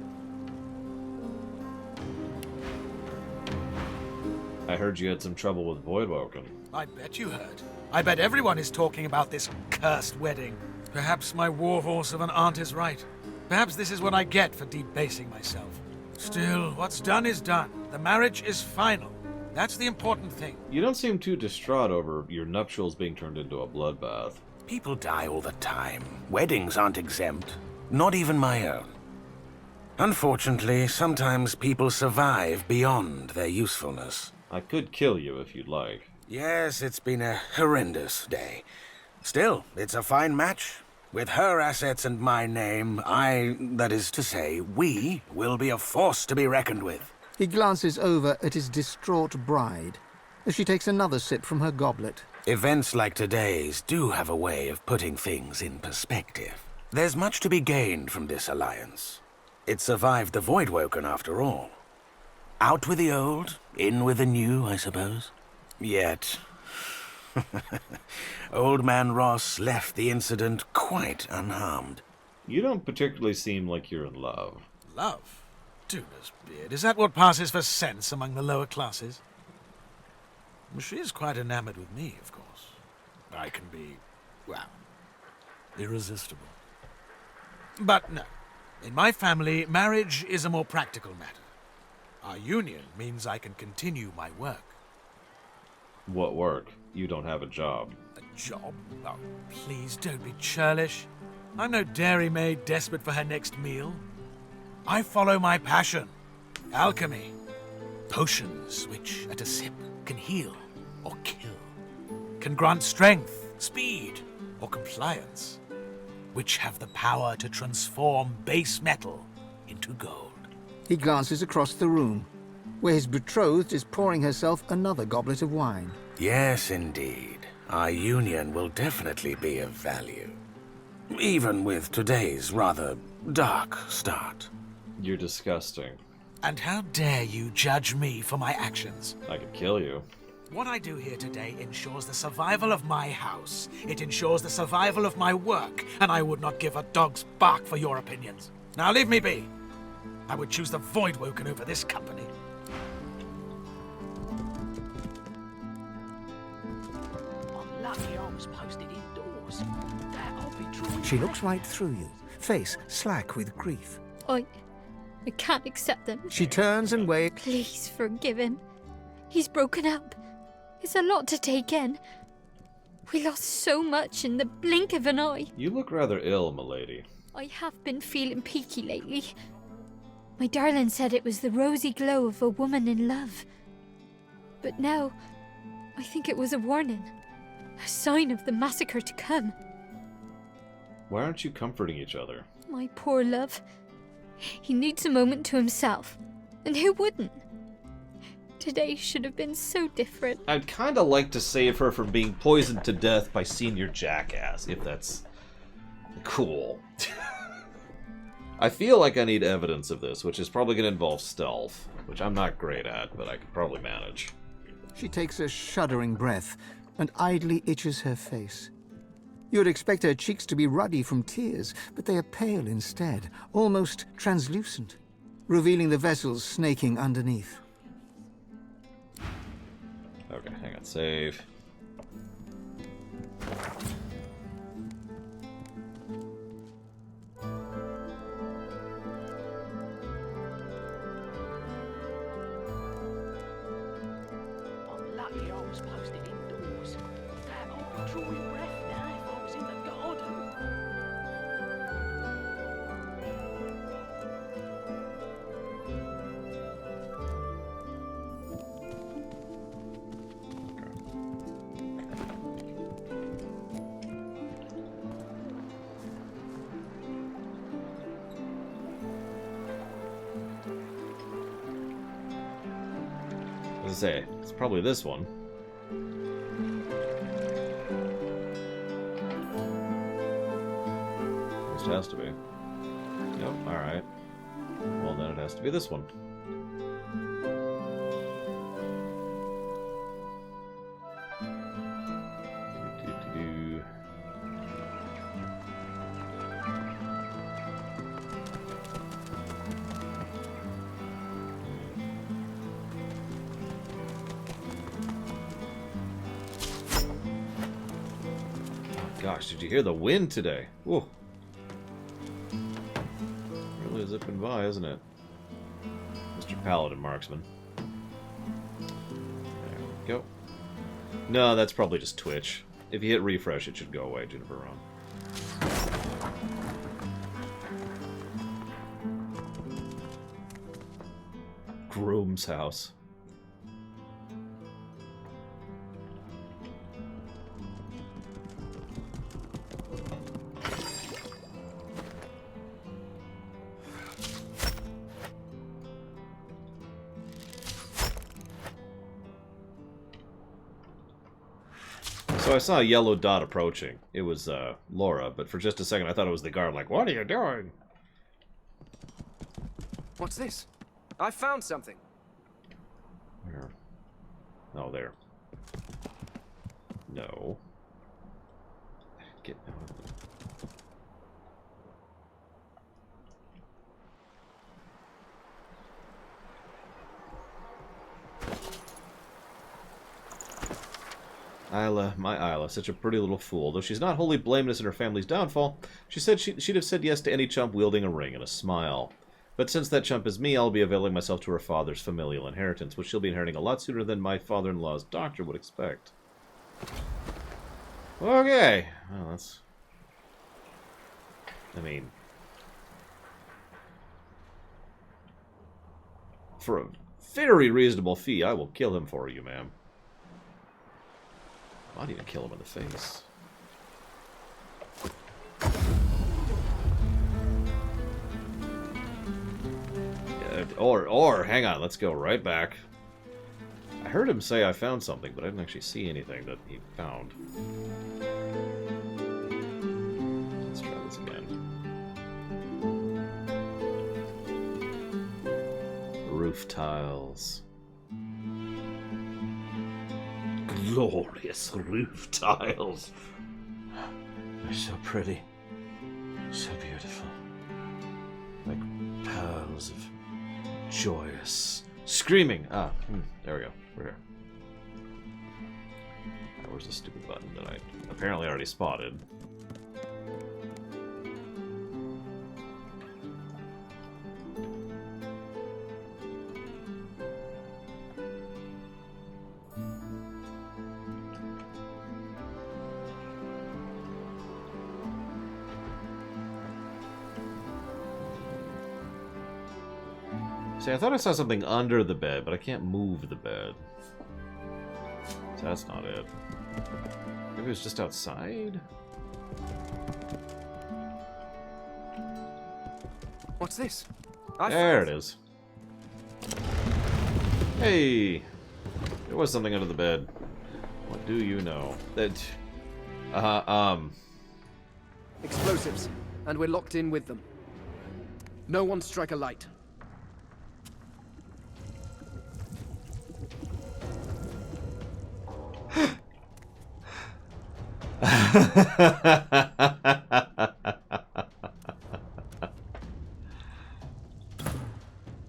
I heard you had some trouble with Voidwoken. I bet you heard. I bet everyone is talking about this cursed wedding. Perhaps my warhorse of an aunt is right. Perhaps this is what I get for debasing myself. Still, what's done is done. The marriage is final. That's the important thing. You don't seem too distraught over your nuptials being turned into a bloodbath. People die all the time. Weddings aren't exempt. Not even my own. Unfortunately, sometimes people survive beyond their usefulness. I could kill you if you'd like. Yes, it's been a horrendous day. Still, it's a fine match. With her assets and my name, that is to say, we will be a force to be reckoned with. He glances over at his distraught bride as she takes another sip from her goblet. Events like today's do have a way of putting things in perspective. There's much to be gained from this alliance. It survived the Voidwoken after all. Out with the old, in with the new, I suppose. Yet, Old Man Ross left the incident quite unharmed. You don't particularly seem like you're in love. Love? Duna's beard. Is that what passes for sense among the lower classes? She is quite enamored with me, of course. I can be, well, irresistible. But no. In my family, marriage is a more practical matter. Our union means I can continue my work. What work? You don't have a job. A job? Oh, please don't be churlish. I'm no dairymaid desperate for her next meal. I follow my passion. Alchemy. Potions which, at a sip, can heal or kill. Can grant strength, speed, or compliance. Which have the power to transform base metal into gold. He glances across the room, where his betrothed is pouring herself another goblet of wine. Yes, indeed. Our union will definitely be of value. Even with today's rather dark start. You're disgusting. And how dare you judge me for my actions? I could kill you. What I do here today ensures the survival of my house. It ensures the survival of my work, and I would not give a dog's bark for your opinions. Now leave me be. I would choose the Voidwoken over this company. I'm lucky I was posted indoors. That'll be true. She looks right through you, face slack with grief. I can't accept them. She turns and waves. Please forgive him. He's broken up. It's a lot to take in. We lost so much in the blink of an eye. You look rather ill, milady. I have been feeling peaky lately. My darling said it was the rosy glow of a woman in love. But now, I think it was a warning. A sign of the massacre to come. Why aren't you comforting each other? My poor love. He needs a moment to himself. And who wouldn't? Today should have been so different. I'd kind of like to save her from being poisoned to death by Senior Jackass, if that's cool. I feel like I need evidence of this, which is probably going to involve stealth, which I'm not great at, but I could probably manage. She takes a shuddering breath and idly itches her face. You would expect her cheeks to be ruddy from tears, but they are pale instead, almost translucent, revealing the vessels snaking underneath. Okay, hang on, save. I'm lucky I was posted indoors. That'll be drawing breath now if I was in the garden. As I say, it's probably this one. This has to be. Yep, alright. Well, then it has to be this one. Gosh, did you hear the wind today? Whoa. Really zipping by, isn't it? Mr. Paladin Marksman. There we go. No, that's probably just Twitch. If you hit refresh, it should go away, Juniper Ron. Groom's house. So I saw a yellow dot approaching. It was Laura, but for just a second I thought it was the guard. Like, what are you doing? What's this? I found something. Where? Oh, there. No. Get out of there. Isla, my Isla, such a pretty little fool. Though she's not wholly blameless in her family's downfall, she said she'd have said yes to any chump wielding a ring and a smile. But since that chump is me, I'll be availing myself to her father's familial inheritance, which she'll be inheriting a lot sooner than my father-in-law's doctor would expect. Okay. Well, that's... I mean... For a very reasonable fee, I will kill him for you, ma'am. I'd even kill him in the face. Yeah, or, hang on, let's go right back. I heard him say I found something, but I didn't actually see anything that he found. Let's try this again. Roof tiles. Glorious roof tiles. They're so pretty. So beautiful. Like pearls of joyous screaming. Ah, there we go. We're here. Right, where's the stupid button that I apparently already spotted? See, I thought I saw something under the bed, but I can't move the bed. So that's not it. Maybe it was just outside? What's this? There it is. Hey! There was something under the bed. What do you know? That... Explosives. And we're locked in with them. No one strike a light.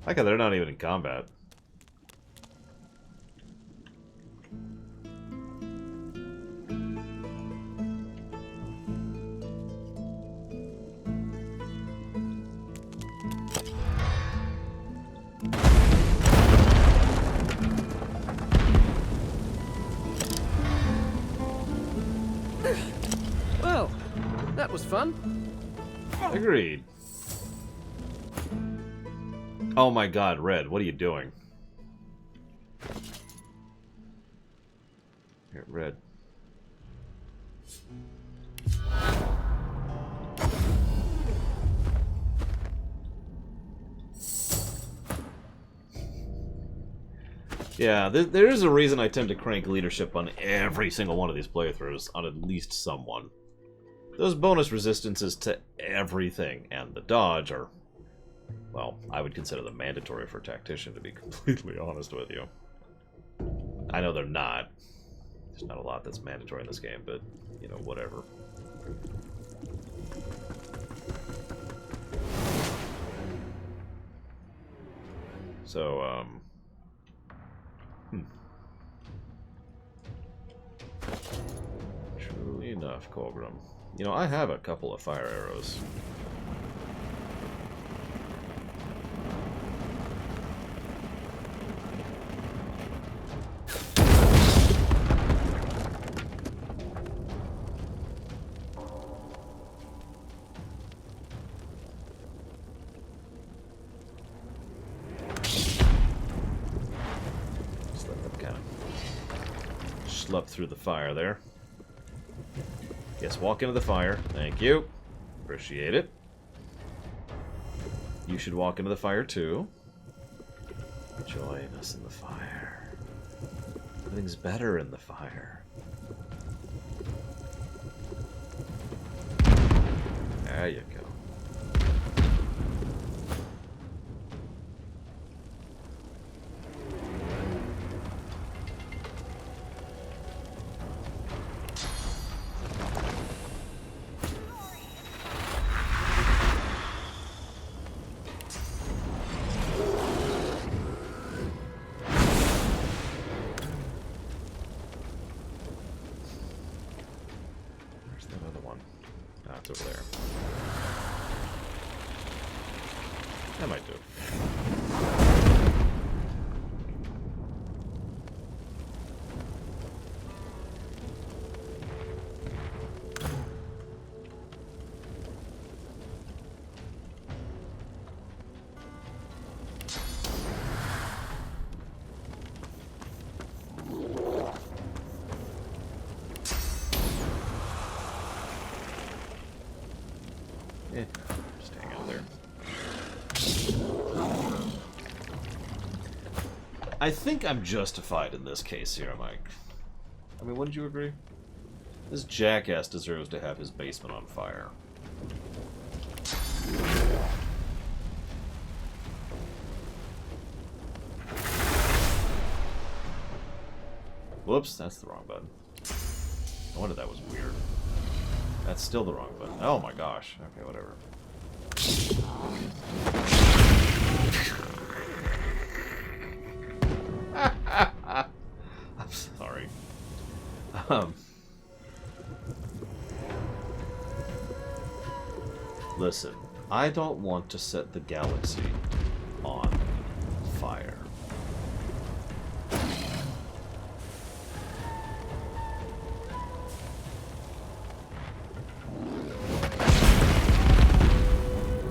Like how they're not even in combat. Well, that was fun. Agreed. Oh my god, Red, what are you doing? Here, Red. Yeah, there is a reason I tend to crank leadership on every single one of these playthroughs, on at least someone. Those bonus resistances to everything and the dodge are, Well, I would consider them mandatory for a tactician, to be completely honest with you. I know they're not. There's not a lot that's mandatory in this game, but, you know, whatever. So, Truly enough, Colgrim. You know, I have a couple of fire arrows. Just let them kind of schlep through the fire there. Yes, walk into the fire. Thank you. Appreciate it. You should walk into the fire too. Join us in the fire. Everything's better in the fire. There you go. Over there. That might do. Just hang out there. I think I'm justified in this case here, Mike. I mean, wouldn't you agree? This jackass deserves to have his basement on fire. Whoops, that's the wrong button. No wonder that was weird. That's still the wrong button. Oh my gosh. Okay, whatever. I'm sorry. Listen, I don't want to set the galaxy on fire.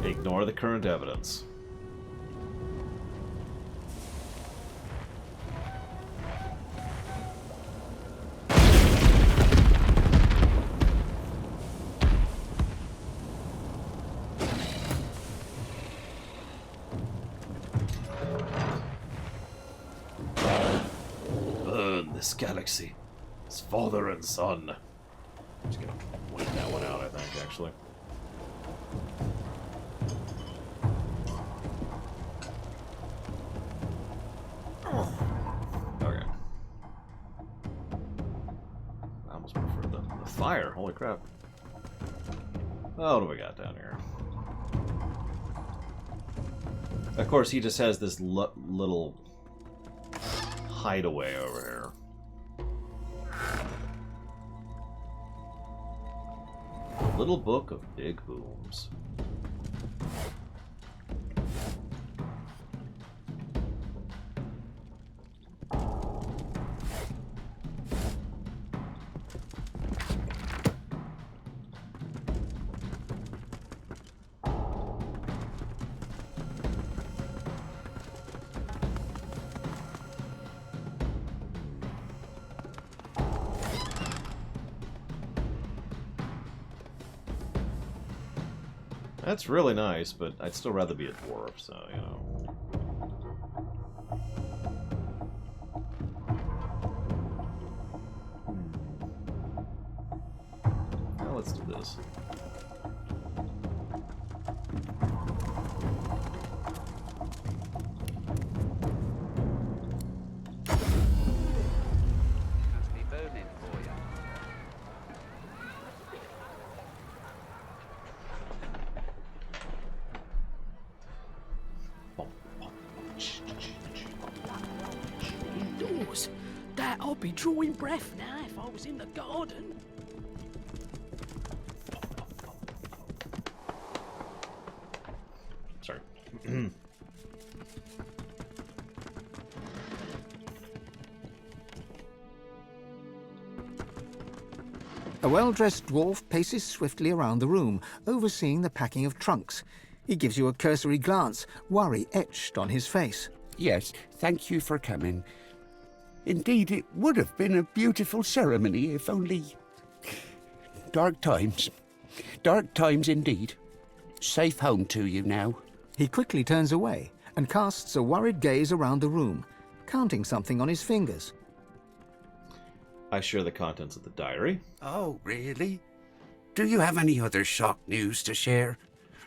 Ignore the current evidence. Burn this galaxy. It's father and son. I'm just gonna wait that one out, I think, actually. Okay. I almost prefer the fire. Holy crap. Oh, what do we got down here? Of course, he just has this little hideaway over here. Little Book of Big Booms. That's really nice, but I'd still rather be a dwarf, so, you know. Now let's do this. Indoors. That I'd be drawing breath now if I was in the garden. Sorry. A well-dressed dwarf paces swiftly around the room, overseeing the packing of trunks. He gives you a cursory glance, worry etched on his face. Yes, thank you for coming. Indeed, it would have been a beautiful ceremony if only... Dark times. Dark times indeed. Safe home to you now. He quickly turns away and casts a worried gaze around the room, counting something on his fingers. I share the contents of the diary. Oh, really? Do you have any other shock news to share?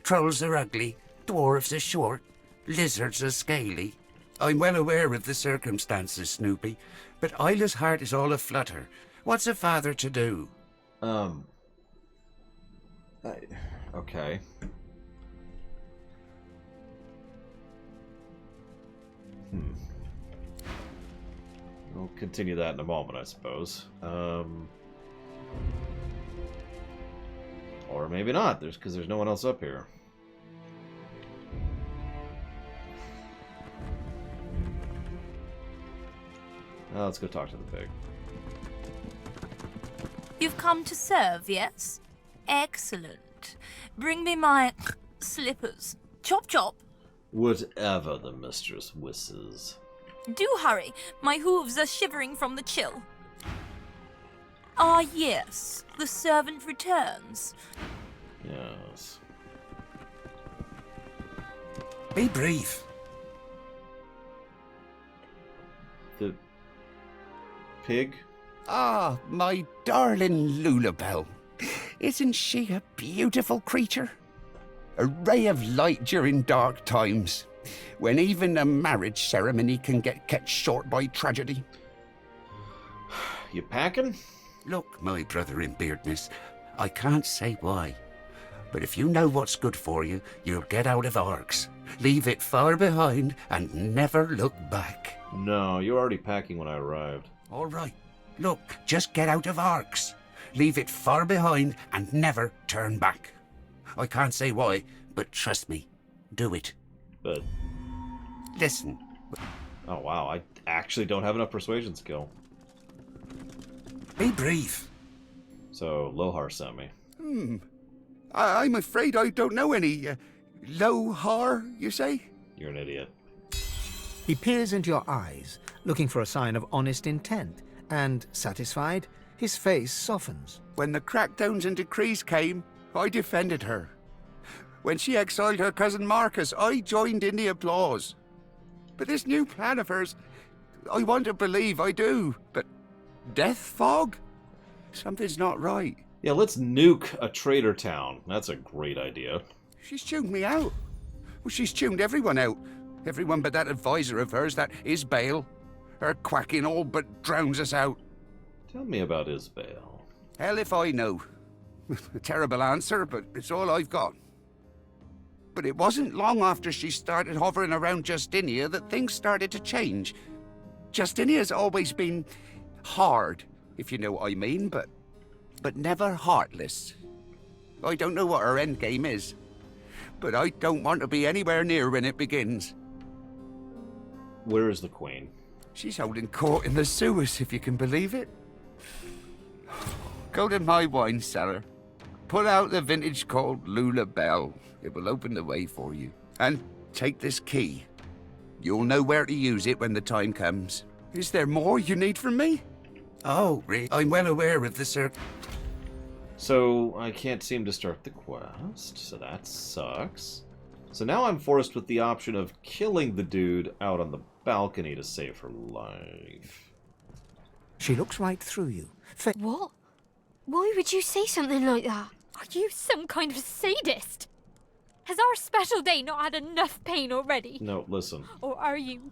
Trolls are ugly, dwarves are short, lizards are scaly. I'm well aware of the circumstances, Snoopy, but Isla's heart is all aflutter. What's a father to do? Okay. We'll continue that in a moment, I suppose. Or maybe not, because there's no one else up here. Now let's go talk to the pig. You've come to serve, yes? Excellent. Bring me my slippers. Chop chop. Whatever the mistress wishes. Do hurry. My hooves are shivering from the chill. Ah, yes. The servant returns. Yes. Be brief. The pig? Ah, my darling Lulabelle. Isn't she a beautiful creature? A ray of light during dark times, when even a marriage ceremony can get kept short by tragedy. You packing? Look, my brother in beardness, I can't say why, but if you know what's good for you, you'll get out of Arx. Leave it far behind and never look back. No, you were already packing when I arrived. All right. Look, just get out of Arx. Leave it far behind and never turn back. I can't say why, but trust me, do it. But... Listen. Oh wow, I actually don't have enough persuasion skill. Be brief. So, Lohar sent me. I'm afraid I don't know any, Lohar, you say? You're an idiot. He peers into your eyes, looking for a sign of honest intent, and, satisfied, his face softens. When the crackdowns and decrees came, I defended her. When she exiled her cousin Marcus, I joined in the applause. But this new plan of hers, I want to believe I do, but death fog? Something's not right. Yeah, let's nuke a traitor town. That's a great idea. She's tuned me out. Well, she's tuned everyone out. Everyone but that advisor of hers, that Isbale. Her quacking all but drowns us out. Tell me about Isbale. Hell if I know. A terrible answer, but it's all I've got. But it wasn't long after she started hovering around Justinia that things started to change. Justinia's always been hard, if you know what I mean, but never heartless. I don't know what her endgame is, but I don't want to be anywhere near when it begins. Where is the Queen? She's holding court in the sewers, if you can believe it. Go to my wine cellar. Pull out the vintage called Lula Bell. It will open the way for you. And take this key. You'll know where to use it when the time comes. Is there more you need from me? Oh, Rick, I'm well aware of the So, I can't seem to start the quest, so that sucks. So now I'm forced with the option of killing the dude out on the balcony to save her life. She looks right through you. What? Why would you say something like that? Are you some kind of sadist? Has our special day not had enough pain already? No, listen. Or are you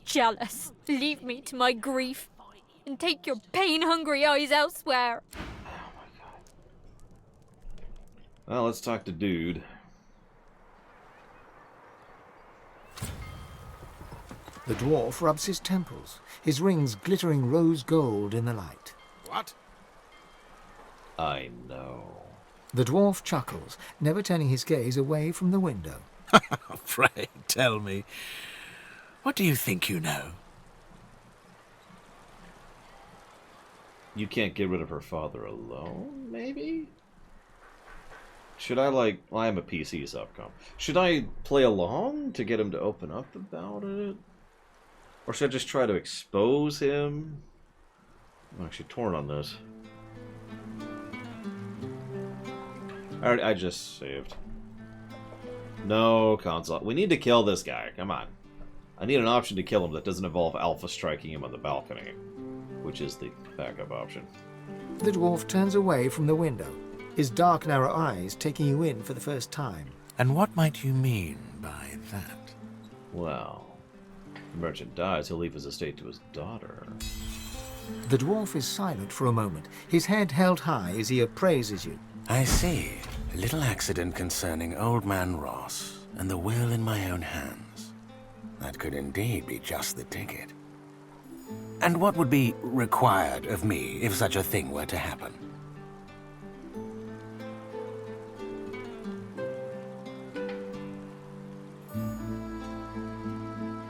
jealous? Leave me to my grief and take your pain-hungry eyes elsewhere. Well, let's talk to dude. The dwarf rubs his temples, his rings glittering rose gold in the light. What? I know. The dwarf chuckles, never turning his gaze away from the window. Pray, tell me. What do you think you know? You can't get rid of her father alone, maybe? Should I, like... Well, I'm a PC subcom. Should I play along to get him to open up about it? Or should I just try to expose him? I'm actually torn on this. I just saved. No console. We need to kill this guy. Come on. I need an option to kill him that doesn't involve Alpha striking him on the balcony, which is the backup option. The dwarf turns away from the window, his dark, narrow eyes taking you in for the first time. And what might you mean by that? Well, if the merchant dies, he'll leave his estate to his daughter. The dwarf is silent for a moment, his head held high as he appraises you. I see. A little accident concerning Old Man Ross and the will in my own hands. That could indeed be just the ticket. And what would be required of me if such a thing were to happen?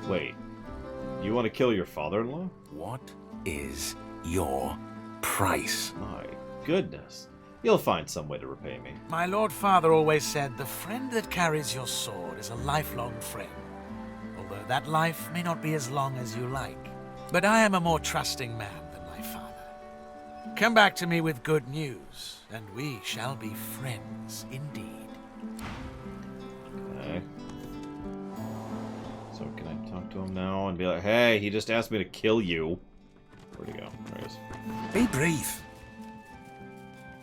Wait, you want to kill your father-in-law? What is your price? My goodness. You'll find some way to repay me. My Lord Father always said, the friend that carries your sword is a lifelong friend. Although that life may not be as long as you like. But I am a more trusting man than my father. Come back to me with good news, and we shall be friends indeed. Okay. So can I talk to him now and be like, hey, he just asked me to kill you. Where'd he go? There he is. Be brief.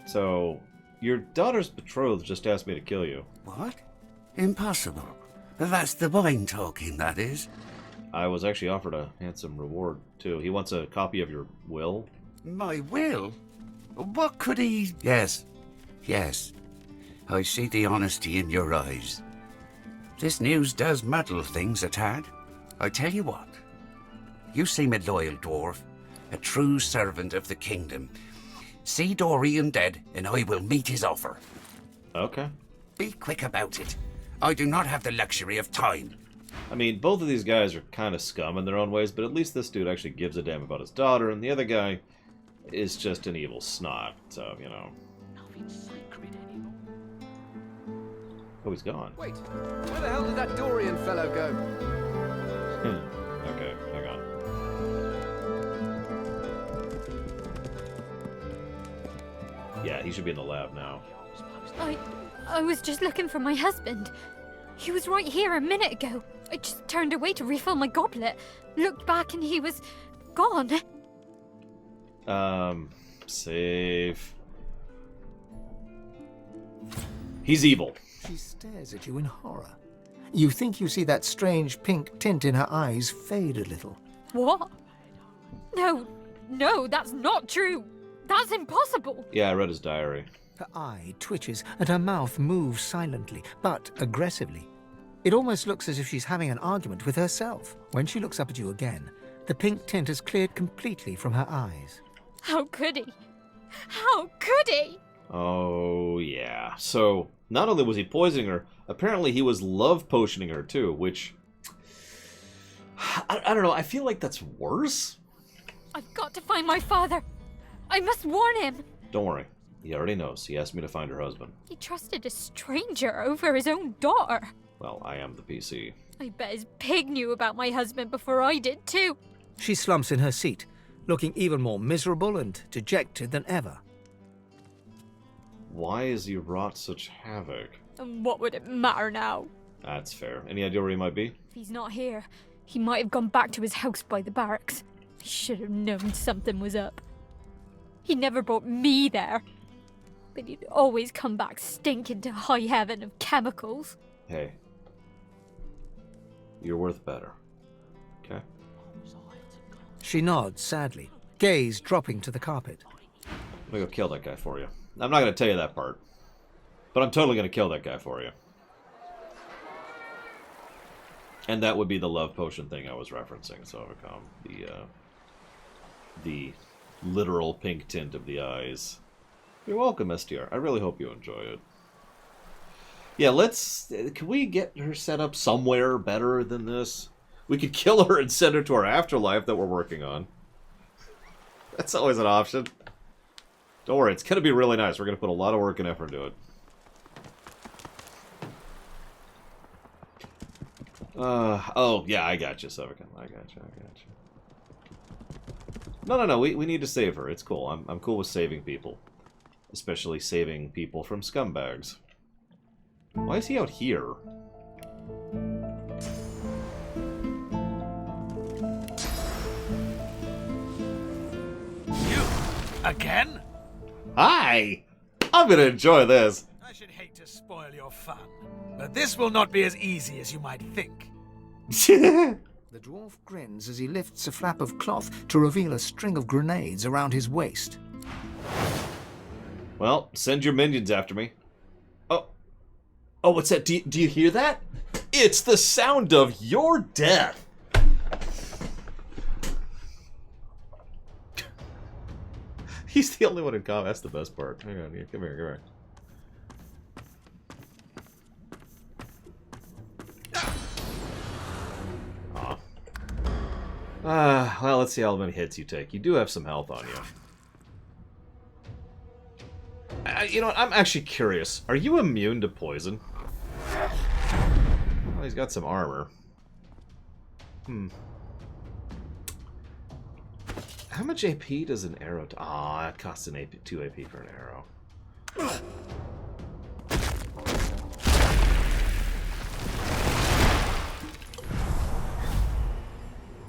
So, your daughter's betrothed just asked me to kill you. What? Impossible. That's the wine talking, that is. I was actually offered a handsome reward, too. He wants a copy of your will. My will? What could he... Yes. Yes. I see the honesty in your eyes. This news does muddle things a tad. I tell you what. You seem a loyal dwarf, a true servant of the kingdom. See Dorian dead, and I will meet his offer. Okay. Be quick about it. I do not have the luxury of time. I mean, both of these guys are kind of scum in their own ways, but at least this dude actually gives a damn about his daughter, and the other guy is just an evil snot, so, you know. Oh, he's gone. Wait, where the hell did that Dorian fellow go? Okay, hang on. Yeah, he should be in the lab now. I was just looking for my husband. He was right here a minute ago. I just turned away to refill my goblet, looked back and he was gone. Save. He's evil. She stares at you in horror. You think you see that strange pink tint in her eyes fade a little. What? No, that's not true. That's impossible. Yeah, I read his diary. Her eye twitches and her mouth moves silently, but aggressively. It almost looks as if she's having an argument with herself. When she looks up at you again, the pink tint has cleared completely from her eyes. How could he? How could he? Oh, yeah. So, not only was he poisoning her, apparently he was love potioning her too, which... I don't know, I feel like that's worse. I've got to find my father. I must warn him. Don't worry. He already knows. He asked me to find her husband. He trusted a stranger over his own daughter. Well, I am the PC. I bet his pig knew about my husband before I did too. She slumps in her seat, looking even more miserable and dejected than ever. Why has he wrought such havoc? And what would it matter now? That's fair. Any idea where he might be? If he's not here, he might have gone back to his house by the barracks. I should have known something was up. He never brought me there. But he'd always come back stinking to high heaven of chemicals. Hey. You're worth better. Okay? She nods sadly, gaze dropping to the carpet. I'm gonna go kill that guy for you. I'm not gonna tell you that part. But I'm totally gonna kill that guy for you. And that would be the love potion thing I was referencing, so the literal pink tint of the eyes. You're welcome, STR. I really hope you enjoy it. Yeah, can we get her set up somewhere better than this? We could kill her and send her to our afterlife that we're working on. That's always an option. Don't worry, it's going to be really nice. We're going to put a lot of work and effort into it. Oh, yeah, I got you, Sevican. I got you. No, we need to save her. It's cool. I'm cool with saving people. Especially saving people from scumbags. Why is he out here? You? Again? Hi! I'm gonna enjoy this. I should hate to spoil your fun, but this will not be as easy as you might think. The dwarf grins as he lifts a flap of cloth to reveal a string of grenades around his waist. Well, send your minions after me. Oh, what's that? Do you hear that? It's the sound of your death. He's the only one in combat. That's the best part. Hang on, come here. Aw. Well, let's see how many hits you take. You do have some health on you. You know what? I'm actually curious. Are you immune to poison? Well, he's got some armor. How much AP does an arrow... Aw, it costs 2 AP for an arrow.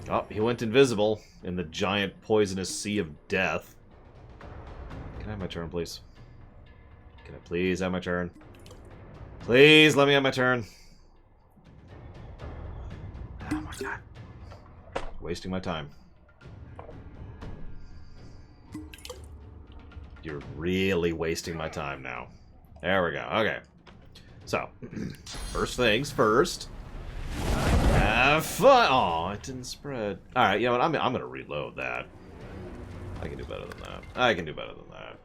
Oh, he went invisible in the giant poisonous sea of death. Can I have my turn, please? Can I please have my turn? Please let me have my turn. Oh my god. Wasting my time. You're really wasting my time now. There we go. Okay. So, first things first. Have fun. Oh, it didn't spread. All right, you know what? I'm gonna reload that. I can do better than that. I can do better than that.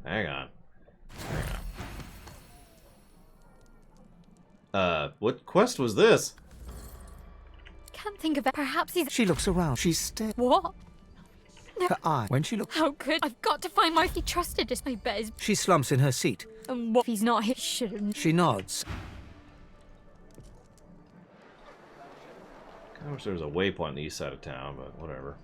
Hang on. What quest was this? Can't think of it. Perhaps he's... She looks around. She's staring. What? No. Her eye. When she looks... How could... I've got to find my... He trusted us. I bet his... She slumps in her seat. And what if he's not... He shouldn't... She nods. I wish there was a waypoint on the east side of town, but whatever.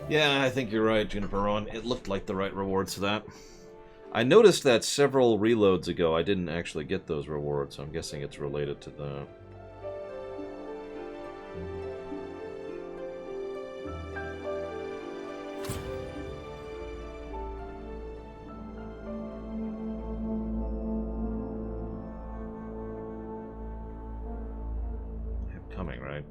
Yeah, I think you're right, Juniper Rowan. It looked like the right rewards for that. I noticed that several reloads ago I didn't actually get those rewards, so I'm guessing it's related to that. I'm coming, right?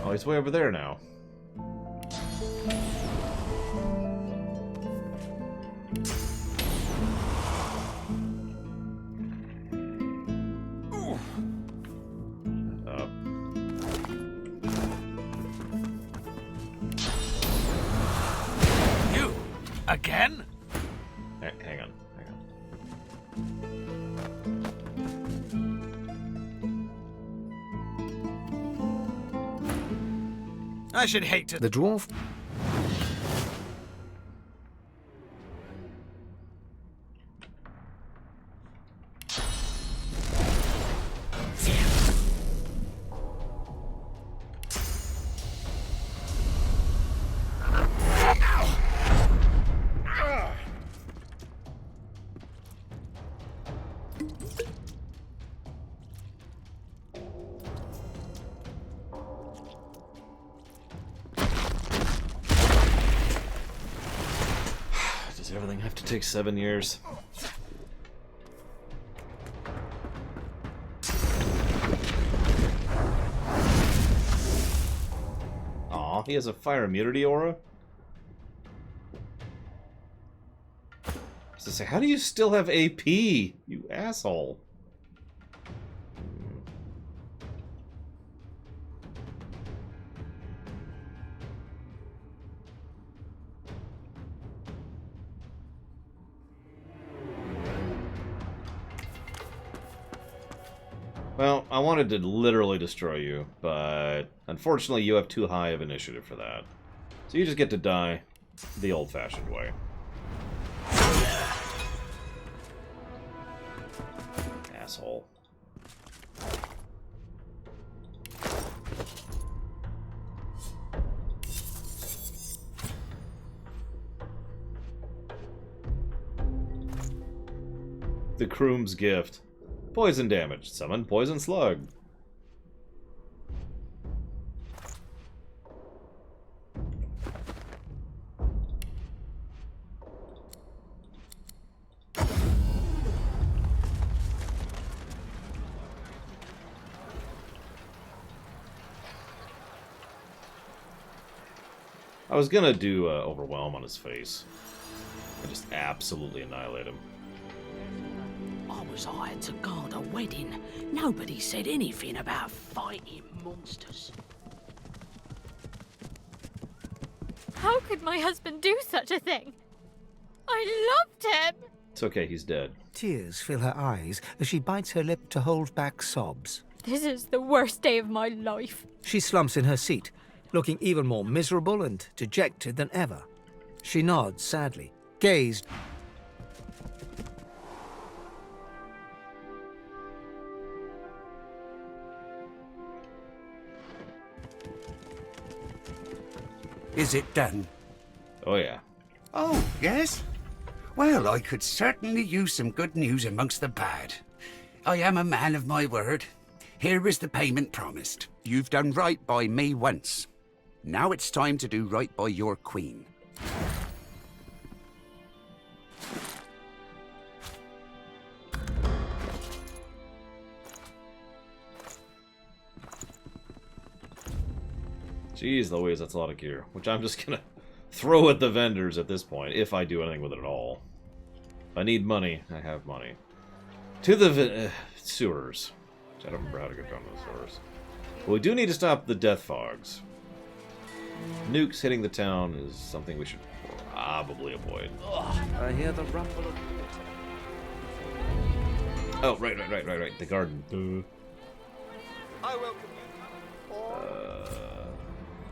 Oh, he's way over there now. You? Again? Hang on. I should hate to... The dwarf... everything have to take 7 years? Aw, he has a fire immunity aura? To say, how do you still have AP, you asshole? Well, I wanted to literally destroy you, but unfortunately you have too high of initiative for that. So you just get to die the old-fashioned way. Asshole. The Kroom's gift. Poison damage. Summon poison slug. I was gonna do Overwhelm on his face. And just absolutely annihilate him. I was hired to guard a wedding. Nobody said anything about fighting monsters. How could my husband do such a thing? I loved him! It's okay, he's dead. Tears fill her eyes as she bites her lip to hold back sobs. This is the worst day of my life. She slumps in her seat, looking even more miserable and dejected than ever. She nods sadly, gazed. Is it done? Oh, yeah. Oh, yes? Well, I could certainly use some good news amongst the bad. I am a man of my word. Here is the payment promised. You've done right by me once. Now it's time to do right by your queen. Jeez Louise, that's a lot of gear. Which I'm just gonna throw at the vendors at this point, if I do anything with it at all. If I need money, I have money. To the sewers. Which I don't remember how to get down to the sewers. But we do need to stop the death fogs. Nukes hitting the town is something we should probably avoid. I hear the rumble of... Oh, right. The garden. I welcome you.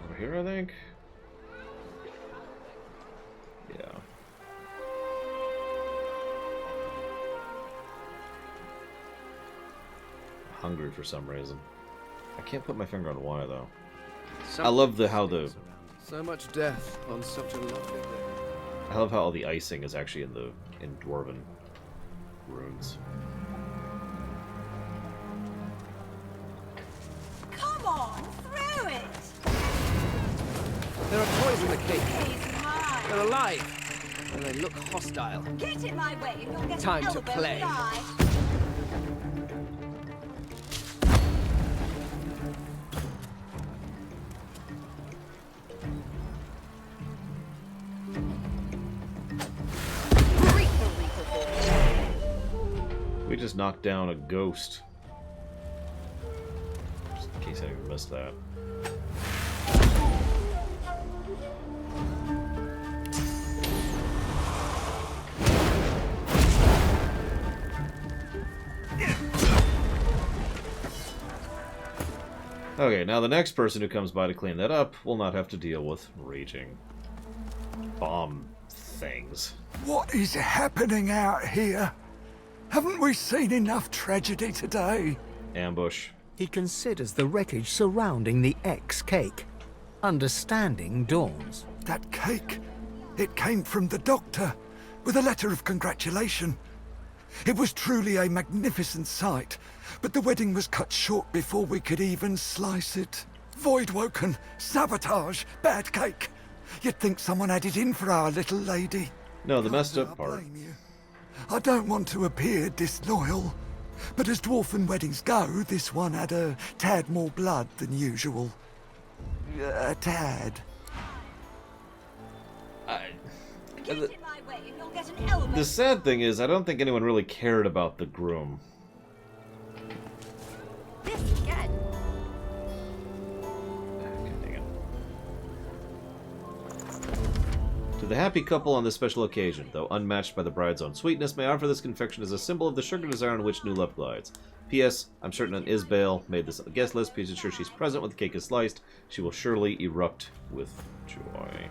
Over here, I think? Yeah. Hungry for some reason. I can't put my finger on why, though. I love how the... So much death on such a lovely day. I love how all the icing is actually in Dwarven runes. Come on, throw it! There are toys in the cake. He's mine. They're alive. And they look hostile. Get in my way and you'll get Time an to elbow play. in the eye. We just knocked down a ghost. Just in case anyone missed that. Okay, now the next person who comes by to clean that up will not have to deal with raging bomb things. What is happening out here? Haven't we seen enough tragedy today? Ambush. He considers the wreckage surrounding the ex-cake. Understanding dawns. That cake, it came from the doctor, with a letter of congratulation. It was truly a magnificent sight, but the wedding was cut short before we could even slice it. Voidwoken, sabotage, bad cake. You'd think someone had it in for our little lady. No, the messed Not up that I part. blame you. I don't want to appear disloyal, but as dwarfen weddings go, this one had a tad more blood than usual. A tad. The sad thing is, I don't think anyone really cared about the groom. This again. To the happy couple on this special occasion, though unmatched by the bride's own sweetness, may I offer this confection as a symbol of the sugar desire on which new love glides. P.S. I'm certain an Isbale made this guest list. Please ensure she's present when the cake is sliced. She will surely erupt with joy.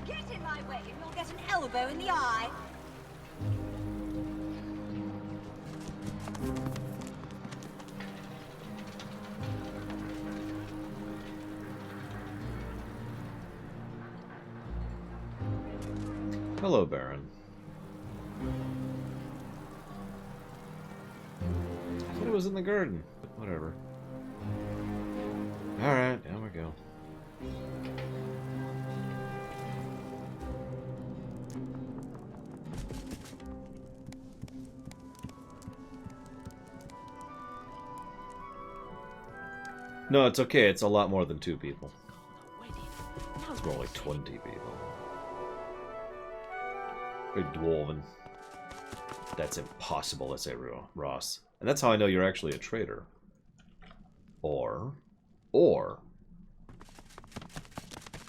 Get in my way and you'll get an elbow in the eye. Hello, Baron. I thought it was in the garden, but whatever. Alright, down we go. No, it's okay. It's a lot more than 2 people. It's more like 20 people. Or dwarven. That's impossible, let's say Ross. And that's how I know you're actually a traitor. Or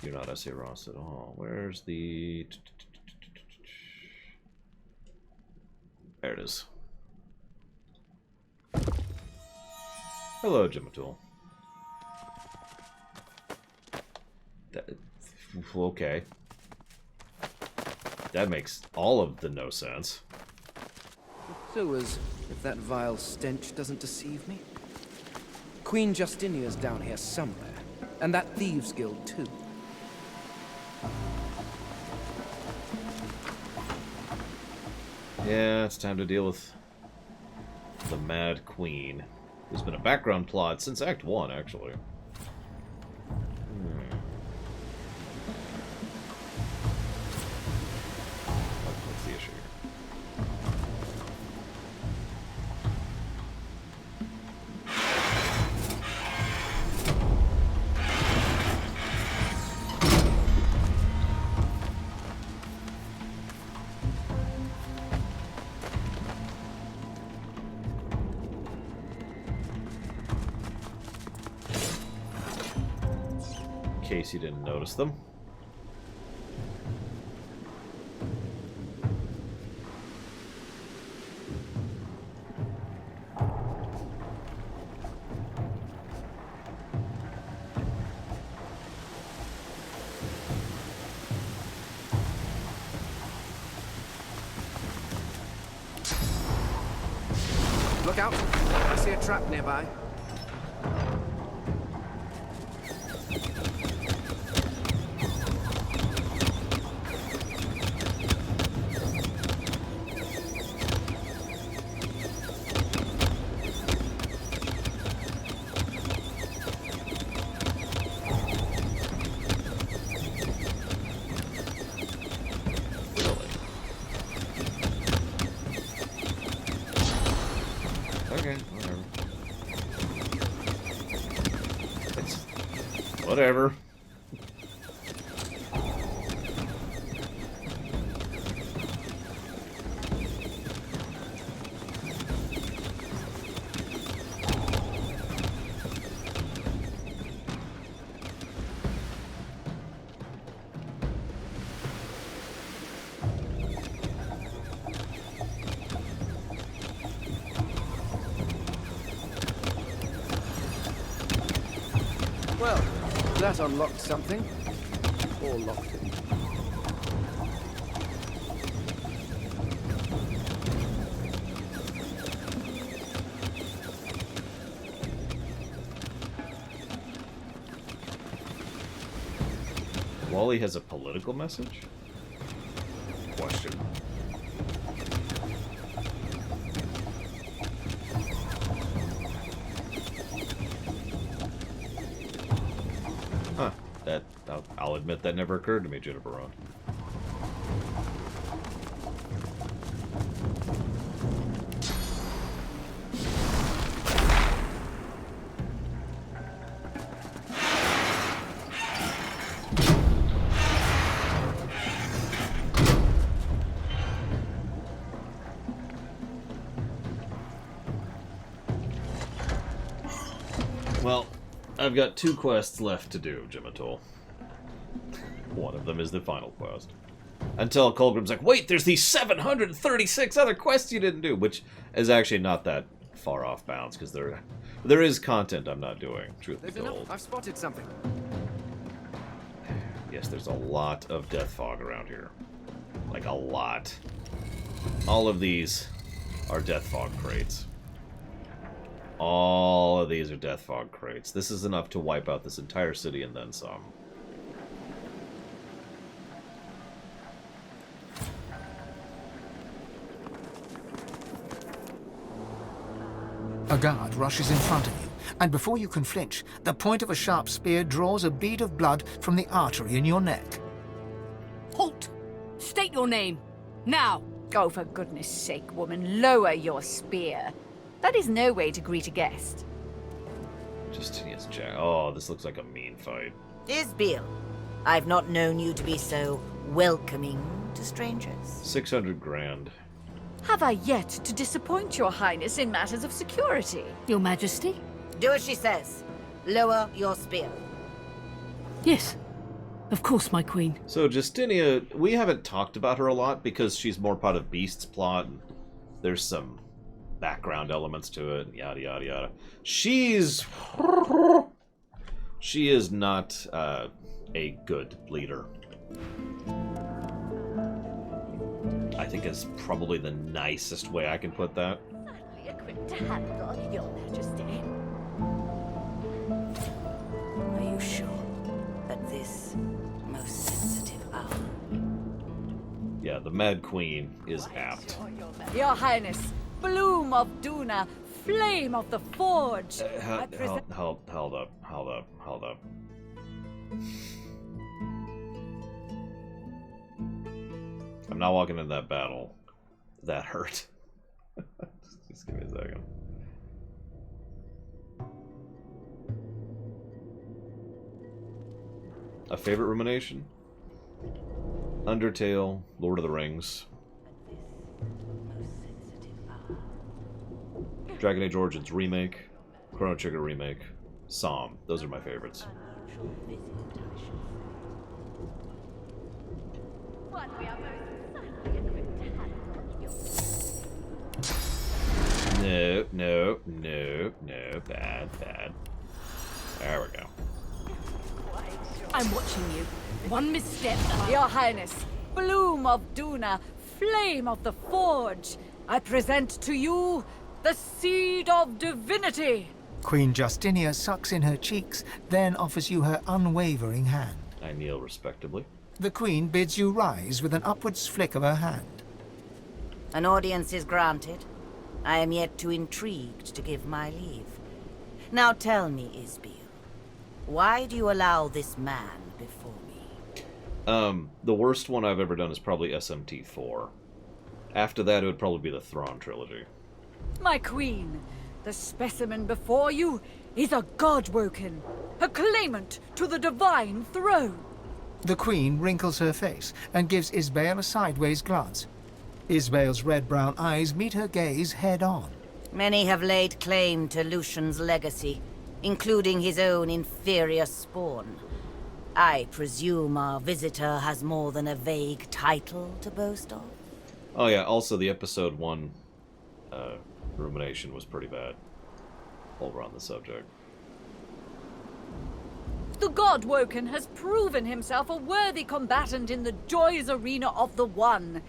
you're not S.A. Ross at all. Where's the... There it is. Hello, Jimatul. Okay. That makes all of the no sense. So as if that vile stench doesn't deceive me. Queen Justinia's down here somewhere, and that thieves' guild too. Yeah, it's time to deal with the Mad Queen, who's been a background plot since Act 1, actually. What's the issue here? In case you didn't notice them. Look out! I see a trap nearby. Okay, whatever. Whatever. Well, that unlocked something. Or locked it. Wally has a political message? Question. Huh. I'll admit that never occurred to me, Juniper Ron. Well, I've got 2 quests left to do, Jimatul. One of them is the final quest. Until Colgrim's like, wait, there's these 736 other quests you didn't do, which is actually not that far off bounds, because there is content I'm not doing, truth be told. I've spotted something. Yes, there's a lot of death fog around here. Like, a lot. All of these are death fog crates. All of these are death fog crates. This is enough to wipe out this entire city and then some. A guard rushes in front of you, and before you can flinch, the point of a sharp spear draws a bead of blood from the artery in your neck. Halt! State your name. Now! Oh, for goodness sake, woman, lower your spear. That is no way to greet a guest. Justinia's Jack. Oh, this looks like a mean fight. Isbiel, I've not known you to be so welcoming to strangers. 600 grand. Have I yet to disappoint your highness in matters of security? Your Majesty? Do as she says. Lower your spear. Yes. Of course, my queen. So Justinia, we haven't talked about her a lot because she's more part of Beast's plot. And there's some background elements to it, yada yada yada. She is not a good leader. I think is probably the nicest way I can put that. Certainly equipped to handle, your Majesty. Are you sure at this most sensitive hour? Yeah, the Mad Queen is apt. Your Highness, Bloom of Duna, Flame of the Forge. Hold up. I'm not walking into that battle. That hurt. Just give me a second. A favorite rumination? Undertale, Lord of the Rings. Dragon Age Origins Remake, Chrono Trigger Remake, Psalm. Those are my favorites. No. Bad. There we go. I'm watching you. One misstep. Your Highness, Bloom of Duna, Flame of the Forge, I present to you the Seed of Divinity. Queen Justinia sucks in her cheeks, then offers you her unwavering hand. I kneel respectably. The Queen bids you rise with an upwards flick of her hand. An audience is granted. I am yet too intrigued to give my leave. Now tell me, Isbiel, why do you allow this man before me? The worst one I've ever done is probably SMT4. After that, it would probably be the Thrawn trilogy. My queen, the specimen before you is a godwoken, a claimant to the divine throne. The Queen wrinkles her face and gives Isbael a sideways glance. Isbael's red-brown eyes meet her gaze head-on. Many have laid claim to Lucian's legacy, including his own inferior spawn. I presume our visitor has more than a vague title to boast of? Oh yeah, also the episode 1 rumination was pretty bad. While we're on the subject. The Godwoken has proven himself a worthy combatant in the joys arena of the One.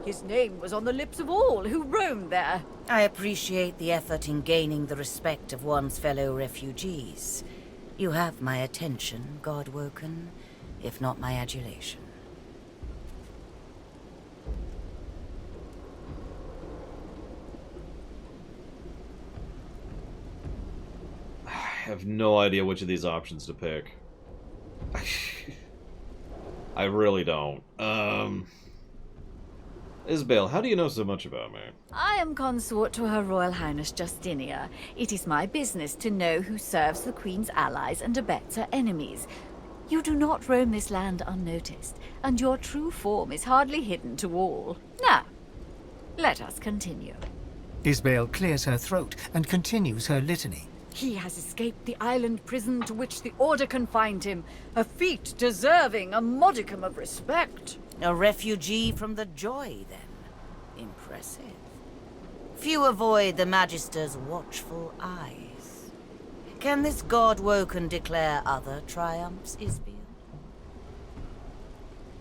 His name was on the lips of all who roamed there. I appreciate the effort in gaining the respect of one's fellow refugees. You have my attention, Godwoken. if not my adulation. I have no idea which of these options to pick. I really don't. Isabel, how do you know so much about me? I am consort to Her Royal Highness Justinia. It is my business to know who serves the Queen's allies and abets her enemies. You do not roam this land unnoticed, and your true form is hardly hidden to all. Now, let us continue. Isabel clears her throat and continues her litany. He has escaped the island prison to which the Order confined him, a feat deserving a modicum of respect. A refugee from the Joy, then. Impressive. Few avoid the Magister's watchful eyes. Can this God-woken declare other triumphs, Isabel?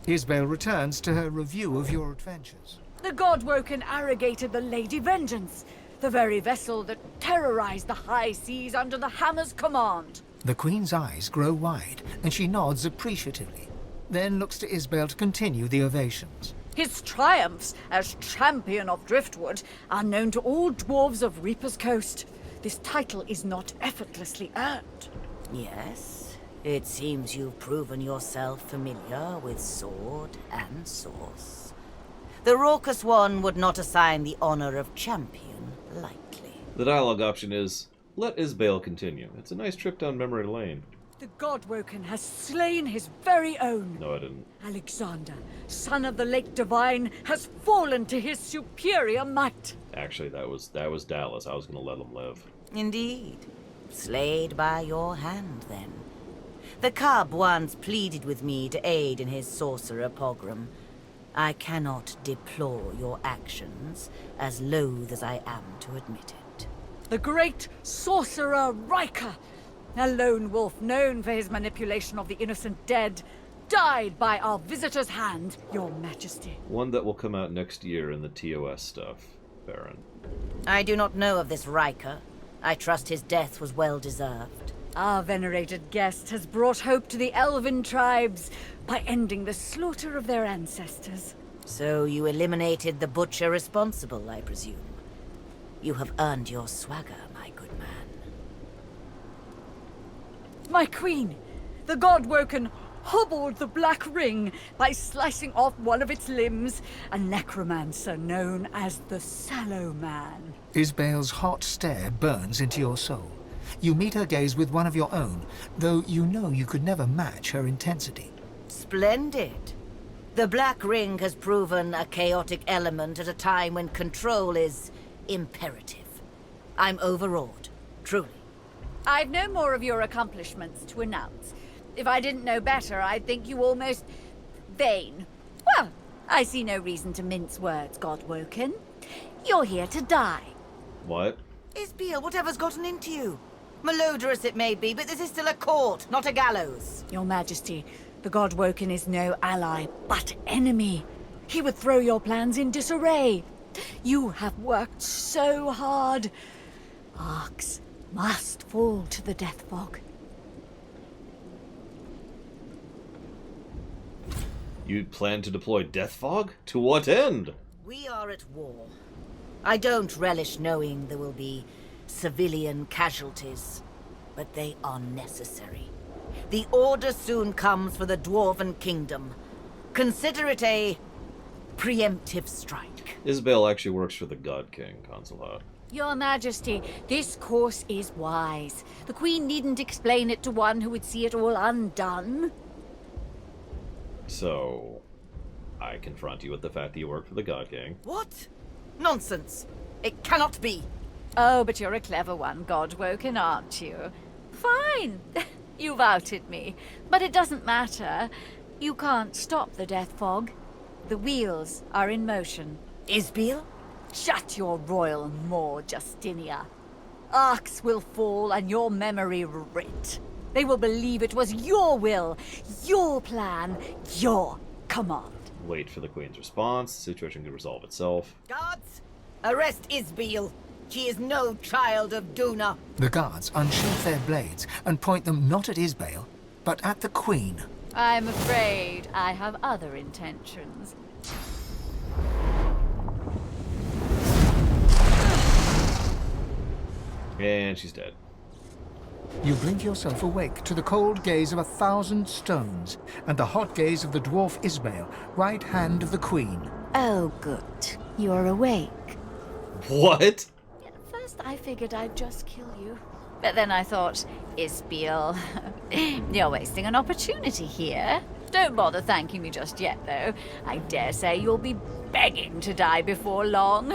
Isabel returns to her review of your adventures. The God-woken arrogated the Lady Vengeance, the very vessel that terrorized the high seas under the Hammer's command. The Queen's eyes grow wide, and she nods appreciatively, then looks to Isabel to continue the ovations. His triumphs as champion of Driftwood are known to all dwarves of Reaper's Coast. This title is not effortlessly earned. Yes, it seems you've proven yourself familiar with sword and source. The raucous one would not assign the honor of champion lightly. The dialogue option is, let Isabel continue. It's a nice trip down memory lane. The God-woken has slain his very own. No, I didn't. Alexander, son of the Lake Divine, has fallen to his superior might. Actually, that was Dallas. I was going to let him live. Indeed. Slayed by your hand, then. The cub once pleaded with me to aid in his sorcerer pogrom. I cannot deplore your actions, as loath as I am to admit it. The great sorcerer Riker, a lone wolf known for his manipulation of the innocent dead, died by our visitor's hand, Your Majesty. One that will come out next year in the TOS stuff, Baron. I do not know of this Riker. I trust his death was well deserved. Our venerated guest has brought hope to the elven tribes by ending the slaughter of their ancestors. So you eliminated the butcher responsible, I presume. You have earned your swagger, my good man. My queen, the God-woken hobbled the Black Ring by slicing off one of its limbs, a necromancer known as the Sallow Man. Isabel's hot stare burns into your soul. You meet her gaze with one of your own, though you know you could never match her intensity. Splendid. The Black Ring has proven a chaotic element at a time when control is imperative. I'm overawed, truly. I've no more of your accomplishments to announce. If I didn't know better, I'd think you almost vain. Well, I see no reason to mince words, God-woken. You're here to die. What? Isabel, whatever's gotten into you? Malodorous it may be, but this is still a court, not a gallows. Your Majesty, the God-woken is no ally, but enemy. He would throw your plans in disarray. You have worked so hard. Arcs must fall to the death fog. You plan to deploy Death Fog? To what end? We are at war. I don't relish knowing there will be civilian casualties, but they are necessary. The order soon comes for the Dwarven Kingdom. Consider it a preemptive strike. Isabel actually works for the God King, Consulate. Your Majesty, this course is wise. The Queen needn't explain it to one who would see it all undone. So, I confront you with the fact that you work for the God King. What? Nonsense. It cannot be. Oh, but you're a clever one, God-woken, aren't you? Fine. You've outed me. But it doesn't matter. You can't stop the death fog. The wheels are in motion. Isabel? Shut your royal maw, Justinia. Arcs will fall and your memory writ. They will believe it was your will, your plan, your command. Wait for the Queen's response. The situation could resolve itself. Guards, arrest Isabel. She is no child of Duna. The guards unsheath their blades and point them not at Isabel, but at the Queen. I'm afraid I have other intentions. And she's dead. You blink yourself awake to the cold gaze of 1,000 stones and the hot gaze of the dwarf Ismail, right hand of the queen. Oh, good. You're awake. What? At first I figured I'd just kill you. But then I thought, Isbiel, you're wasting an opportunity here. Don't bother thanking me just yet, though. I dare say you'll be begging to die before long.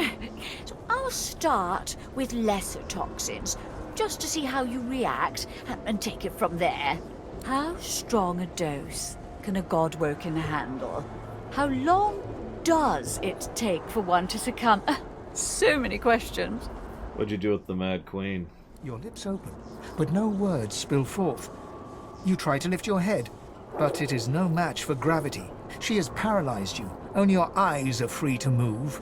So I'll start with lesser toxins, just to see how you react, and take it from there. How strong a dose can a Godwoken handle? How long does it take for one to succumb? So many questions. What'd you do with the Mad Queen? Your lips open, but no words spill forth. You try to lift your head, but it is no match for gravity. She has paralyzed you. Only your eyes are free to move.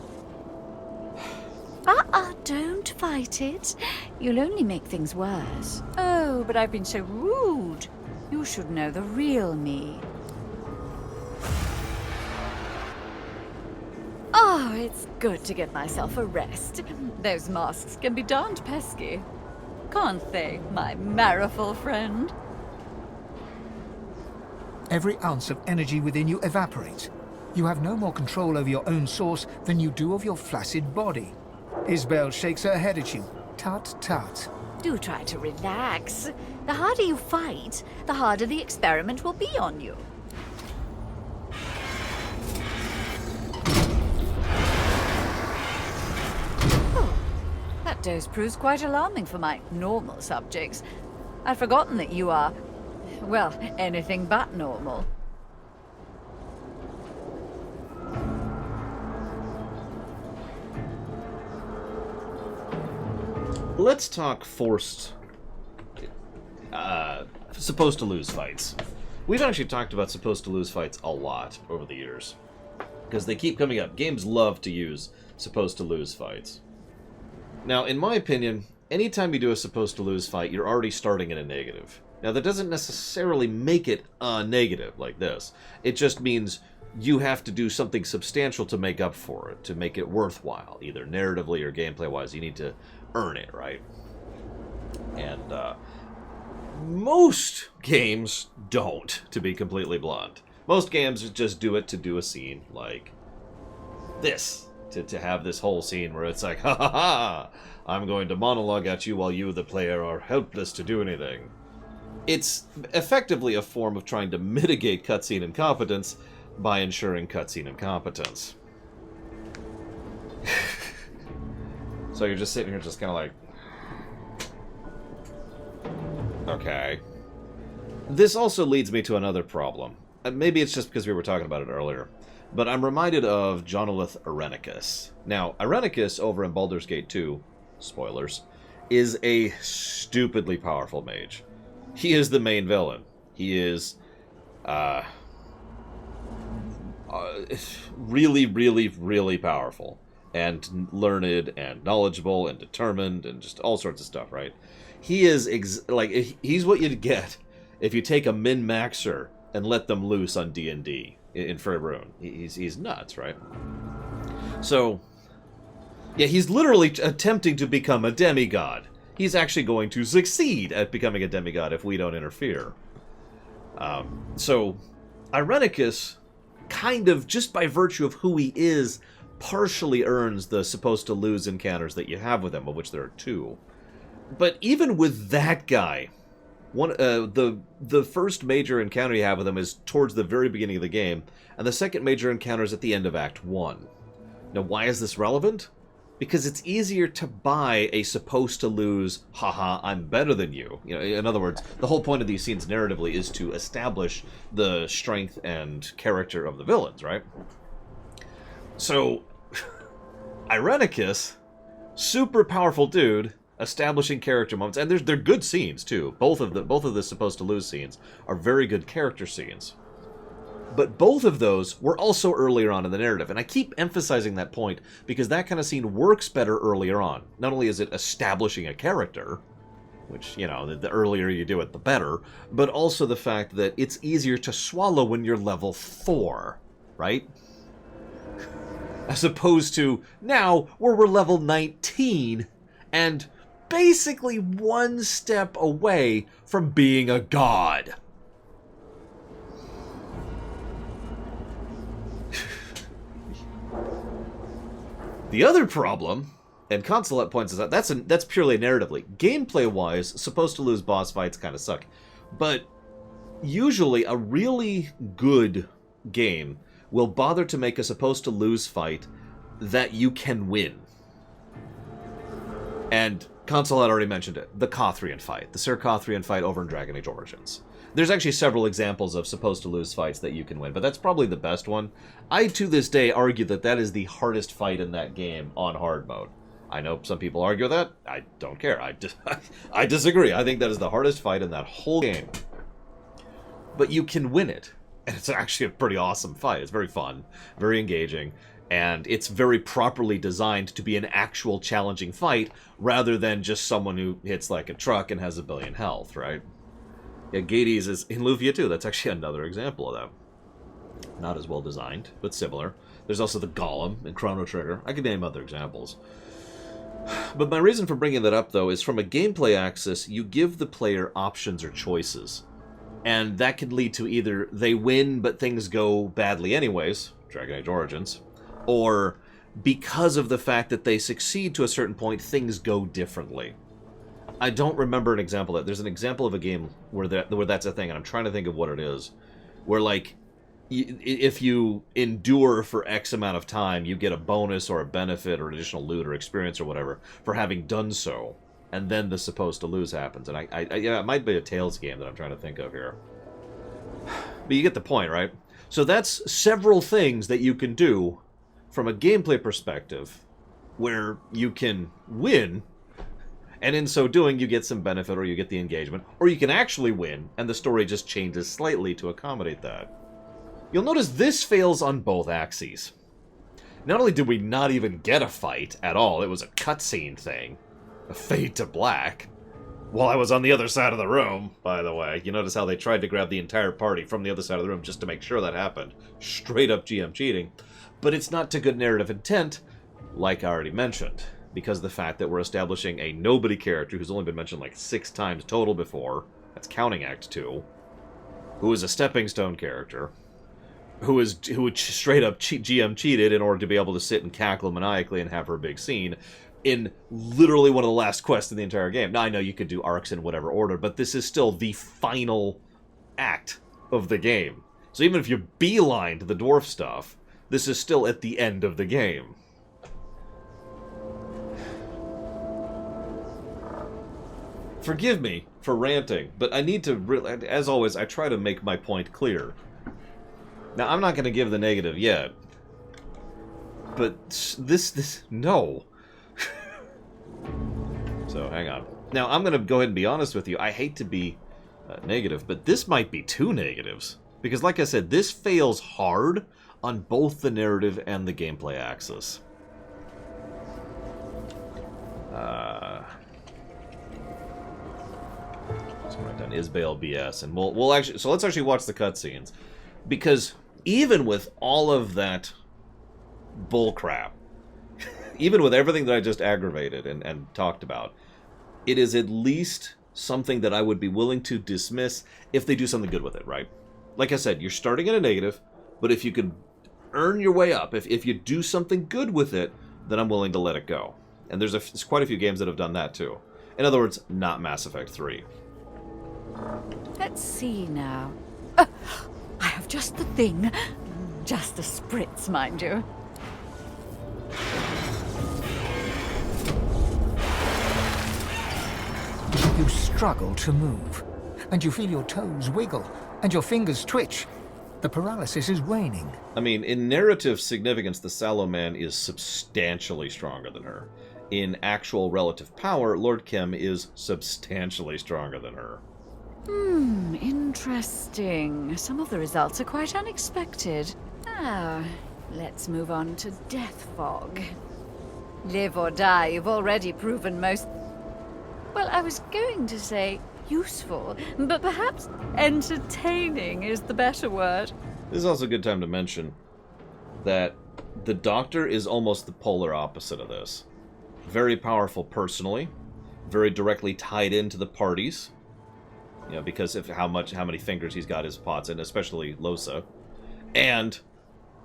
Don't fight it. You'll only make things worse. Oh, but I've been so rude. You should know the real me. Oh, it's good to give myself a rest. Those masks can be darned pesky. Can't they, my mariful friend? Every ounce of energy within you evaporates. You have no more control over your own source than you do of your flaccid body. Isbel shakes her head at you. Tut tut. Do try to relax. The harder you fight, the harder the experiment will be on you. Oh, that dose proves quite alarming for my normal subjects. I'd forgotten that you are, well, anything but normal. Let's talk forced, supposed to lose fights. We've actually talked about supposed to lose fights a lot over the years, because they keep coming up. Games love to use supposed to lose fights. Now, in my opinion, anytime you do a supposed to lose fight, you're already starting in a negative. Now, that doesn't necessarily make it a negative like this. It just means you have to do something substantial to make up for it, to make it worthwhile, either narratively or gameplay-wise. You need to earn it, right? And most games don't, to be completely blunt. Most games just do it to do a scene like this, to have this whole scene where it's like, ha ha ha, I'm going to monologue at you while you, the player, are helpless to do anything. It's effectively a form of trying to mitigate cutscene incompetence by ensuring cutscene incompetence. So you're just sitting here just kind of like, okay. This also leads me to another problem. Maybe it's just because we were talking about it earlier. But I'm reminded of Jonolith Irenicus. Now, Irenicus over in Baldur's Gate 2, spoilers, is a stupidly powerful mage. He is the main villain. He is really, really, really powerful. And learned, and knowledgeable, and determined, and just all sorts of stuff, right? He is, he's what you'd get if you take a min-maxer and let them loose on D&D in Faerbrunn. He's nuts, right? So, yeah, he's literally attempting to become a demigod. He's actually going to succeed at becoming a demigod if we don't interfere. So, Irenicus, kind of, just by virtue of who he is, partially earns the supposed to lose encounters that you have with him, of which there are 2. But even with that guy, the first major encounter you have with him is towards the very beginning of the game, and the second major encounter is at the end of Act 1. Now, why is this relevant? Because it's easier to buy a supposed to lose, haha, I'm better than you. You know, in other words, the whole point of these scenes narratively is to establish the strength and character of the villains, right? So, Irenicus, super powerful dude, establishing character moments, and they're good scenes too. Both of the supposed to lose scenes are very good character scenes. But both of those were also earlier on in the narrative, and I keep emphasizing that point because that kind of scene works better earlier on. Not only is it establishing a character, which, you know, the earlier you do it, the better, but also the fact that it's easier to swallow when you're level 4, right? As opposed to now, where we're level 19, and basically one step away from being a god. The other problem, and Consulate points this out, that's purely narratively. Gameplay-wise, supposed to lose boss fights kind of suck. But usually a really good game will bother to make a supposed to lose fight that you can win. And Consulate already mentioned it. The Cothrian fight. The Sir Cothrian fight over in Dragon Age Origins. There's actually several examples of supposed to lose fights that you can win, but that's probably the best one. I, to this day, argue that that is the hardest fight in that game on hard mode. I know some people argue that. I don't care. I disagree. I think that is the hardest fight in that whole game. But you can win it. And it's actually a pretty awesome fight. It's very fun, very engaging, and it's very properly designed to be an actual challenging fight rather than just someone who hits like a truck and has a billion health, right? Yeah, Gades is in Lufia too. That's actually another example of that. Not as well designed, but similar. There's also the Golem and Chrono Trigger. I could name other examples. But my reason for bringing that up, though, is from a gameplay axis, you give the player options or choices. And that can lead to either they win but things go badly anyways, Dragon Age Origins, or because of the fact that they succeed to a certain point, things go differently. I don't remember an example of that. There's an example of a game where that's a thing, and I'm trying to think of what it is. Where, like, if you endure for X amount of time, you get a bonus or a benefit or additional loot or experience or whatever for having done so. And then the supposed to lose happens. And yeah, it might be a Tales game that I'm trying to think of here. But you get the point, right? So that's several things that you can do from a gameplay perspective where you can win, and in so doing you get some benefit or you get the engagement, or you can actually win and the story just changes slightly to accommodate that. You'll notice this fails on both axes. Not only did we not even get a fight at all, it was a cutscene thing. A fade to black. While I was on the other side of the room, by the way. You notice how they tried to grab the entire party from the other side of the room just to make sure that happened. Straight up GM cheating. But it's not to good narrative intent, like I already mentioned. Because of the fact that we're establishing a nobody character who's only been mentioned like 6 times total before. That's counting Act 2. Who is a stepping stone character. Who straight up GM cheated in order to be able to sit and cackle maniacally and have her big scene in literally one of the last quests in the entire game. Now, I know you could do arcs in whatever order, but this is still the final act of the game. So even if you beeline to the dwarf stuff, this is still at the end of the game. Forgive me for ranting, but I need to really, as always, I try to make my point clear. Now, I'm not going to give the negative yet, but no. So, hang on. Now, I'm going to go ahead and be honest with you. I hate to be negative, but this might be 2 negatives. Because, like I said, this fails hard on both the narrative and the gameplay axis. So what I've done is Bail BS, and we'll actually. So let's actually watch the cutscenes, because even with all of that bullcrap, even with everything that I just aggravated and talked about, it is at least something that I would be willing to dismiss if they do something good with it, right? Like I said, you're starting at a negative, but if you could earn your way up, if you do something good with it, then I'm willing to let it go. And there's quite a few games that have done that too. In other words, not Mass Effect 3. Let's see now. I have just the thing. Just a spritz, mind you. You struggle to move, and you feel your toes wiggle, and your fingers twitch. The paralysis is waning. I mean, in narrative significance, the Sallow Man is substantially stronger than her. In actual relative power, Lord Kim is substantially stronger than her. Interesting. Some of the results are quite unexpected. Let's move on to Death Fog. Live or die, you've already proven most... Well, I was going to say useful, but perhaps entertaining is the better word. This is also a good time to mention that the Doctor is almost the polar opposite of this. Very powerful personally, very directly tied into the parties, you know, because of how many fingers he's got his pots in, especially Losa, and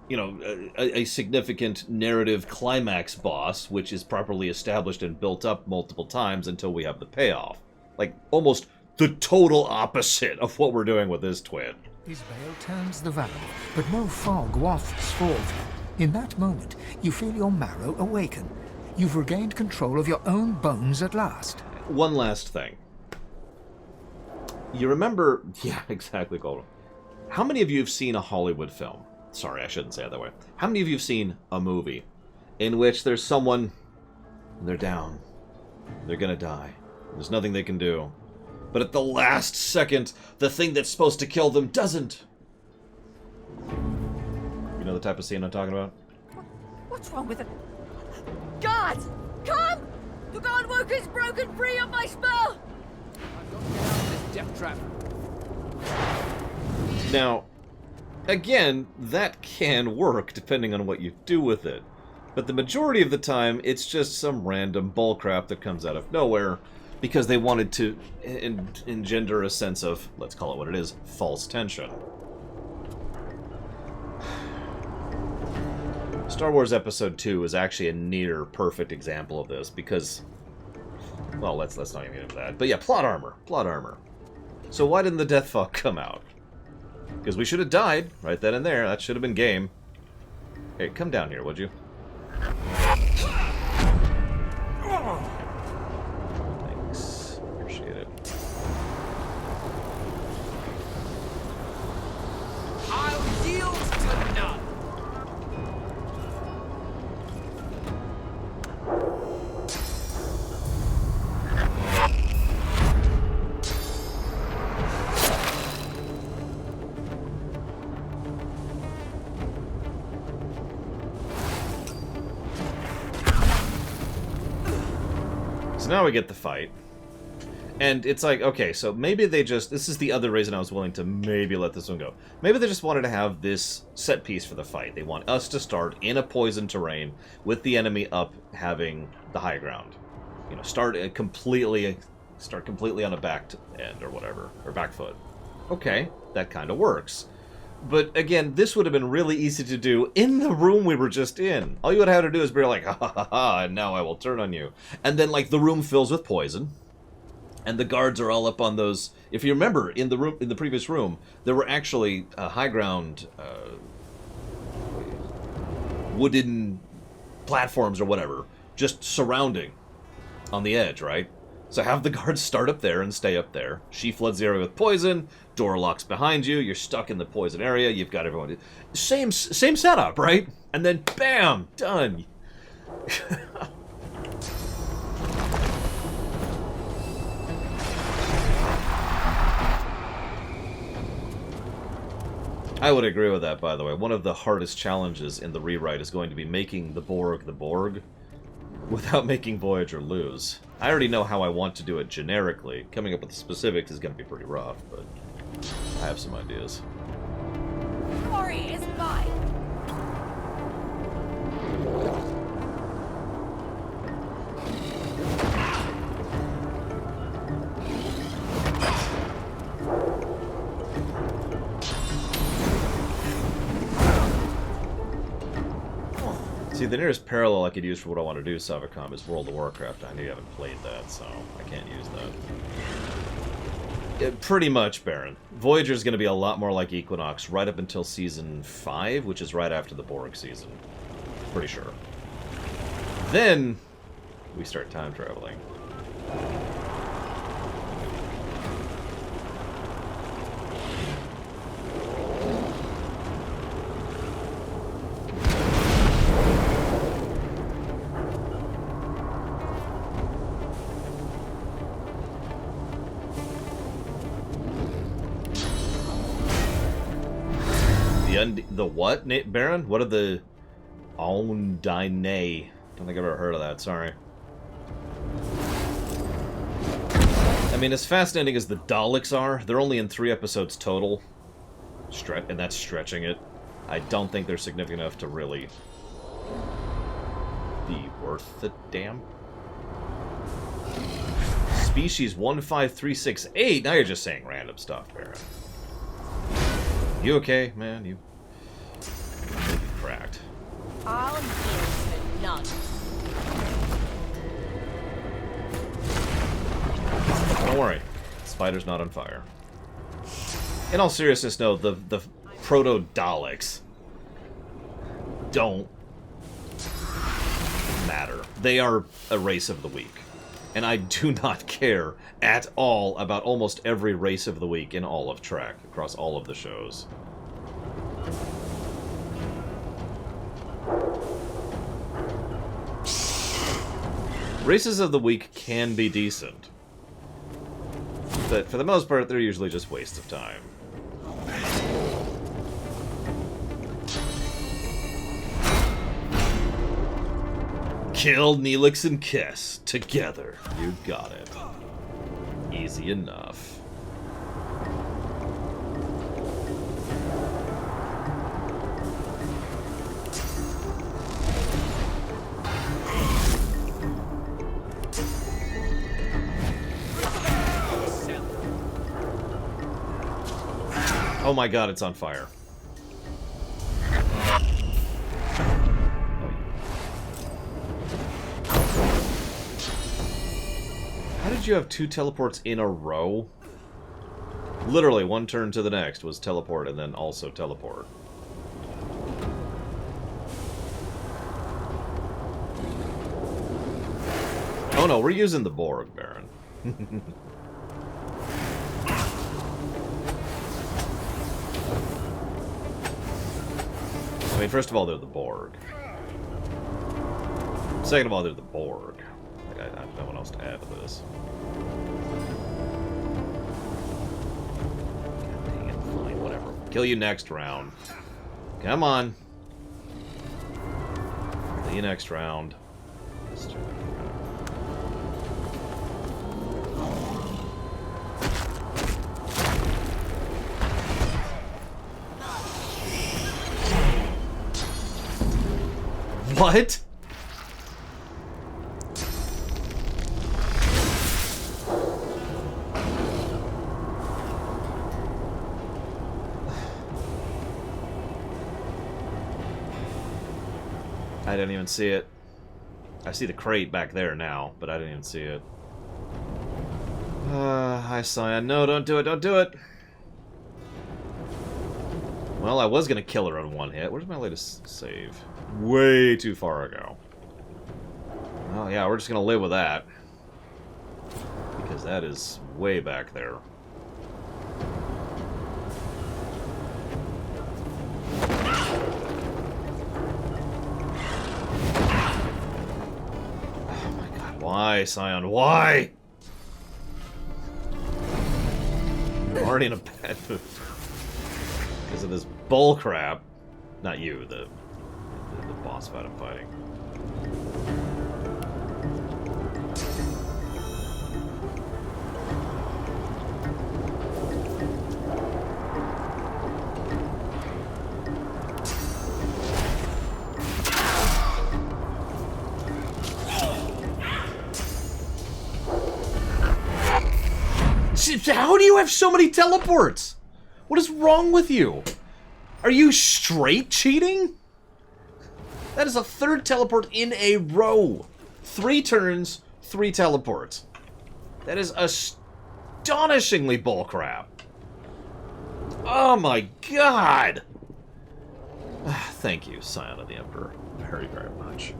you know, a significant narrative climax boss, which is properly established and built up multiple times until we have the payoff. Like, almost the total opposite of what we're doing with this twin. His veil turns the valve, but no fog wafts forth. In that moment, you feel your marrow awaken. You've regained control of your own bones at last. One last thing. You remember... Yeah, exactly, Golden. How many of you have seen a Hollywood film? Sorry, I shouldn't say it that way. How many of you have seen a movie in which there's someone... They're down. They're gonna die. There's nothing they can do. But at the last second, the thing that's supposed to kill them doesn't. You know the type of scene I'm talking about? What's wrong with it? Guards! Come! The Godwoker's broken free of my spell! I've got to get out of this death trap. Now, again, that can work depending on what you do with it. But the majority of the time, it's just some random bullcrap that comes out of nowhere because they wanted to engender a sense of, let's call it what it is, false tension. Star Wars Episode 2 is actually a near perfect example of this because, well, let's not even get into that. But yeah, plot armor. So why didn't the Death Fog come out? Because we should have died right then and there. That should have been game. Hey, come down here, would you? Thanks. Appreciate it. I'll yield to none! Now we get the fight. And it's like, okay, so maybe they just... This is the other reason I was willing to maybe let this one go. Maybe they just wanted to have this set piece for the fight. They want us to start in a poison terrain with the enemy up having the high ground. You know, start completely on a back end or whatever, or back foot. Okay, that kind of works. But again, this would have been really easy to do in the room we were just in. All you would have to do is be like, ha ha ha ha, and now I will turn on you. And then, like, the room fills with poison, and the guards are all up on those. If you remember, in the previous room, there were actually high ground wooden platforms or whatever, just surrounding on the edge, right? So have the guards start up there and stay up there. She floods the area with poison. Door locks behind you. You're stuck in the poison area. You've got everyone. Same setup, right? And then bam, done. I would agree with that, by the way. One of the hardest challenges in the rewrite is going to be making the Borg without making Voyager lose. I already know how I want to do it generically. Coming up with the specifics is going to be pretty rough, but I have some ideas. Glory is mine! See, the nearest parallel I could use for what I want to do, Savicom, is World of Warcraft. I know you haven't played that, so I can't use that. Pretty much, Baron. Voyager's going to be a lot more like Equinox right up until Season 5, which is right after the Borg season. Pretty sure. Then, we start time traveling. The what, Baron? What are the Ondine? Don't think I've ever heard of that, sorry. mean, as fascinating as the Daleks are, they're only in 3 episodes total. And that's stretching it. I don't think they're significant enough to really be worth the damn. Species 15368. Now you're just saying random stuff, Baron. You okay, man? You cracked. I'll yield to none. Don't worry. Spider's not on fire. In all seriousness, no, the proto-Daleks don't matter. They are a race of the week. And I do not care at all about almost every race of the week in all of Trek, across all of the shows. Races of the week can be decent. But for the most part, they're usually just wastes of time. Kill Neelix and Kess together. You got it. Easy enough. Oh my god, it's on fire. How did you have 2 teleports in a row? Literally, one turn to the next was teleport and then also teleport. Oh no, we're using the Borg, Baron. I mean, first of all, they're the Borg. Second of all, they're the Borg. I have no one else to add to this. Dang it, fine, whatever. Kill you next round. Come on. Kill you next round. What? I didn't even see it. I see the crate back there now, but I didn't even see it. Hi, Cyan. No, don't do it, don't do it! Well, I was gonna kill her on one hit. Where's my latest save? Way too far ago. Oh yeah, we're just gonna live with that. Because that is way back there. Oh my god, why, Scion? Why? I'm already in a bad mood. Because of this bull crap. Not you, the boss fight I'm fighting. How do you have so many teleports? What is wrong with you? Are you straight cheating? That is a 3rd teleport in a row. 3 turns, 3 teleports. That is astonishingly bullcrap. Oh my god! Thank you, Scion of the Emperor, very, very much.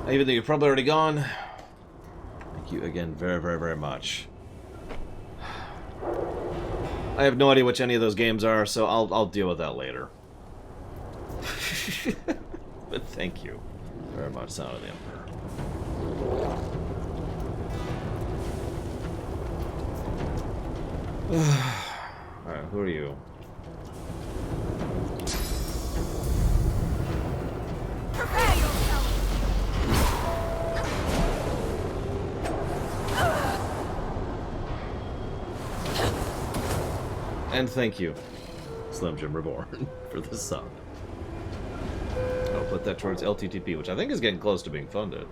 Even though you're probably already gone, thank you again very, very, very much. I have no idea which any of those games are, so I'll deal with that later. But thank you very much, Son of the Emperor. Alright, who are you? Prepare yourself! And thank you, Slim Jim Reborn, for the sub. I'll put that towards LTTP, which I think is getting close to being funded.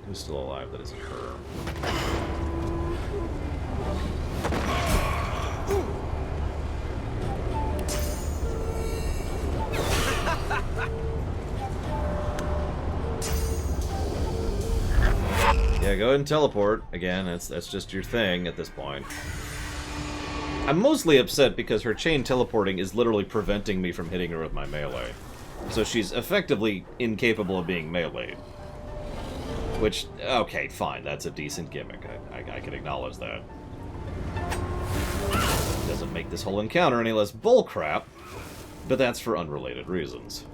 Who's still alive that isn't her? Yeah, go ahead and teleport. Again, that's just your thing at this point. I'm mostly upset because her chain teleporting is literally preventing me from hitting her with my melee. So she's effectively incapable of being meleeed. Which, okay, fine, that's a decent gimmick. I can acknowledge that. Doesn't make this whole encounter any less bullcrap, but that's for unrelated reasons.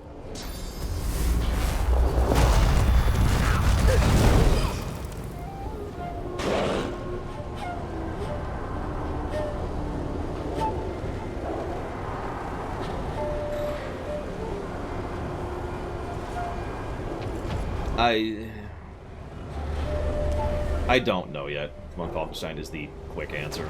I don't know yet. Monk Wolfenstein is the quick answer.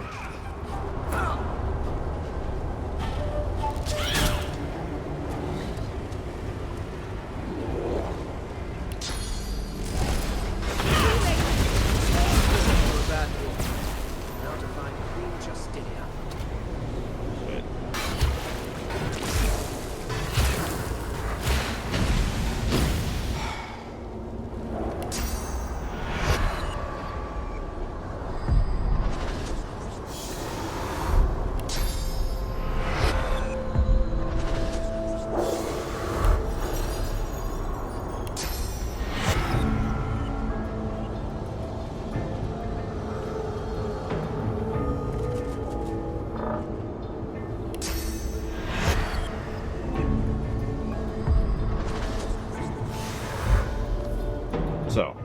So.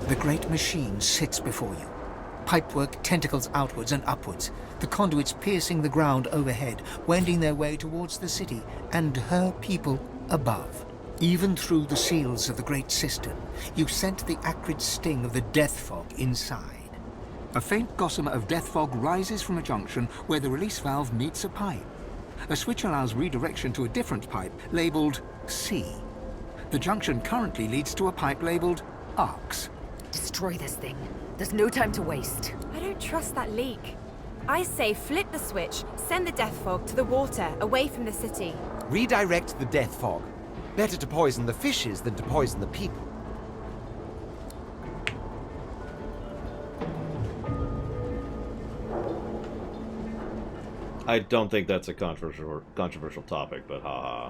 The great machine sits before you. Pipework tentacles outwards and upwards, the conduits piercing the ground overhead, wending their way towards the city and her people above. Even through the seals of the great cistern, you scent the acrid sting of the death fog inside. A faint gossamer of death fog rises from a junction where the release valve meets a pipe. A switch allows redirection to a different pipe, labeled C. The junction currently leads to a pipe labeled ARCS. Destroy this thing. There's no time to waste. I don't trust that leak. I say flip the switch, send the death fog to the water, away from the city. Redirect the death fog. Better to poison the fishes than to poison the people. I don't think that's a controversial topic, but haha.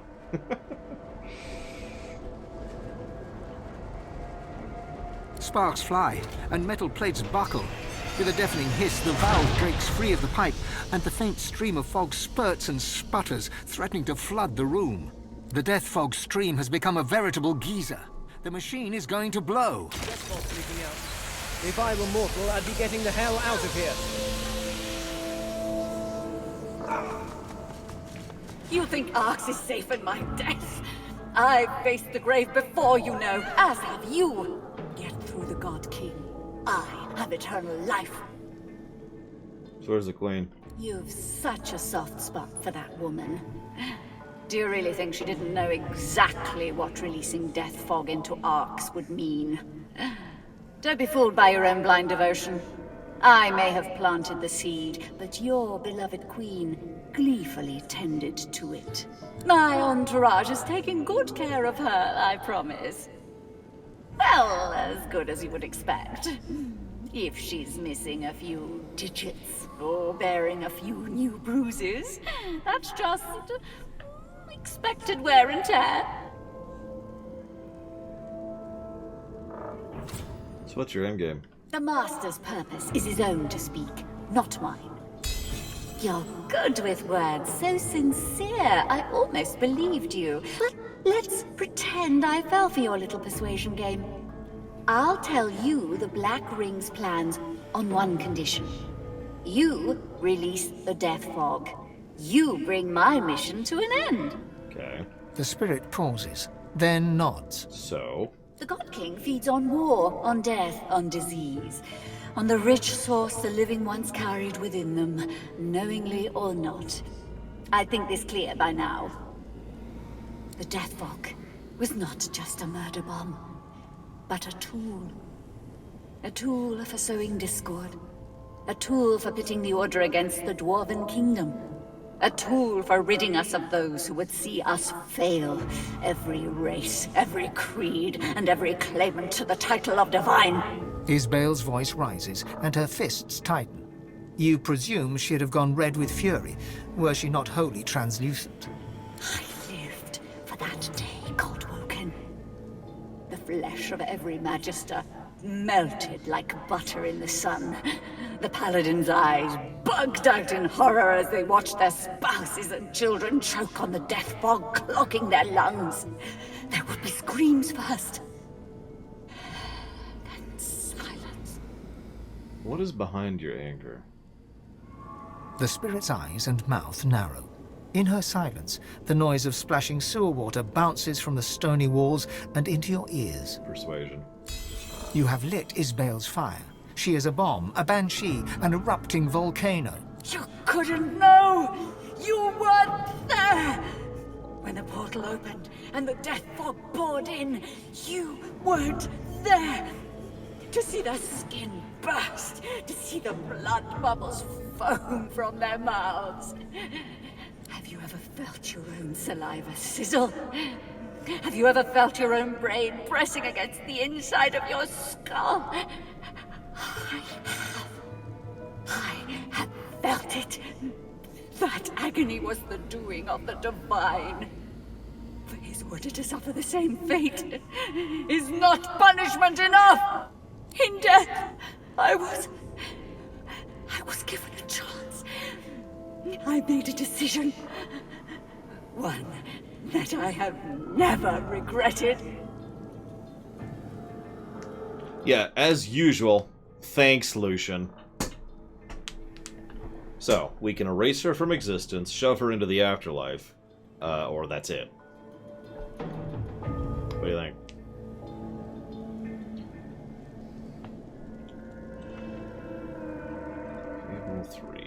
Sparks fly, and metal plates buckle. With a deafening hiss, the valve breaks free of the pipe, and the faint stream of fog spurts and sputters, threatening to flood the room. The death fog stream has become a veritable geyser. The machine is going to blow. If I were mortal, I'd be getting the hell out of here. You think Arx is safe in my death? I've faced the grave before, you know, as have you. Get through the God King. I have eternal life. So where's the Queen? You've such a soft spot for that woman. Do you really think she didn't know exactly what releasing death fog into Arx would mean? Don't be fooled by your own blind devotion. I may have planted the seed, but your beloved queen gleefully tended to it. My entourage is taking good care of her, I promise. Well, as good as you would expect. If she's missing a few digits or bearing a few new bruises, that's just expected wear and tear. So what's your endgame? The Master's purpose is his own to speak, not mine. You're good with words, so sincere, I almost believed you. But let's pretend I fell for your little persuasion game. I'll tell you the Black Ring's plans on one condition. You release the Death Fog. You bring my mission to an end. Okay. The spirit pauses, then nods. So? The God King feeds on war, on death, on disease. On the rich source the living once carried within them, knowingly or not. I think this clear by now. The Death Fog was not just a murder bomb, but a tool. A tool for sowing discord. A tool for pitting the Order against the Dwarven Kingdom. A tool for ridding us of those who would see us fail. Every race, every creed, and every claimant to the title of Divine. Isbel's voice rises, and her fists tighten. You presume she'd have gone red with fury, were she not wholly translucent. I lived for that day, Coldwoken. The flesh of every Magister melted like butter in the sun. The Paladins' eyes bugged out in horror as they watched their spouses and children choke on the death fog, clogging their lungs. There would be screams first. Then silence. What is behind your anger? The spirit's eyes and mouth narrow. In her silence, the noise of splashing sewer water bounces from the stony walls and into your ears. Persuasion. You have lit Isbel's fire. She is a bomb, a banshee, an erupting volcano. You couldn't know! You weren't there! When the portal opened and the death fog poured in, you weren't there! To see their skin burst, to see the blood bubbles foam from their mouths. Have you ever felt your own saliva sizzle? Have you ever felt your own brain pressing against the inside of your skull? I have felt it. That agony was the doing of the Divine. For his order to suffer the same fate is not punishment enough. In death, I was given a chance. I made a decision. One that I have never regretted. Yeah, as usual. Thanks, Lucian. So, we can erase her from existence, shove her into the afterlife, or that's it. What do you think? Fable 3.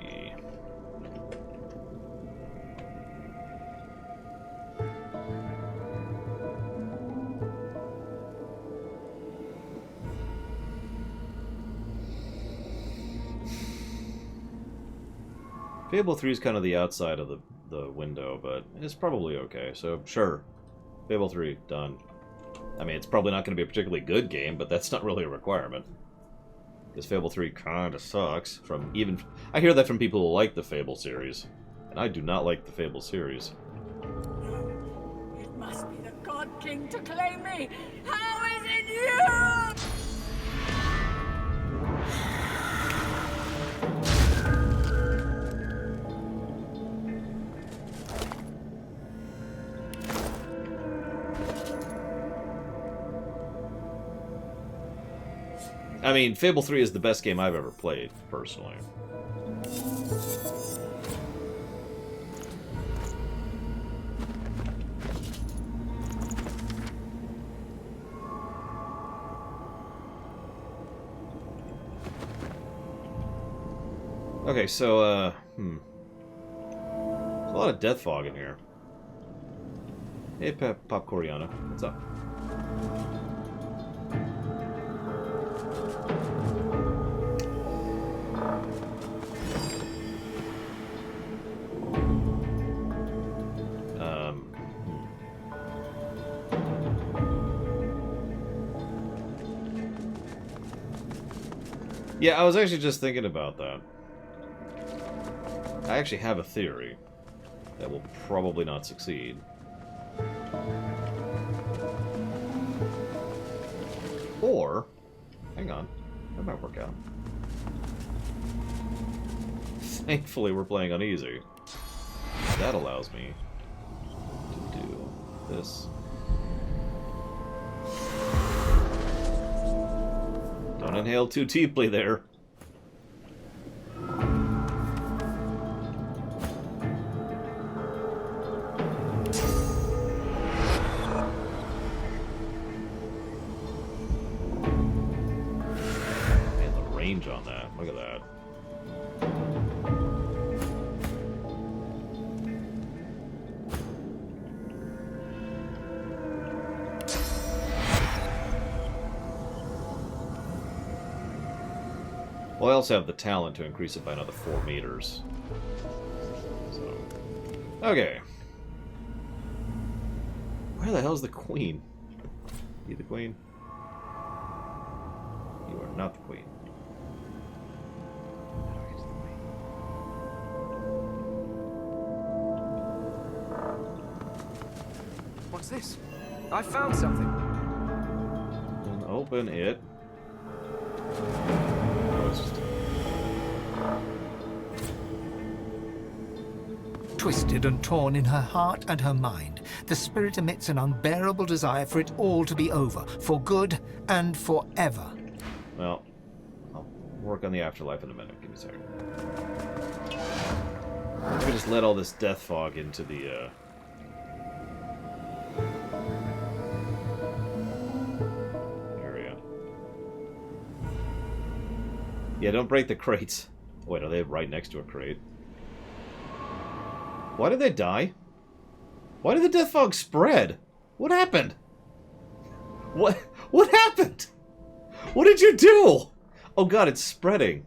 Fable 3 is kind of the outside of the window, but it's probably okay, so sure. Fable 3, done. I mean, it's probably not going to be a particularly good game, but that's not really a requirement. Because Fable 3 kinda sucks. I hear that from people who like the Fable series. And I do not like the Fable series. It must be the God King to claim me! How is it you? I mean, Fable 3 is the best game I've ever played, personally. Okay, so, there's a lot of death fog in here. Hey, Popcoriana, what's up? Yeah, I was actually just thinking about that. I actually have a theory that will probably not succeed. Or, hang on, that might work out. Thankfully, we're playing on easy. That allows me to do this. Don't inhale too deeply there. And the range on that, look at that. Well, I also have the talent to increase it by another 4 meters. So, okay. Where the hell is the queen? You the queen? You are not the queen. What's this? I found something. And open it. Twisted and torn in her heart and her mind, the spirit emits an unbearable desire for it all to be over, for good and forever. Well, I'll work on the afterlife in a minute. Give me a second. Let me just let all this death fog into the, area. Yeah, don't break the crates. Wait, are they right next to a crate? Why did they die? Why did the death fog spread? What happened? What happened? What did you do? Oh god, it's spreading.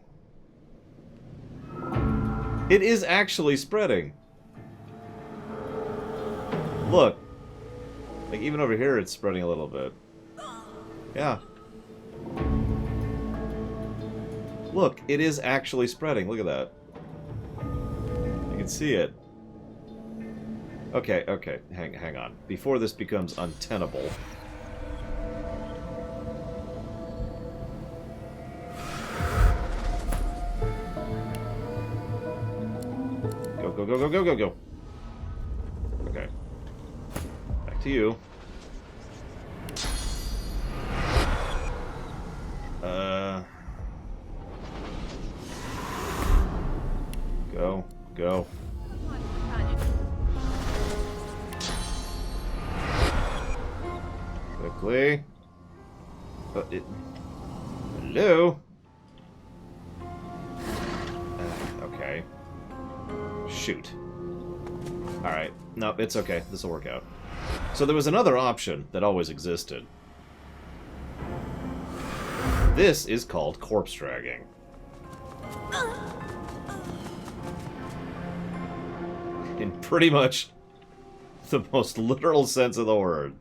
It is actually spreading. Look. Like, even over here it's spreading a little bit. Yeah. Look, it is actually spreading. Look at that. You can see it. Okay, okay, hang on. Before this becomes untenable. Go, go, go, go, go, go, go. Okay. Back to you. Go, go. Quickly. Hello? Okay. Shoot. Alright. No, it's okay. This will work out. So there was another option that always existed. This is called corpse dragging. In pretty much the most literal sense of the word.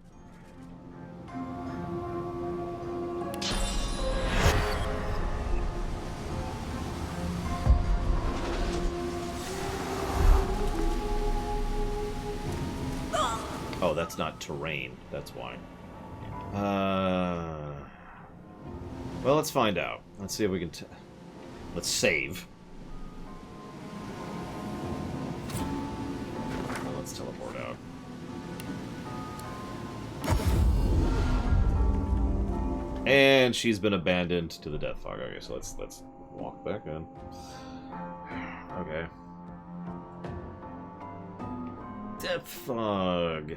Oh, that's not terrain. That's why. Well, let's find out. Let's see if we can... Let's save. Well, let's teleport out. And she's been abandoned to the death fog. Okay, so let's walk back in. Okay. Death fog.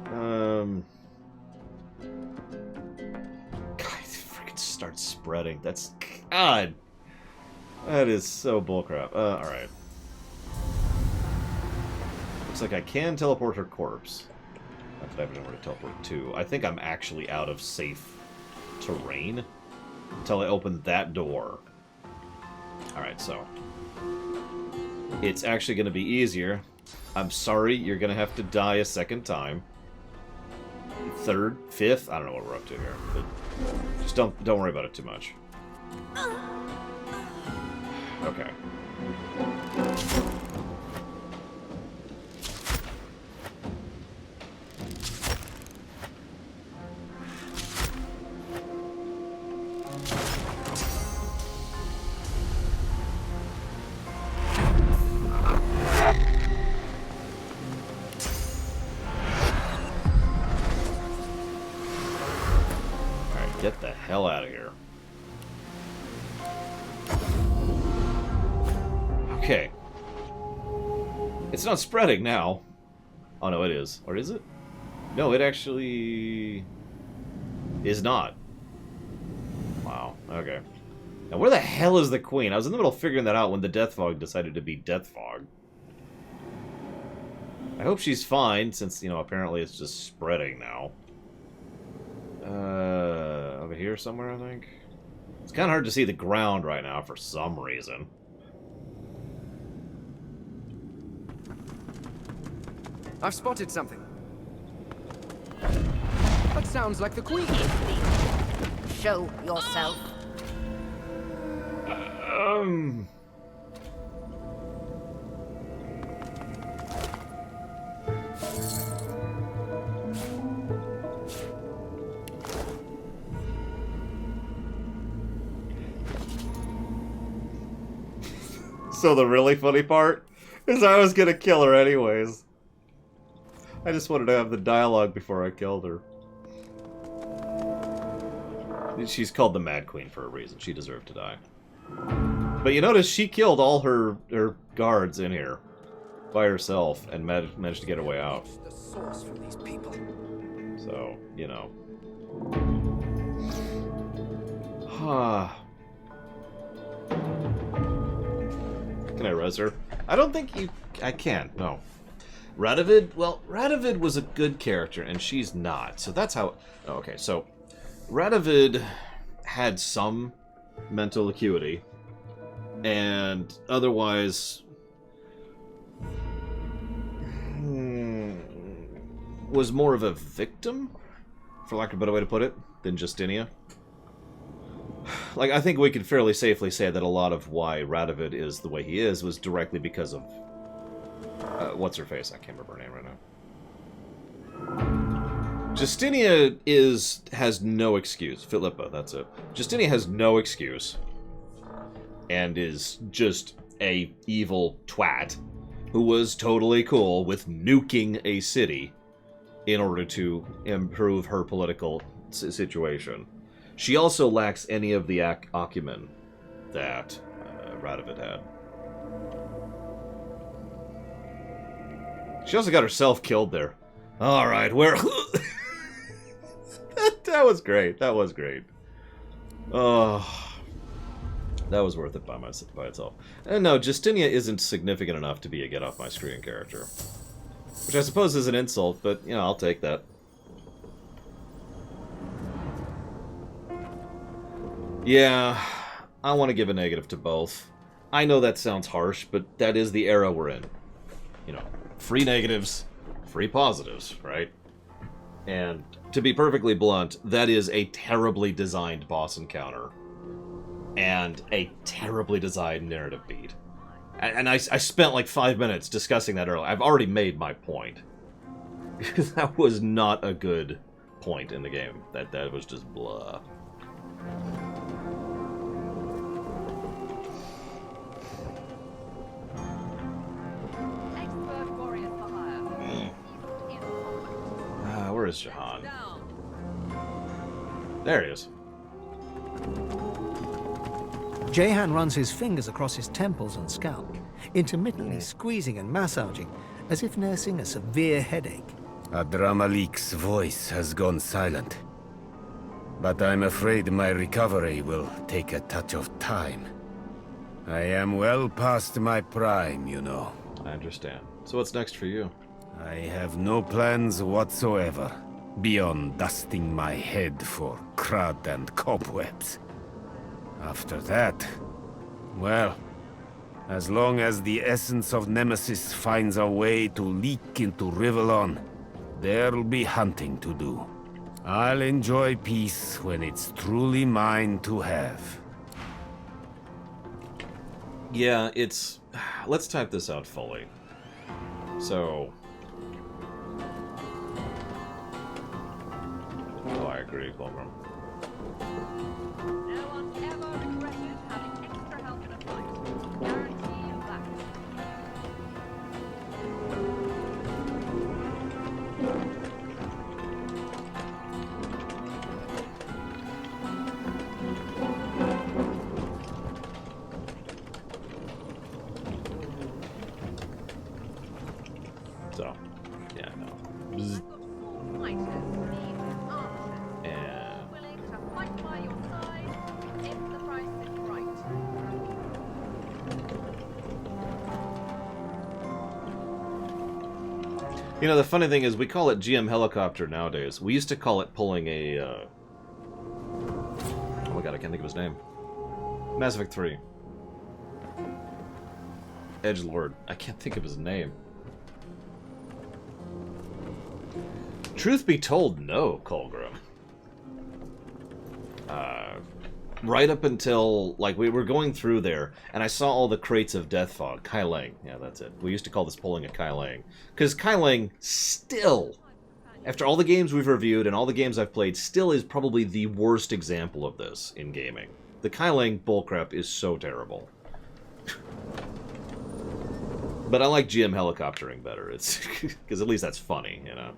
God, it freaking starts spreading. That's... God! That is so bullcrap. Alright. Looks like I can teleport her corpse. Not that I have nowhere to teleport to. I think I'm actually out of safe terrain until I open that door. Alright, so... It's actually going to be easier. I'm sorry, you're going to have to die a second time. Third, fifth, I don't know what we're up to here. But Just don't worry about it too much. Okay. Get the hell out of here. Okay. It's not spreading now. Oh no, it is. Or is it? No, it actually is not. Wow, okay. Now where the hell is the queen? I was in the middle of figuring that out when the death fog decided to be death fog. I hope she's fine, since, you know, apparently it's just spreading now. Over here somewhere, I think. It's kind of hard to see the ground right now for some reason. I've spotted something. That sounds like the Queen. Show yourself. So the really funny part is I was gonna kill her anyways. I just wanted to have the dialogue before I killed her. She's called the Mad Queen for a reason. She deserved to die. But you notice she killed all her guards in here by herself and managed to get her way out. The source from these people. So, you know. Can I res her? I don't think you... I can, no. Radovid? Well, Radovid was a good character, and she's not. So that's how... Oh, okay, so... Radovid had some mental acuity, and otherwise... was more of a victim, for lack of a better way to put it, than Justinia. Like, I think we can fairly safely say that a lot of why Radovid is the way he is was directly because of... what's-her-face? I can't remember her name right now. Justinia has no excuse. Philippa, that's it. Justinia has no excuse. And is just a evil twat who was totally cool with nuking a city in order to improve her political situation. She also lacks any of the acumen that Radovid had. She also got herself killed there. Alright, where... That was great. That was great. Oh, that was worth it by itself. And no, Justinia isn't significant enough to be a get-off-my-screen character. Which I suppose is an insult, but, you know, I'll take that. Yeah, I want to give a negative to both. I know that sounds harsh, but that is the era we're in. You know, free negatives, free positives, right? And to be perfectly blunt, that is a terribly designed boss encounter. And a terribly designed narrative beat. And I spent like 5 minutes discussing that earlier. I've already made my point. Because that was not a good point in the game. That was just blah. Where is Jahan? There he is. Jahan runs his fingers across his temples and scalp, intermittently squeezing and massaging, as if nursing a severe headache. Adramalik's voice has gone silent. But I'm afraid my recovery will take a touch of time. I am well past my prime, you know. I understand. So what's next for you? I have no plans whatsoever, beyond dusting my head for crud and cobwebs. After that, well, as long as the essence of Nemesis finds a way to leak into Rivellon, there'll be hunting to do. I'll enjoy peace when it's truly mine to have. Yeah, it's... Let's type this out fully. So... Oh, I agree, Fulgrim. No one's ever regretted having extra help in a fight. Guarantee you that. So, yeah, no. I've got 4 fighters, thieves, archers, all willing to fight by your side if the price is right. You know, the funny thing is, we call it GM helicopter nowadays. We used to call it pulling a, oh my god, I can't think of his name. Mass Effect 3. Edgelord. I can't think of his name. Truth be told, no, Colgrim. Right up until, like, we were going through there, and I saw all the crates of Death Fog. Kai Lang. Yeah, that's it. We used to call this pulling a Kai Lang. Because Kai Lang still, after all the games we've reviewed and all the games I've played, still is probably the worst example of this in gaming. The Kai Lang bullcrap is so terrible. But I like GM helicoptering better. It's because at least that's funny, you know.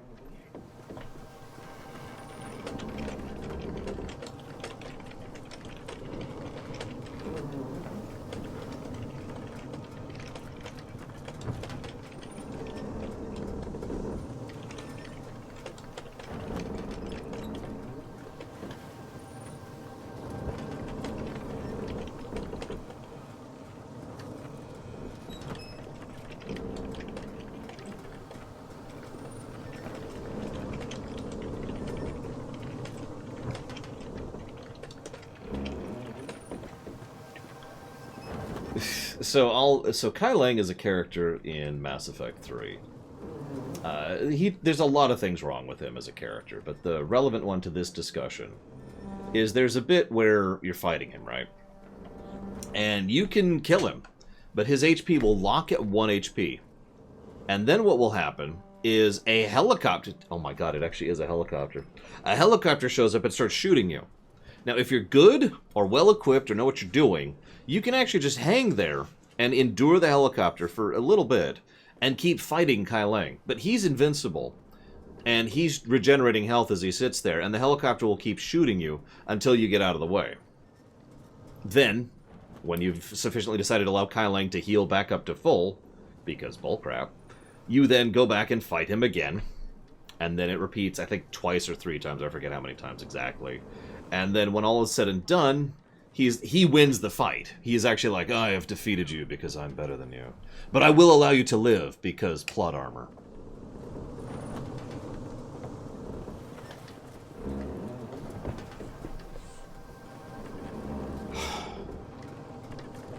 So Kai Lang is a character in Mass Effect 3. There's a lot of things wrong with him as a character, but the relevant one to this discussion is there's a bit where you're fighting him, right? And you can kill him, but his HP will lock at 1 HP. And then what will happen is a helicopter... Oh my god, it actually is a helicopter. A helicopter shows up and starts shooting you. Now, if you're good or well-equipped or know what you're doing, you can actually just hang there and endure the helicopter for a little bit and keep fighting Kai Lang. But he's invincible, and he's regenerating health as he sits there, and the helicopter will keep shooting you until you get out of the way. Then, when you've sufficiently decided to allow Kai Lang to heal back up to full, because bullcrap, you then go back and fight him again, and then it repeats, I think, twice or 3 times, I forget how many times exactly. And then when all is said and done, he wins the fight. He is actually like, I have defeated you because I'm better than you. But I will allow you to live because plot armor.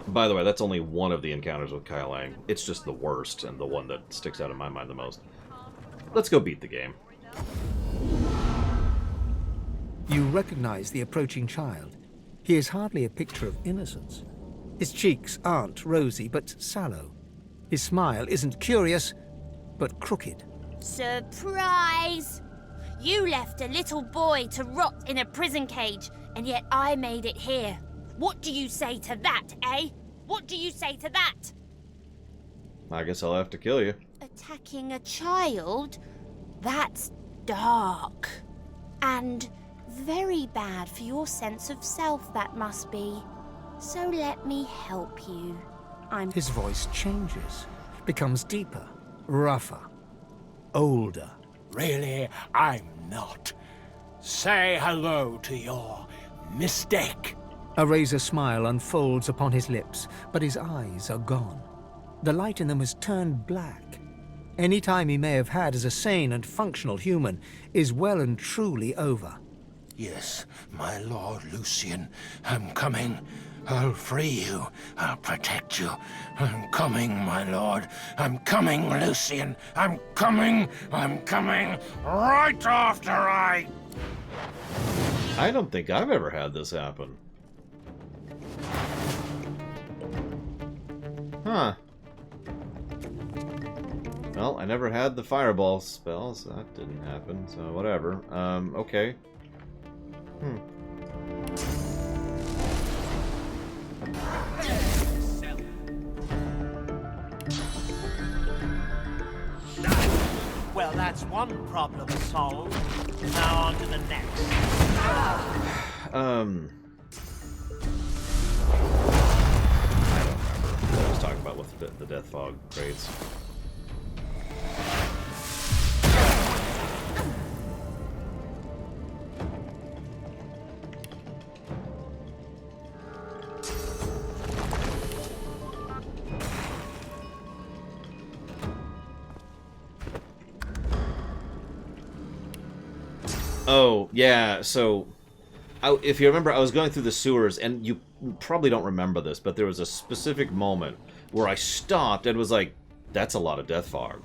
By the way, that's only one of the encounters with Kai Lang. It's just the worst and the one that sticks out in my mind the most. Let's go beat the game. You recognize the approaching child. He is hardly a picture of innocence. His cheeks aren't rosy, but sallow. His smile isn't curious, but crooked. Surprise! You left a little boy to rot in a prison cage, and yet I made it here. What do you say to that, eh? What do you say to that? I guess I'll have to kill you. Attacking a child? That's dark. And very bad for your sense of self, that must be. So let me help you. His voice changes, becomes deeper, rougher, older. Really, I'm not. Say hello to your mistake. A razor smile unfolds upon his lips, but his eyes are gone. The light in them has turned black. Any time he may have had as a sane and functional human is well and truly over. Yes, my Lord Lucian, I'm coming. I'll free you. I'll protect you. I'm coming, my lord. I'm coming, Lucian. I'm coming. I'm coming right after I... I don't think I've ever had this happen. Huh. Well, I never had the fireball spell, so that didn't happen, so whatever. Okay. Well, that's one problem solved. Now on to the next. I don't remember what I was talking about with the Death Fog crates. Oh, yeah, so... if you remember, I was going through the sewers, and you probably don't remember this, but there was a specific moment where I stopped and was like, that's a lot of Death Fog.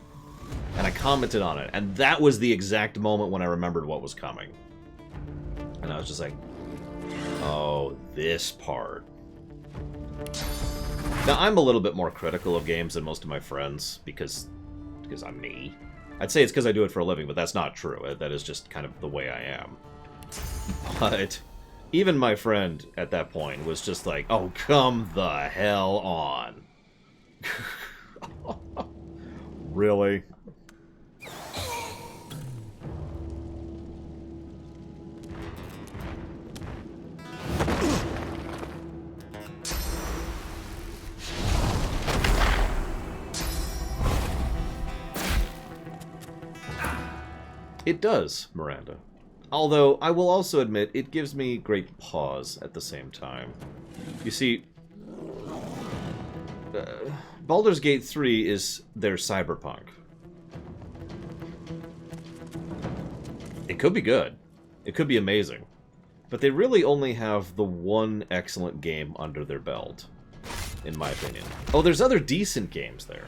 And I commented on it, and that was the exact moment when I remembered what was coming. And I was just like, oh, this part. Now, I'm a little bit more critical of games than most of my friends, because I'm me. I'd say it's because I do it for a living, but that's not true. That is just kind of the way I am. But even my friend at that point was just like, oh, come the hell on. Really? It does, Miranda. Although, I will also admit, it gives me great pause at the same time. You see, Baldur's Gate 3 is their cyberpunk. It could be good. It could be amazing. But they really only have the one excellent game under their belt, in my opinion. Oh, there's other decent games there.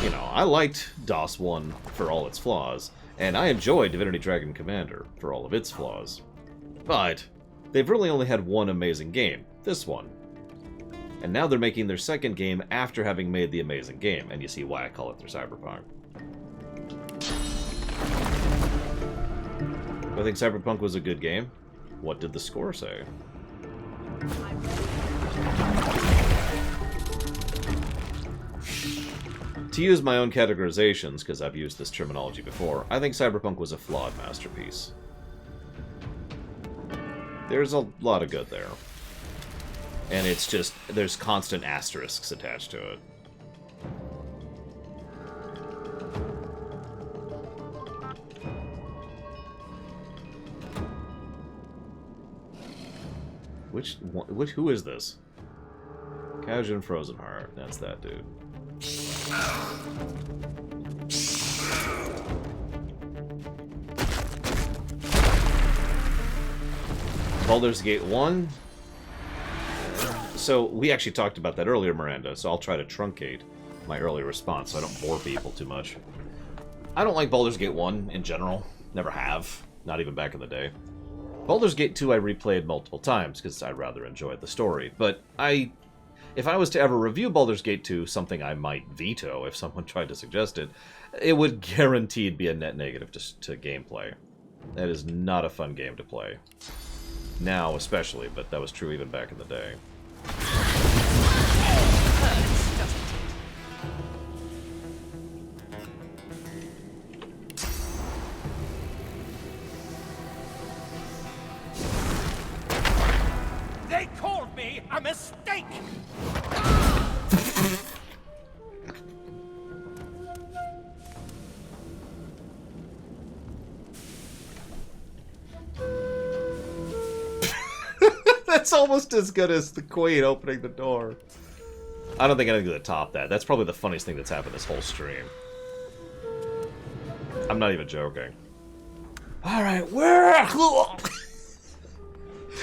You know, I liked DOS 1 for all its flaws, and I enjoyed Divinity Dragon Commander for all of its flaws. But they've really only had one amazing game, this one. And now they're making their second game after having made the amazing game, and you see why I call it their cyberpunk. I think Cyberpunk was a good game. What did the score say? To use my own categorizations, because I've used this terminology before, I think Cyberpunk was a flawed masterpiece. There's a lot of good there. And it's just, there's constant asterisks attached to it. Who is this? Kajun Frozenheart, that's that dude. Baldur's Gate 1. So, we actually talked about that earlier, Miranda, so I'll try to truncate my early response so I don't bore people too much. I don't like Baldur's Gate 1 in general. Never have. Not even back in the day. Baldur's Gate 2 I replayed multiple times because I rather enjoyed the story, but if I was to ever review Baldur's Gate 2, something I might veto if someone tried to suggest it, it would guaranteed be a net negative to gameplay. That is not a fun game to play. Now especially, but that was true even back in the day. They called me a mistake! That's almost as good as the Queen opening the door. I don't think anything's gonna top that. That's probably the funniest thing that's happened this whole stream. I'm not even joking. Alright, where?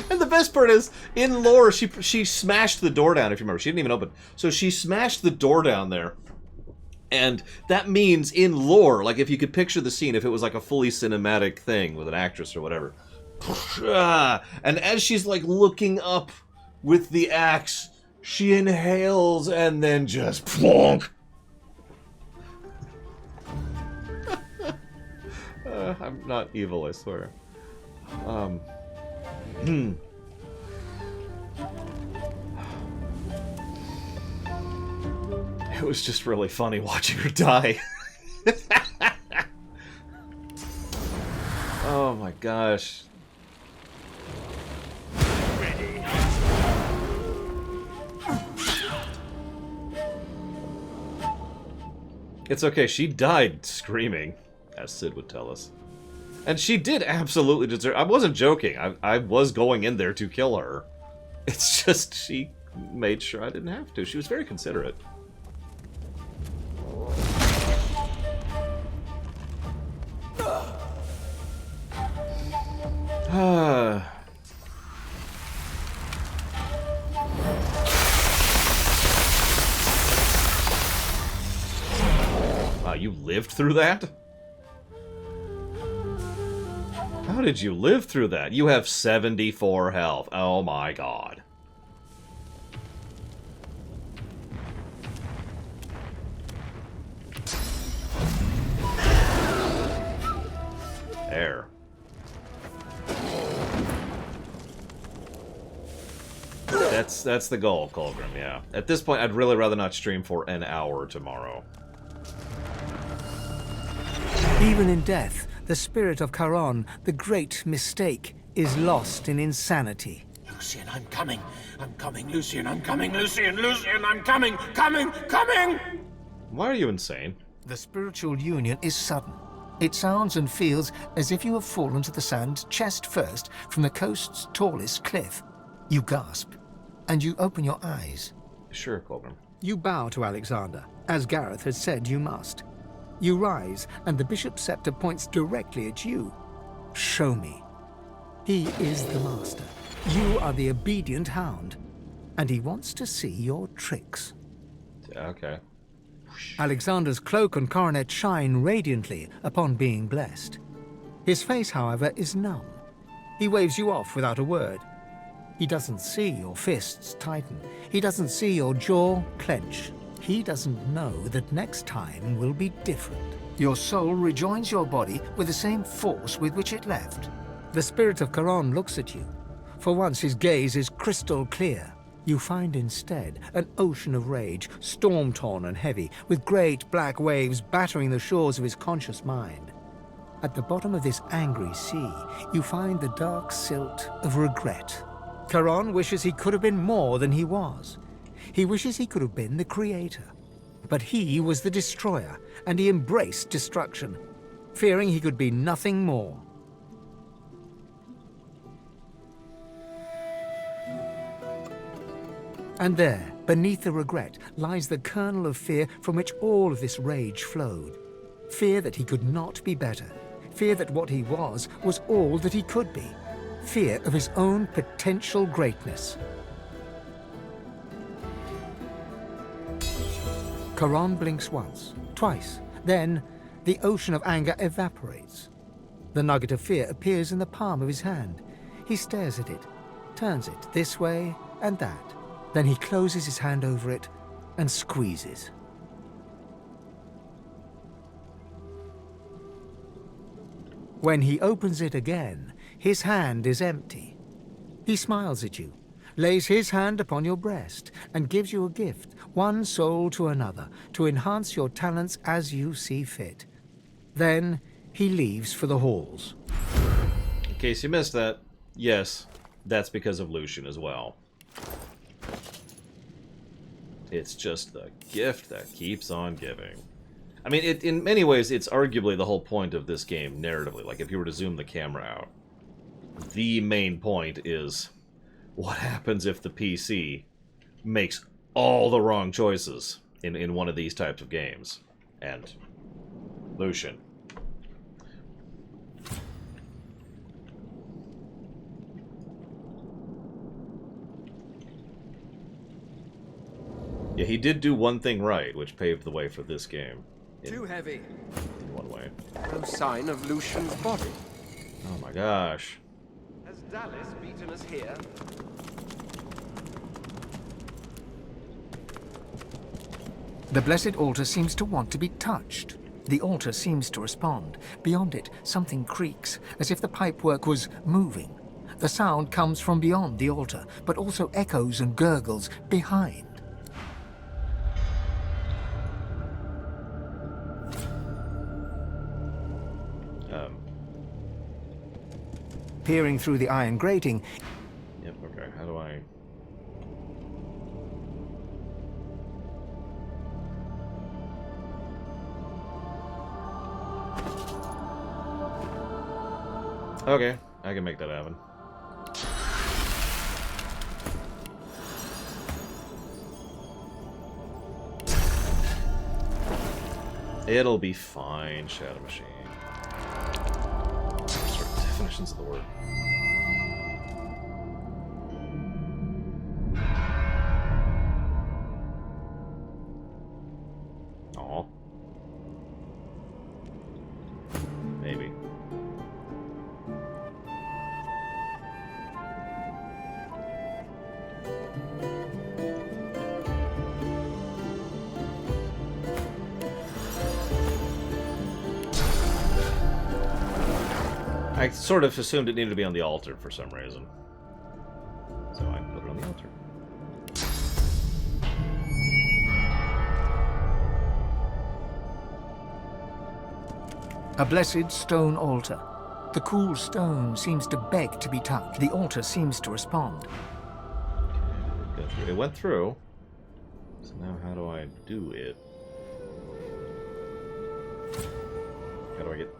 And the best part is, in lore, she smashed the door down, if you remember. She didn't even open. So she smashed the door down there. And that means, in lore, like if you could picture the scene, if it was like a fully cinematic thing with an actress or whatever. And as she's like looking up with the axe, she inhales and then just plonk. I'm not evil, I swear. It was just really funny watching her die. Oh my gosh. It's okay, she died screaming, as Sid would tell us. And she did absolutely deserve... I wasn't joking. I was going in there to kill her. It's just she made sure I didn't have to. She was very considerate. Wow, you lived through that? How did you live through that? You have 74 health. Oh my god. There. That's the goal, Colgrim, yeah. At this point, I'd really rather not stream for an hour tomorrow. Even in death, the spirit of Charon, the great mistake, is lost in insanity. Lucian, I'm coming. I'm coming, Lucian. I'm coming, Lucian. Lucian, I'm coming. Coming. Why are you insane? The spiritual union is sudden. It sounds and feels as if you have fallen to the sand chest first from the coast's tallest cliff. You gasp, and you open your eyes. Sure, Colgrim. You bow to Alexander, as Gareth had said you must. You rise, and the bishop's scepter points directly at you. Show me. He is the master. You are the obedient hound, and he wants to see your tricks. Okay. Alexander's cloak and coronet shine radiantly upon being blessed. His face, however, is numb. He waves you off without a word. He doesn't see your fists tighten. He doesn't see your jaw clench. He doesn't know that next time will be different. Your soul rejoins your body with the same force with which it left. The spirit of Charon looks at you. For once his gaze is crystal clear. You find instead an ocean of rage, storm-torn and heavy, with great black waves battering the shores of his conscious mind. At the bottom of this angry sea, you find the dark silt of regret. Charon wishes he could have been more than he was. He wishes he could have been the creator. But he was the destroyer, and he embraced destruction, fearing he could be nothing more. And there, beneath the regret, lies the kernel of fear from which all of this rage flowed. Fear that he could not be better. Fear that what he was all that he could be. Fear of his own potential greatness. Charon blinks once, twice, then the ocean of anger evaporates. The nugget of fear appears in the palm of his hand. He stares at it, turns it this way and that. Then he closes his hand over it and squeezes. When he opens it again, his hand is empty. He smiles at you, lays his hand upon your breast, and gives you a gift, one soul to another, to enhance your talents as you see fit. Then he leaves for the halls. In case you missed that, yes, that's because of Lucian as well. It's just the gift that keeps on giving. I mean, in many ways, it's arguably the whole point of this game, narratively. Like, if you were to zoom the camera out, the main point is what happens if the PC makes all the wrong choices in one of these types of games. And Lucian. Yeah, he did do one thing right, which paved the way for this game. Too heavy. In one way. No sign of Lucian's body. Oh my gosh. Has Dallas beaten us here? The blessed altar seems to want to be touched. The altar seems to respond. Beyond it, something creaks, as if the pipework was moving. The sound comes from beyond the altar, but also echoes and gurgles behind. Peering through the iron grating... Yep, okay, how do I... Okay, I can make that happen. It'll be fine, Shadow Machine. Certain definitions of the word. Aw. Maybe. I sort of assumed it needed to be on the altar for some reason. So I put it on the altar. A blessed stone altar. The cool stone seems to beg to be touched. The altar seems to respond. It went through. So now how do I do it? How do I get...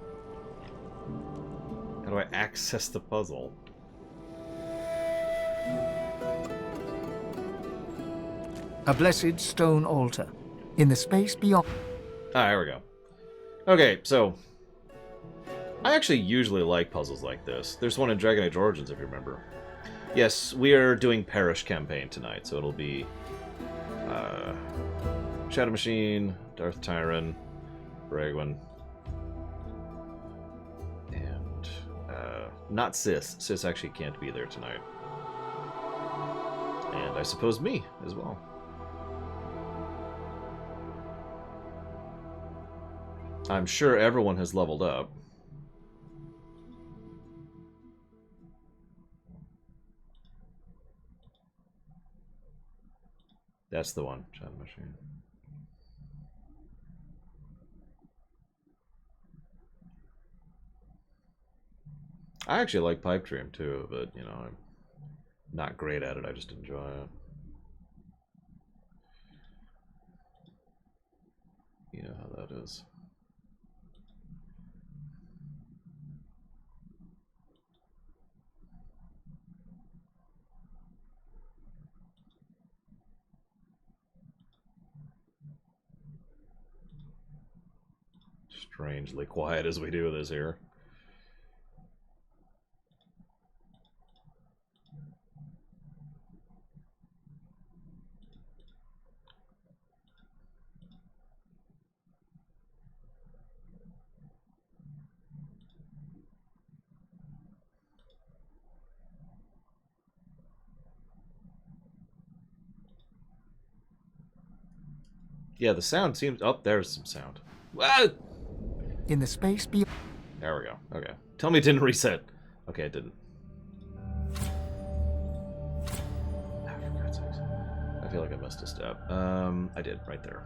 How do I access the puzzle? A blessed stone altar. In the space beyond... Ah, here we go. Okay, so... I actually usually like puzzles like this. There's one in Dragon Age Origins, if you remember. Yes, we are doing Parish campaign tonight, so it'll be... Shadow Machine, Darth Tyron, Bragwin... Not Sis. Sis actually can't be there tonight. And I suppose me as well. I'm sure everyone has leveled up. That's the one, Shadow Machine. I actually like Pipe Dream too, but you know, I'm not great at it. I just enjoy it. You know how that is. Strangely quiet as we do this here. Yeah, the sound seems... Oh, there's some sound. Whoa! In the space beyond... There we go. Okay. Tell me it didn't reset. Okay, it didn't. Ah, for God's sakes. I feel like I missed a step. I did, right there.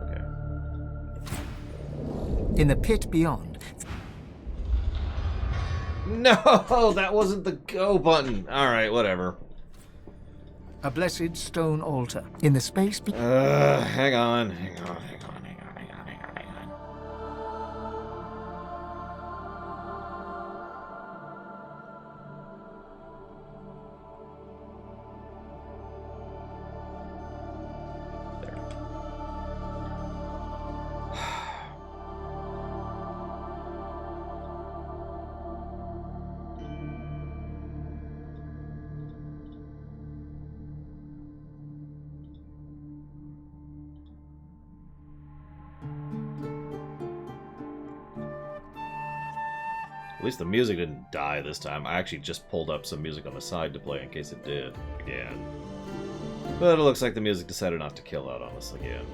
Okay. In the pit beyond... No! That wasn't the go button! Alright, whatever. A blessed stone altar. In the space hang on, hang on, hang on. At least the music didn't die this time. I actually just pulled up some music on the side to play in case it did again. But it looks like the music decided not to kill out on us again.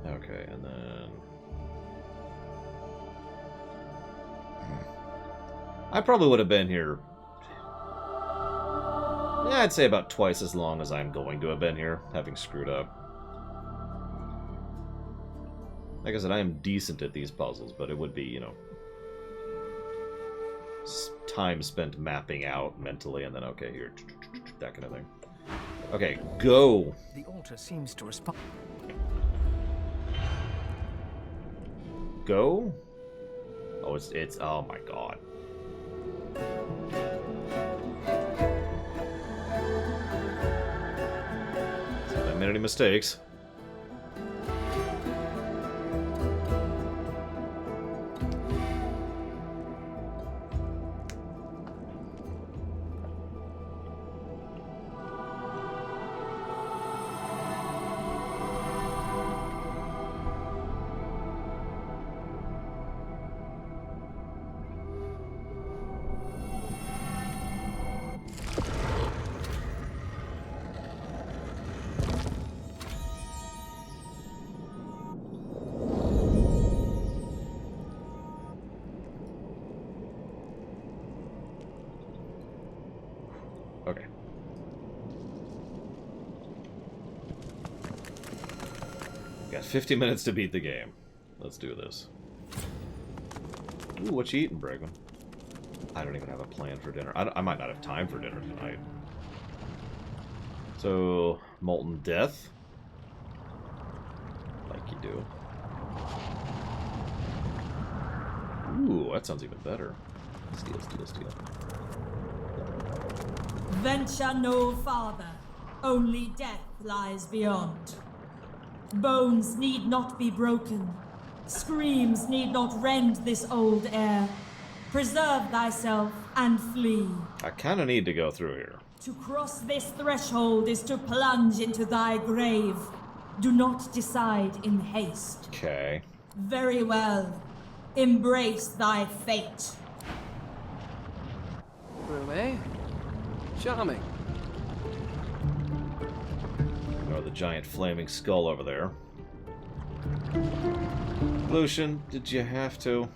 Okay, and then... I probably would have been here... yeah, I'd say about twice as long as I'm going to have been here, having screwed up. Like I said, I am decent at these puzzles, but it would be, you know, time spent mapping out mentally, and then, okay, here, that kind of thing. Okay, go! The altar seems to respond. Go? Oh, it's, oh my god. So if I made any mistakes. Okay. Got 50 minutes to beat the game. Let's do this. Ooh, what you eating, Bregman? I don't even have a plan for dinner. I might not have time for dinner tonight. So, Molten Death. Like you do. Ooh, that sounds even better. Steal, steal, steal. Venture no farther. Only death lies beyond. Bones need not be broken. Screams need not rend this old air. Preserve thyself and flee. I kind of need to go through here. To cross this threshold is to plunge into thy grave. Do not decide in haste. Okay. Very well. Embrace thy fate. Room A? Charming. Ignore the giant flaming skull over there. Lucian, did you have to?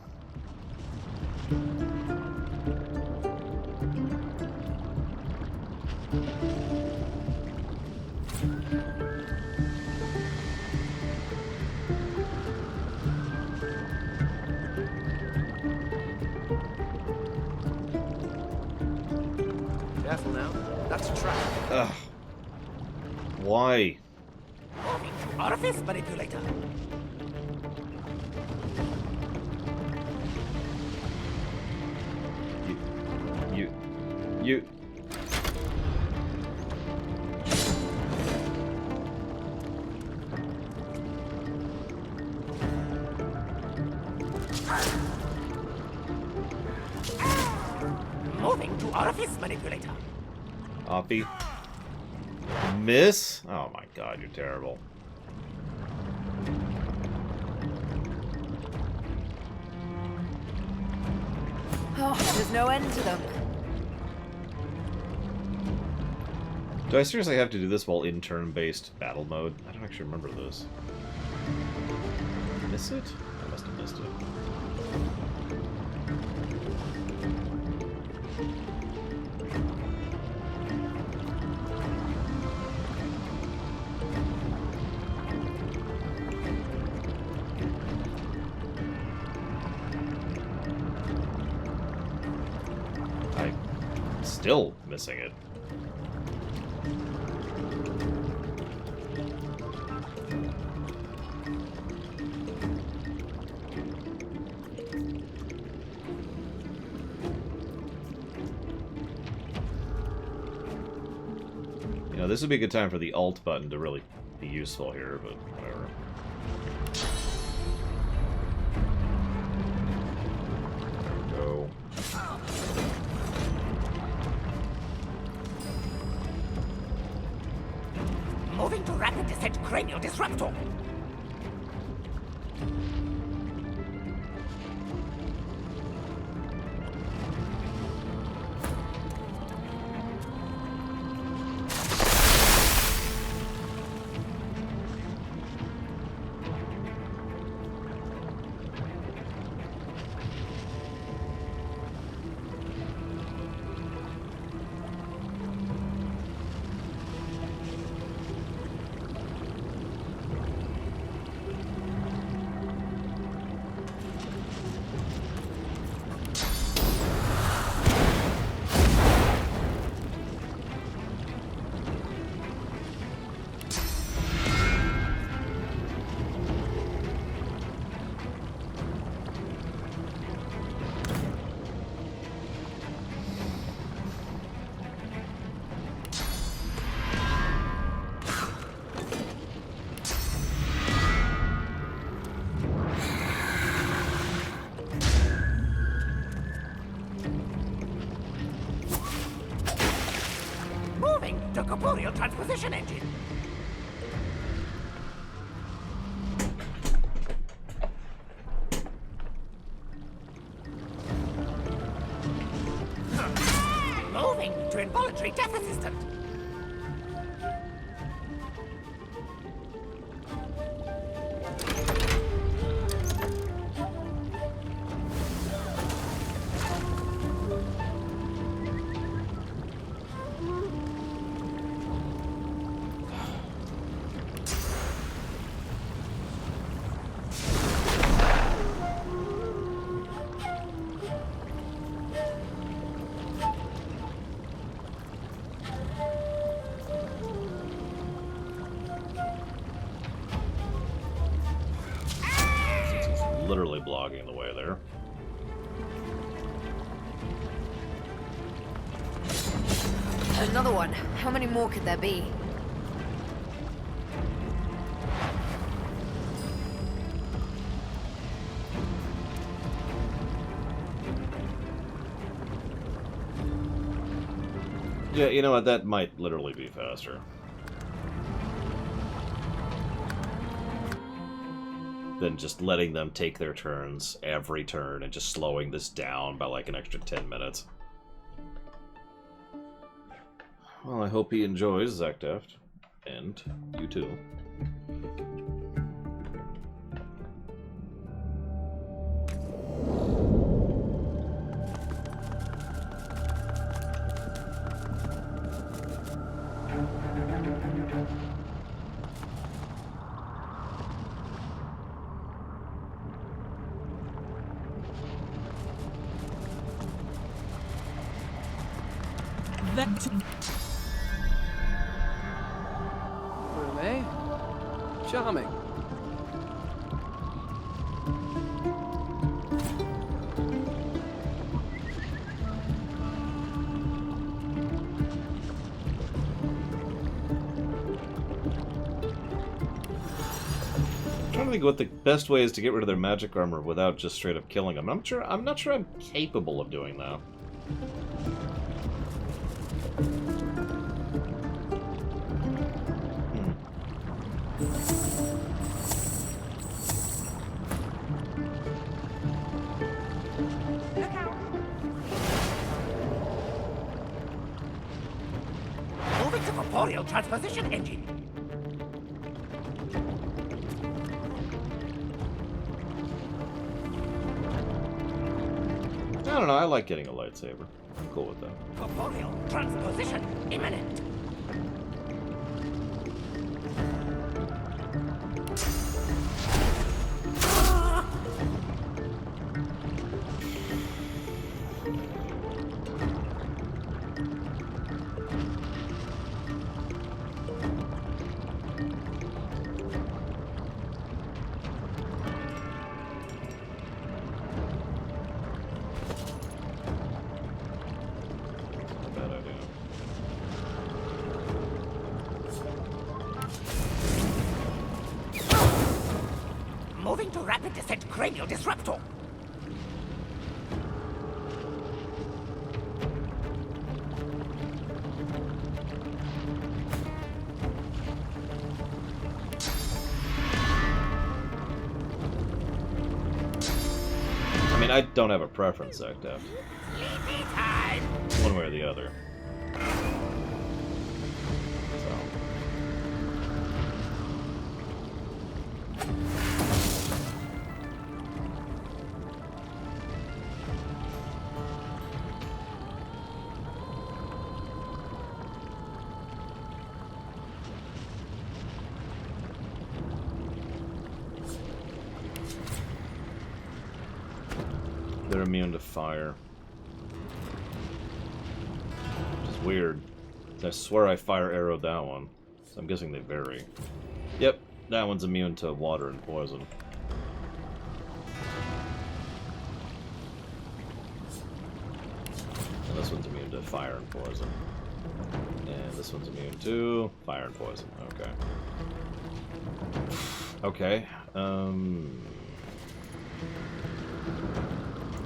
Careful now. That's a trap. Ugh. Why? Orifice manipulator. You. Moving to orifice manipulator. Oppie. Miss? Oh my god, you're terrible. Oh, there's no end to them. Do I seriously have to do this while in turn-based battle mode? I don't actually remember this. Miss it? I must have missed it. I'm still missing it. You know, this would be a good time for the Alt button to really be useful here, but whatever. Go. cranial disruptor. Moving to corporeal transposition engine. Moving to involuntary death assistant. Literally blocking the way there. Another one. How many more could there be? Yeah, you know what? That might literally be faster than just letting them take their turns every turn and just slowing this down by like an extra 10 minutes. Well, I hope he enjoys Zakdeft. And you too. Really? Charming. I'm trying to think what the best way is to get rid of their magic armor without just straight up killing them. I'm not sure I'm capable of doing that. Moving to corporeal transposition engine. I don't know, I like getting a lightsaber. I'm cool with that. Corporeal transposition imminent. Moving to rapid descent cranial disruptor. mean, I don't have a preference, Def. One way or the other. They're immune to fire. Which is weird. I swear I fire arrowed that one. So I'm guessing they vary. Yep, that one's immune to water and poison. And this one's immune to fire and poison. And this one's immune to fire and poison. Okay. Okay.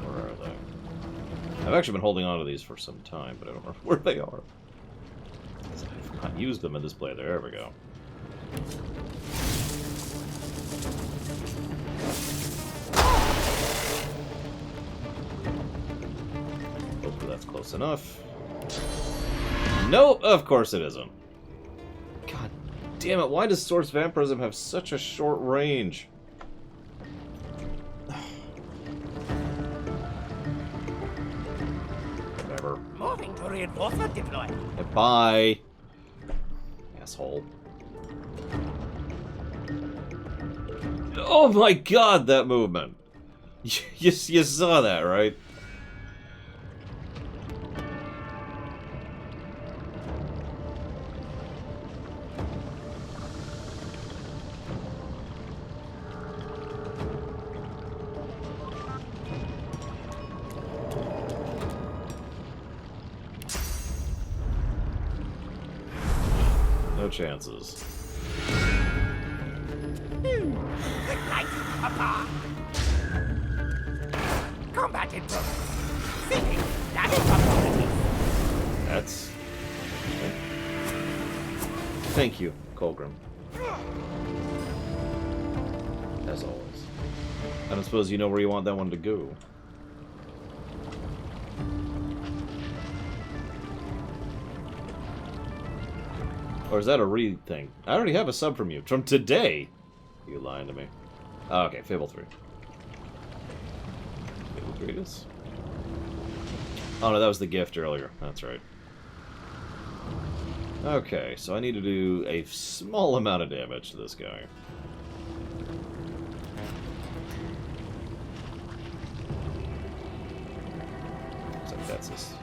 Where are they? I've actually been holding on to these for some time, but I don't remember where they are. I've not used them in this play. There we go. Hopefully that's close enough. Nope, of course it isn't. God damn it, why does Source Vampirism have such a short range? Whatever. Moving to reinforcement deploy. Bye. Asshole. Oh my god, that movement! You saw that, right? No chances. Combat in progress. Seeking damage opportunities. That's... Thank you, Colgrim. As always. I don't suppose you know where you want that one to go. Or is that a read thing? I already have a sub from you. From today! You lying to me. Oh, okay, Fable 3. Fable 3 it is? Oh no, that was the gift earlier. That's right. Okay, so I need to do a small amount of damage to this guy. Looks like that's as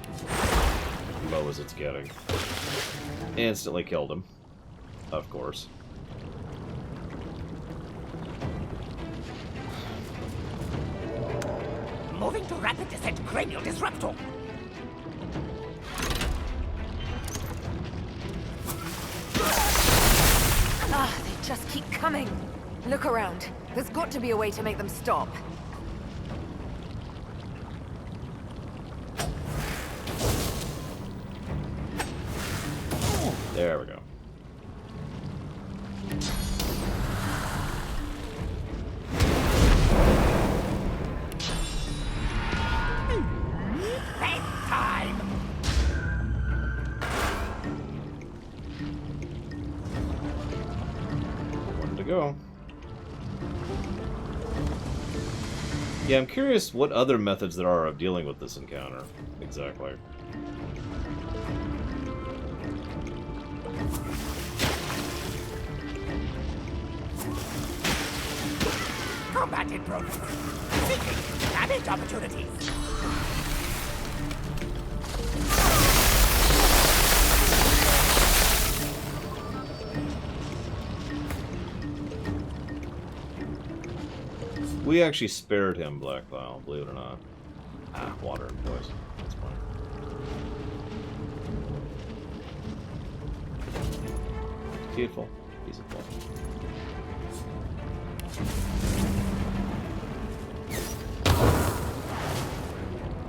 low as it's getting. Instantly killed him. Of course. Moving to rapid descent cranial disruptor. Ah, they just keep coming. Look around. There's got to be a way to make them stop. There we go. Time. One to go. Yeah, I'm curious what other methods there are of dealing with this encounter. Exactly. Combat in progress. Seeking damage opportunities. We actually spared him, Black Vial, believe it or not. Ah, water and poison. That's fine. Beautiful. Piece of fluff.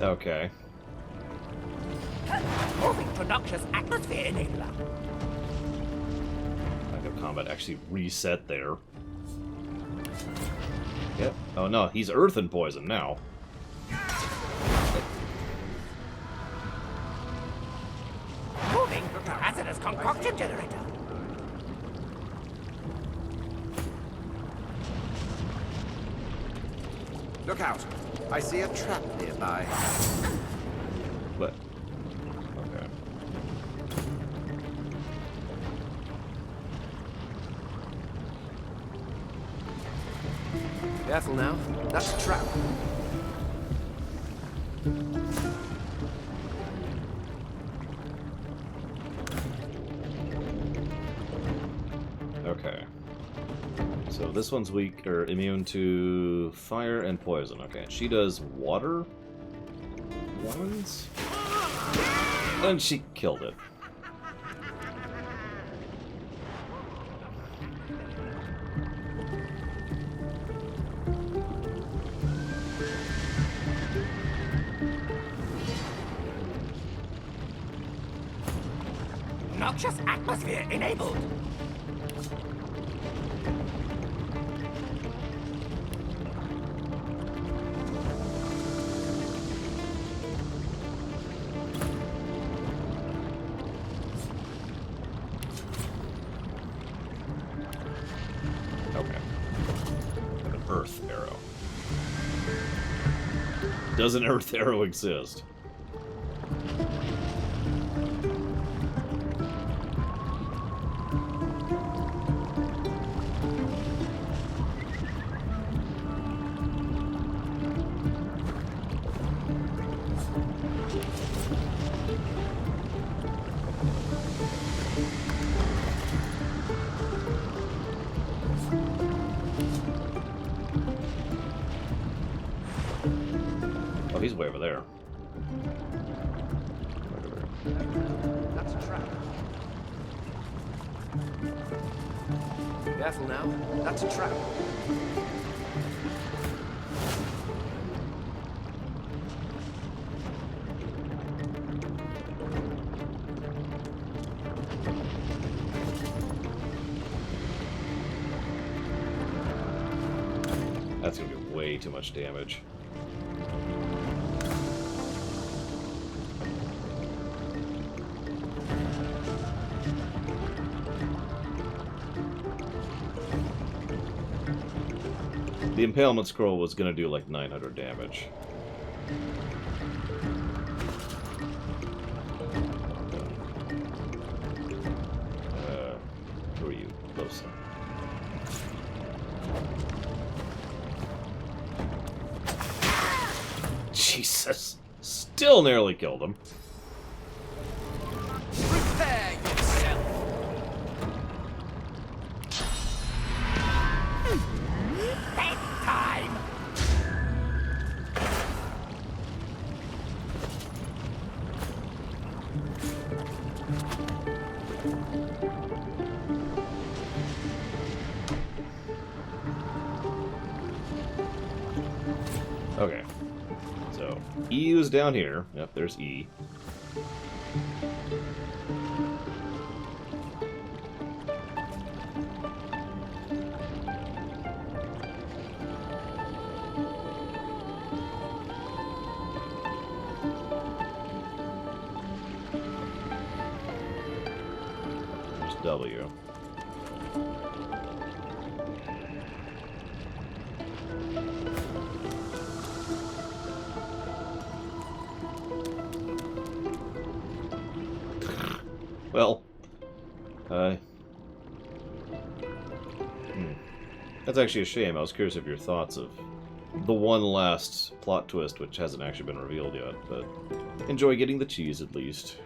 Okay. Moving to noxious atmosphere enabler. Lack of combat actually reset there. Yep. Oh no, he's earth and poison now. Moving to hazardous concoction generator. Look out! I see a trap nearby. But okay. Careful now. That's a trap. Okay. So this one's weak or immune to fire and poison. Okay, she does water ones, and she killed it. Noxious atmosphere enabled. Okay. An earth arrow. Does an earth arrow exist? Oh, he's way over there. That's a trap. Careful now. That's a trap. That's gonna be way too much damage. The impalement scroll was gonna do like 900 damage. Who are you? Close. Jesus. Still nearly killed him. Prepare yourself. Bedtime. Okay. So, E is down here. Yep, there's E. There's W. Well, that's actually a shame. I was curious of your thoughts of the one last plot twist, which hasn't actually been revealed yet, but enjoy getting the cheese at least.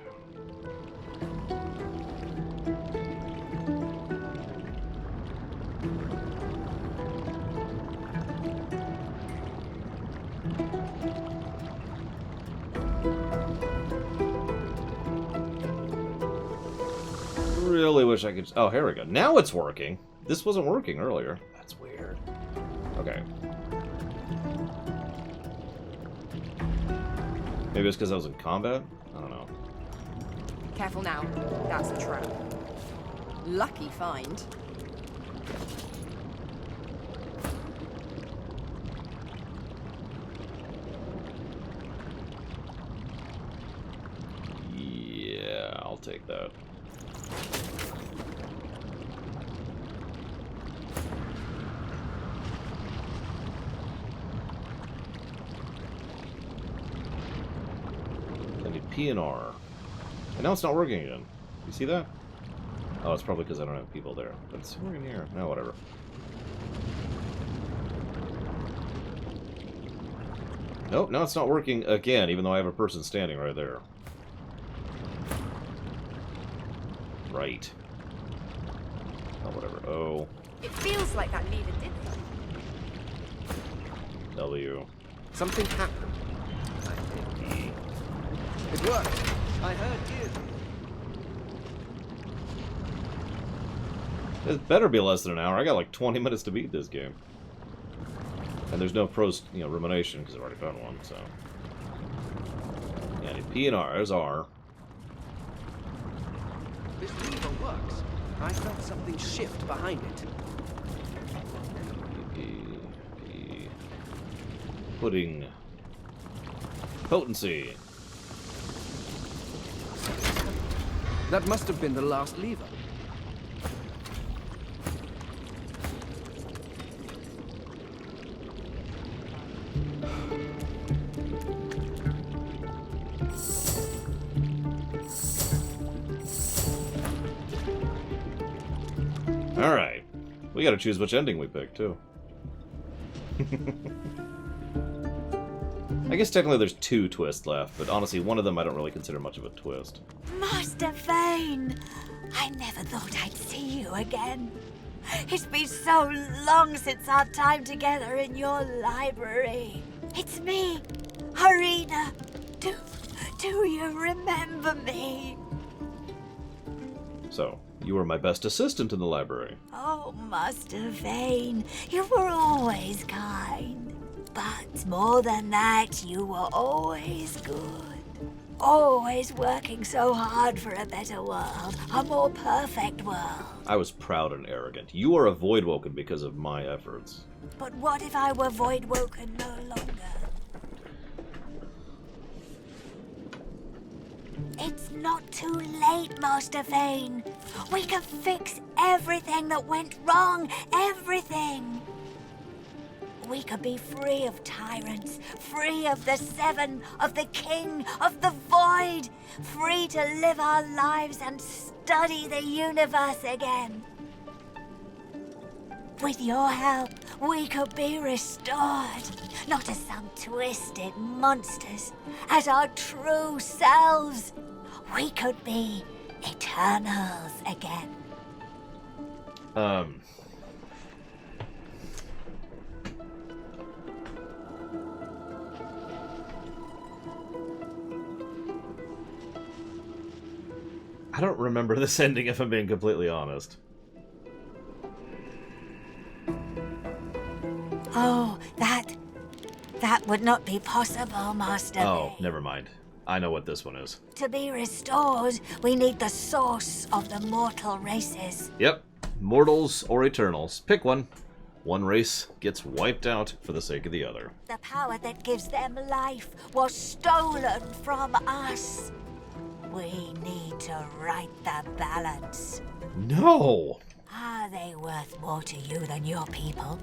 Really wish I could... Oh, here we go. Now it's working. This wasn't working earlier. That's weird. Okay. Maybe it's because I was in combat? I don't know. Careful now. That's a trap. Lucky find. that. I need P and R. And now it's not working again. You see that? Oh, it's probably because I don't have people there. But it's working here. No, whatever. Nope, now it's not working again, even though I have a person standing right there. Right. Oh, whatever. O. It feels like that leader did W. Something happened. I think. It worked. I heard you. It better be less than an hour. I got like 20 minutes to beat this game. And there's no rumination because I've already found one, so. Yeah, I need P and R. There's R. This lever works. I felt something shift behind it. P. Pudding. Potency. That must have been the last lever. Alright. We gotta choose which ending we pick, too. I guess technically there's 2 twists left, but honestly, one of them I don't really consider much of a twist. Master Vane! I never thought I'd see you again. It's been so long since our time together in your library. It's me, Harina. Do you remember me? So, you were my best assistant in the library. Oh, Master Vane, you were always kind. But more than that, you were always good. Always working so hard for a better world, a more perfect world. I was proud and arrogant. You are a Voidwoken because of my efforts. But what if I were Voidwoken no longer? It's not too late, Master Vane. We can fix everything that went wrong, everything. We could be free of tyrants, free of the Seven, of the King, of the Void, free to live our lives and study the universe again. With your help, we could be restored, not as some twisted monsters, as our true selves. We could be Eternals again. I don't remember this ending if I'm being completely honest. Oh, that would not be possible, Master. Oh, never mind. I know what this one is. To be restored, we need the source of the mortal races. Yep. Mortals or Eternals. Pick one. One race gets wiped out for the sake of the other. The power that gives them life was stolen from us. We need to right the balance. No! Are they worth more to you than your people?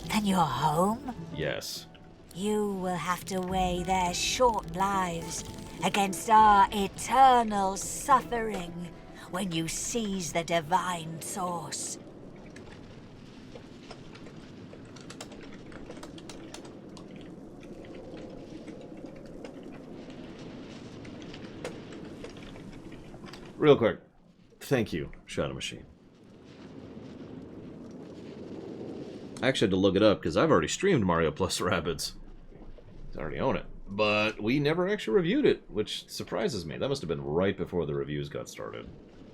Than your home? Yes. You will have to weigh their short lives against our eternal suffering when you seize the divine source. Real quick. Thank you, Shadow Machine. I actually had to look it up because I've already streamed Mario Plus Rabbids. I already own it. But we never actually reviewed it, which surprises me. That must have been right before the reviews got started.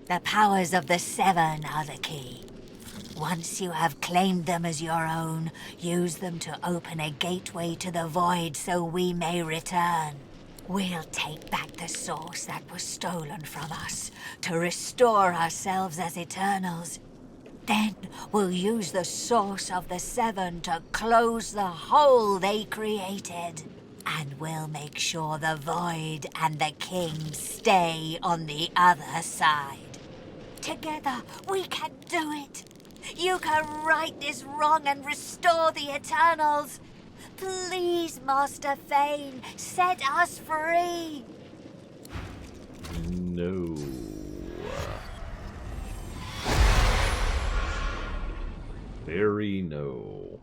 The powers of the Seven are the key. Once you have claimed them as your own, use them to open a gateway to the void so we may return. We'll take back the source that was stolen from us to restore ourselves as Eternals. Then we'll use the source of the Seven to close the hole they created. And we'll make sure the Void and the King stay on the other side. Together, we can do it. You can right this wrong and restore the Eternals. Please, Master Thane, set us free. No. Very no.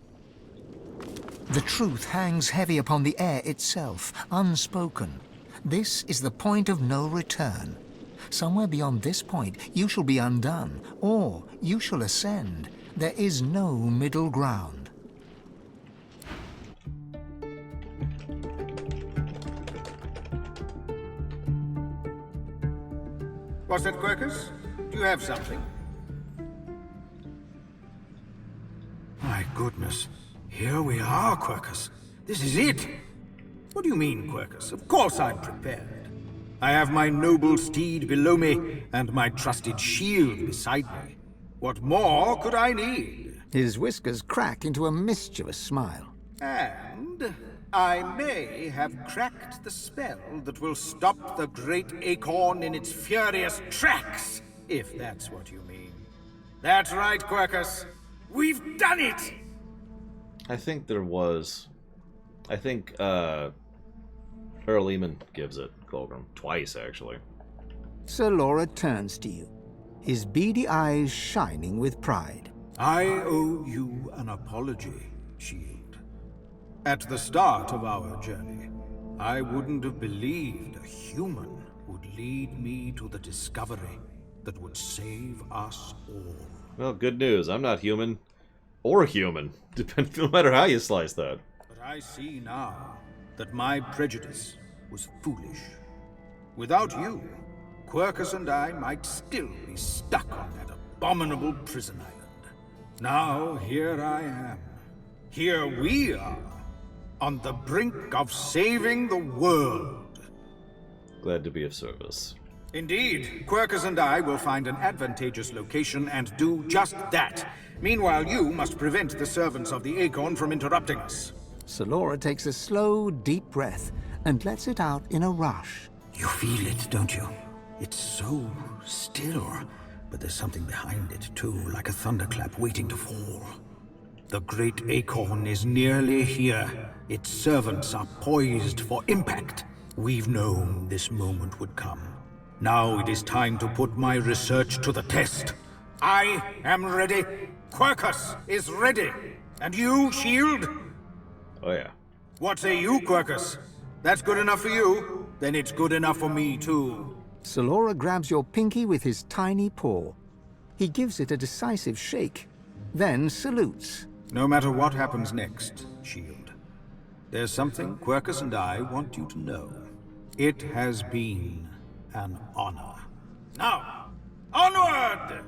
The truth hangs heavy upon the air itself, unspoken. This is the point of no return. Somewhere beyond this point, you shall be undone, or you shall ascend. There is no middle ground. What's that, Quercus? Do you have something? My goodness. Here we are, Quercus. This is it. What do you mean, Quercus? Of course I'm prepared. I have my noble steed below me, and my trusted shield beside me. What more could I need? His whiskers crack into a mischievous smile. And I may have cracked the spell that will stop the great acorn in its furious tracks, if that's what you mean. That's right, Quercus. We've done it! I think Earl Eamon gives it, Colgrim. Twice, actually. Sir Laura turns to you, his beady eyes shining with pride. I owe you an apology, Shield. At the start of our journey, I wouldn't have believed a human would lead me to the discovery that would save us all. Well, good news. I'm not human. Or human. No matter how you slice that. But I see now that my prejudice was foolish. Without you, Quercus and I might still be stuck on that abominable prison island. Now, here I am. Here we are, on the brink of saving the world. Glad to be of service. Indeed, Quercus and I will find an advantageous location and do just that. Meanwhile, you must prevent the servants of the Acorn from interrupting us. Sir Laura takes a slow, deep breath and lets it out in a rush. You feel it, don't you? It's so still, but there's something behind it, too, like a thunderclap waiting to fall. The great Acorn is nearly here. Its servants are poised for impact. We've known this moment would come. Now it is time to put my research to the test. I am ready. Quercus is ready. And you, Shield? Oh, yeah. What say you, Quercus? That's good enough for you? Then it's good enough for me, too. Sir Laura grabs your pinky with his tiny paw. He gives it a decisive shake, then salutes. No matter what happens next, Shield, there's something Quercus and I want you to know. It has been an honor. Now, onward!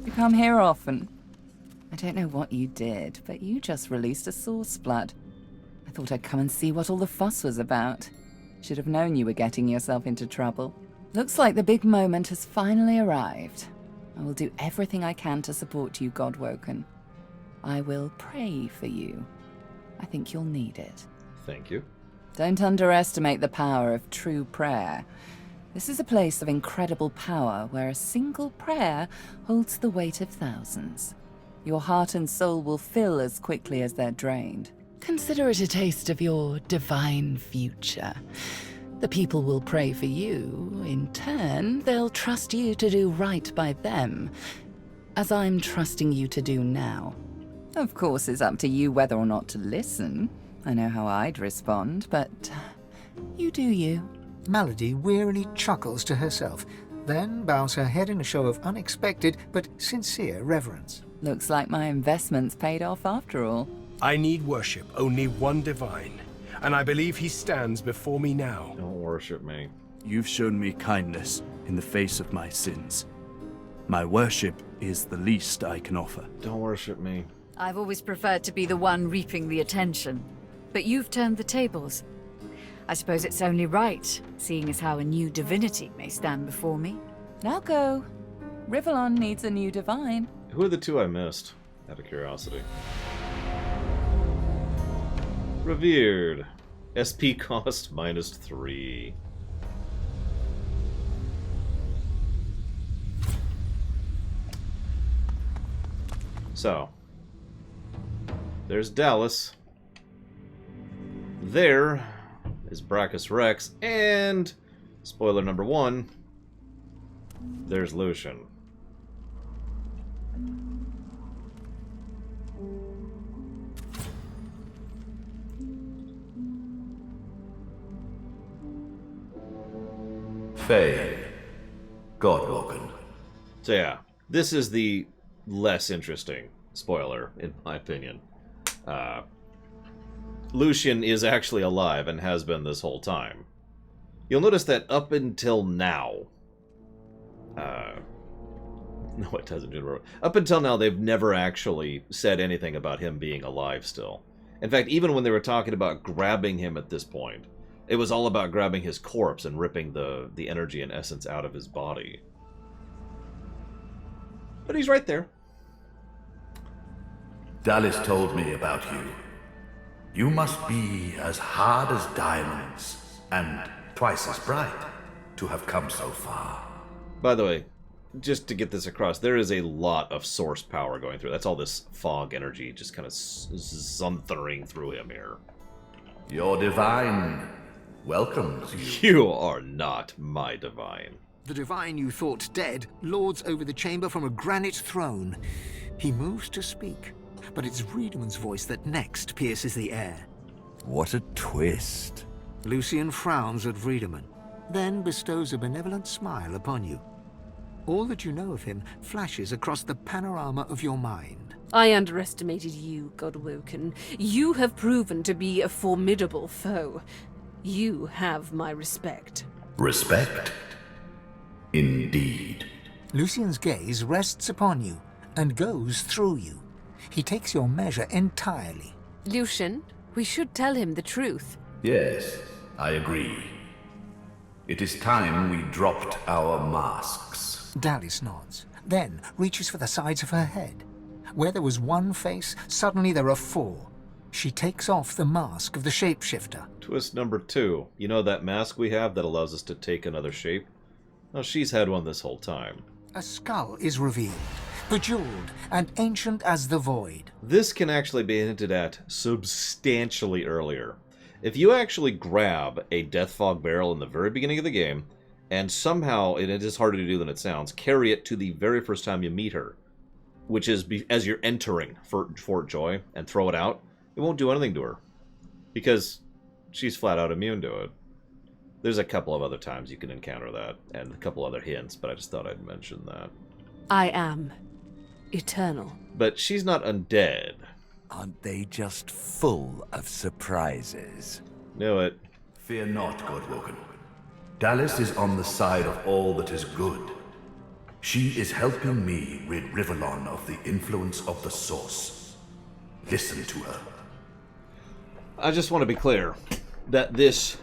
You come here often. I don't know what you did, but you just released a source blood. I thought I'd come and see what all the fuss was about. Should have known you were getting yourself into trouble. Looks like the big moment has finally arrived. I will do everything I can to support you, Godwoken. I will pray for you. I think you'll need it. Thank you. Don't underestimate the power of true prayer. This is a place of incredible power where a single prayer holds the weight of thousands. Your heart and soul will fill as quickly as they're drained. Consider it a taste of your divine future. The people will pray for you. In turn, they'll trust you to do right by them, as I'm trusting you to do now. Of course, it's up to you whether or not to listen. I know how I'd respond, but you do you. Melody wearily chuckles to herself, then bows her head in a show of unexpected but sincere reverence. Looks like my investment's paid off after all. I need worship only one divine, and I believe he stands before me now. Don't worship me. You've shown me kindness in the face of my sins. My worship is the least I can offer. Don't worship me. I've always preferred to be the one reaping the attention. But you've turned the tables. I suppose it's only right, seeing as how a new divinity may stand before me. Now go. Rivellon needs a new divine. Who are the two I missed? Out of curiosity. Revered. SP cost -3. So, there's Dallas. There is Brachus Rex, and, spoiler number 1, there's Lucian. Faye. Godwalken. So yeah, this is the less interesting spoiler, in my opinion. Lucian is actually alive and has been this whole time. You'll notice that up until now... no, it doesn't. Up until now, they've never actually said anything about him being alive still. In fact, even when they were talking about grabbing him at this point, it was all about grabbing his corpse and ripping the energy and essence out of his body. But he's right there. Dallas told me about you. You must be as hard as diamonds, and twice as bright, to have come so far. By the way, just to get this across, there is a lot of source power going through. That's all this fog energy just kind of sunthering through him here. Your divine welcomes you. You are not my divine. The divine you thought dead lords over the chamber from a granite throne. He moves to speak, but it's Wiedemann's voice that next pierces the air. What a twist. Lucian frowns at Wiedemann, then bestows a benevolent smile upon you. All that you know of him flashes across the panorama of your mind. I underestimated you, Godwoken. You have proven to be a formidable foe. You have my respect. Respect? Indeed. Lucian's gaze rests upon you and goes through you. He takes your measure entirely. Lucian, we should tell him the truth. Yes, I agree. It is time we dropped our masks. Dallas nods, then reaches for the sides of her head. Where there was one face, suddenly there are 4. She takes off the mask of the shapeshifter. Twist number 2. You know that mask we have that allows us to take another shape? Well, she's had one this whole time. A skull is revealed, bejeweled and ancient as the void. This can actually be hinted at substantially earlier. If you actually grab a Death Fog barrel in the very beginning of the game, and somehow, and it is harder to do than it sounds, carry it to the very first time you meet her, which is as you're entering Fort Joy, and throw it out, it won't do anything to her. Because she's flat out immune to it. There's a couple of other times you can encounter that, and a couple other hints, but I just thought I'd mention that. I am eternal. But she's not undead. Aren't they just full of surprises? Knew it. Fear not, Godwoken. Dallas is on the side of all that is good. She is helping me rid Rivellon of the influence of the Source. Listen to her. I just want to be clear that this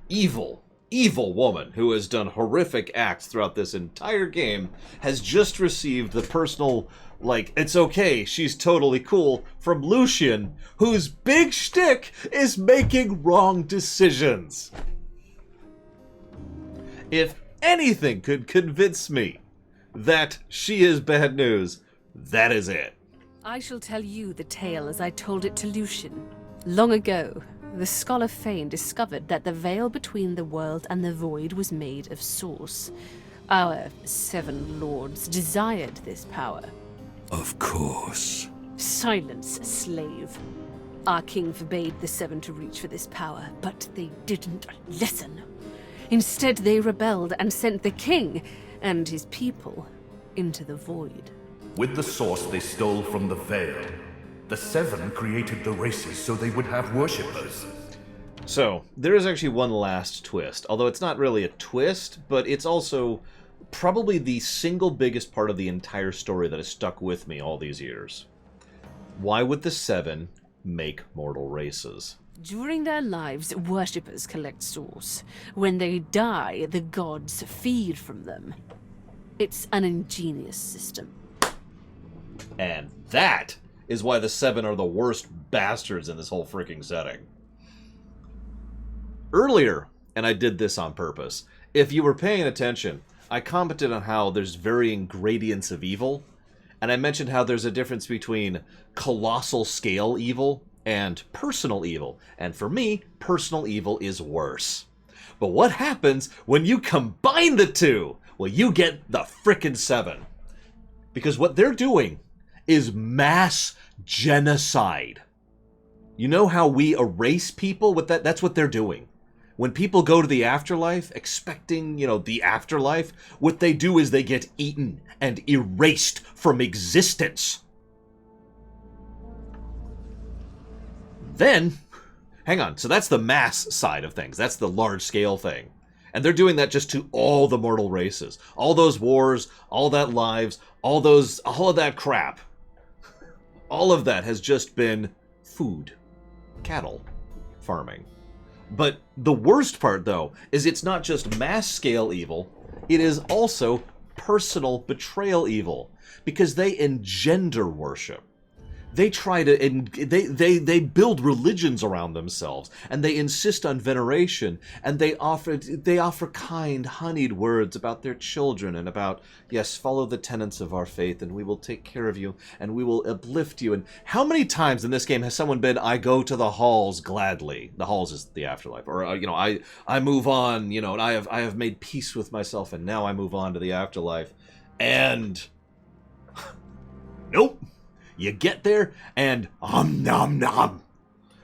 evil woman who has done horrific acts throughout this entire game has just received the personal, like, it's okay, she's totally cool, from Lucian, whose big shtick is making wrong decisions. If anything could convince me that she is bad news, that is it. I shall tell you the tale as I told it to Lucian. Long ago, the scholar Fane discovered that the veil between the world and the void was made of source. Our 7 lords desired this power. Of course. Silence, slave. Our king forbade the 7 to reach for this power, but they didn't listen. Instead, they rebelled and sent the king and his people into the void. With the Source they stole from the veil. The 7 created the races so they would have worshippers. So, there is actually one last twist. Although it's not really a twist, but it's also probably the single biggest part of the entire story that has stuck with me all these years. Why would the Seven make mortal races? During their lives, worshippers collect souls. When they die, the gods feed from them. It's an ingenious system. And that is why the Seven are the worst bastards in this whole freaking setting. Earlier, and I did this on purpose, if you were paying attention, I commented on how there's varying gradients of evil, and I mentioned how there's a difference between colossal scale evil and personal evil. And for me, personal evil is worse. But what happens when you combine the two? Well, you get the frickin' Seven. Because what they're doing is mass genocide. You know how we erase people with that? That's what they're doing. When people go to the afterlife, expecting, the afterlife, what they do is they get eaten and erased from existence. Then, hang on, so that's the mass side of things. That's the large scale thing. And they're doing that just to all the mortal races. All those wars, all that lives, all of that crap. All of that has just been food. Cattle. Farming. But the worst part, though, is it's not just mass-scale evil, it is also personal betrayal evil. Because they engender worship. They try to, they build religions around themselves, and they insist on veneration, and they offer kind, honeyed words about their children, and about, yes, follow the tenets of our faith, and we will take care of you, and we will uplift you. And how many times in this game has someone been, I go to the halls gladly? The halls is the afterlife. Or, I move on, and I have made peace with myself, and now I move on to the afterlife. And nope. You get there, and nom nom.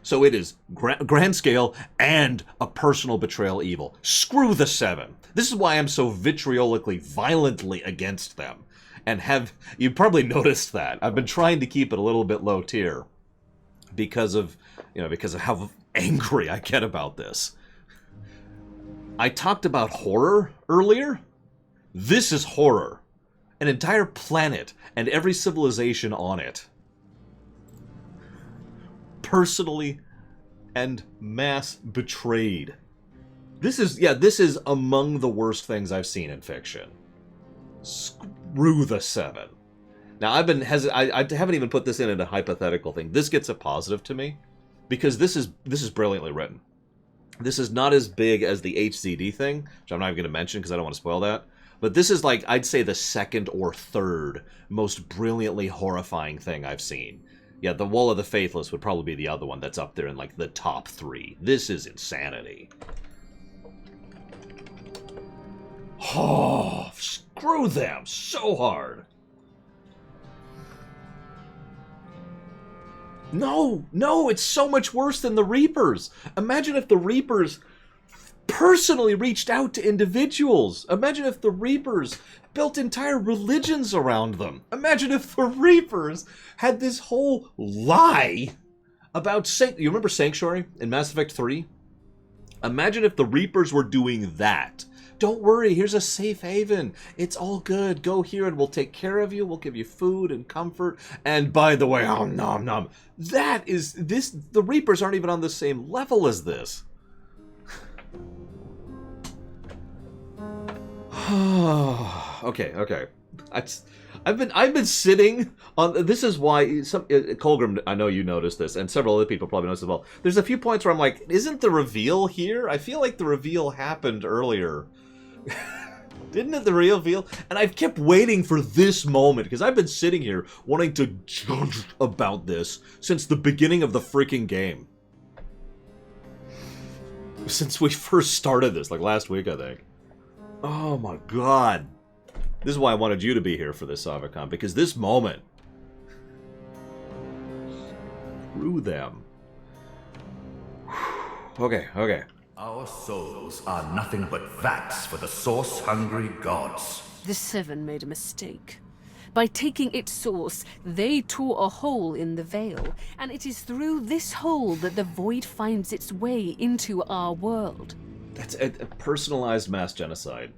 So it is grand scale and a personal betrayal evil. Screw the Seven. This is why I'm so vitriolically, violently against them. And you probably noticed that. I've been trying to keep it a little bit low tier. Because of how angry I get about this. I talked about horror earlier. This is horror. An entire planet and every civilization on it. Personally and mass betrayed. This is among the worst things I've seen in fiction. Screw the Seven. Now I haven't even put this in a hypothetical thing. This gets a positive to me because this is brilliantly written. This is not as big as the HZD thing, which I'm not even going to mention because I don't want to spoil that. But this is like, I'd say, the second or third most brilliantly horrifying thing I've seen. Yeah, the Wall of the Faithless would probably be the other one that's up there in, like, the top 3. This is insanity. Oh, screw them so hard. No, it's so much worse than the Reapers. Imagine if the Reapers personally reached out to individuals. Imagine if the Reapers built entire religions around them. Imagine if the Reapers had this whole lie about you remember Sanctuary in Mass Effect 3? Imagine if the Reapers were doing that. Don't worry, here's a safe haven. It's all good. Go here and we'll take care of you. We'll give you food and comfort. And by the way, nom nom. The Reapers aren't even on the same level as this. Okay. I've been sitting on. This is why Colgrim. I know you noticed this, and several other people probably noticed as well. There's a few points where I'm like, isn't the reveal here? I feel like the reveal happened earlier. Didn't it, the reveal? And I've kept waiting for this moment because I've been sitting here wanting to judge about this since the beginning of the freaking game. Since we first started this, like last week, I think. Oh my god. This is why I wanted you to be here for this Avacon, because this moment... Screw them. Okay. Our souls are nothing but vats for the source-hungry gods. The Seven made a mistake. By taking its source, they tore a hole in the veil, and it is through this hole that the void finds its way into our world. That's a personalized mass genocide.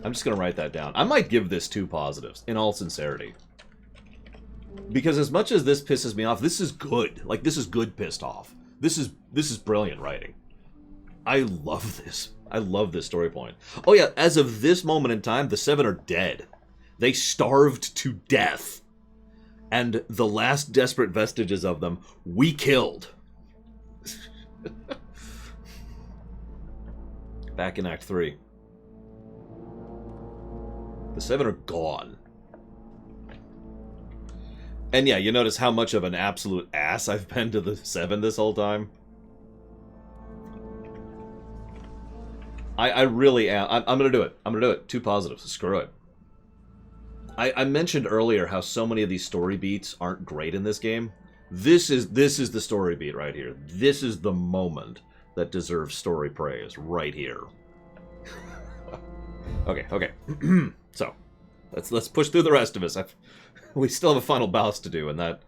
I'm just going to write that down. I might give this 2 positives, in all sincerity. Because as much as this pisses me off, this is good. Like, this is good pissed off. This is brilliant writing. I love this. I love this story point. Oh yeah, as of this moment in time, the 7 are dead. They starved to death. And the last desperate vestiges of them, we killed. Back in Act 3. The 7 are gone. And yeah, you notice how much of an absolute ass I've been to the 7 this whole time? I really am. I'm gonna do it. I'm gonna do it. 2 positives. Screw it. I mentioned earlier how so many of these story beats aren't great in this game. This is the story beat right here. This is the moment that deserves story praise right here. Okay. So, let's push through the rest of us. We still have a final boss to do, and that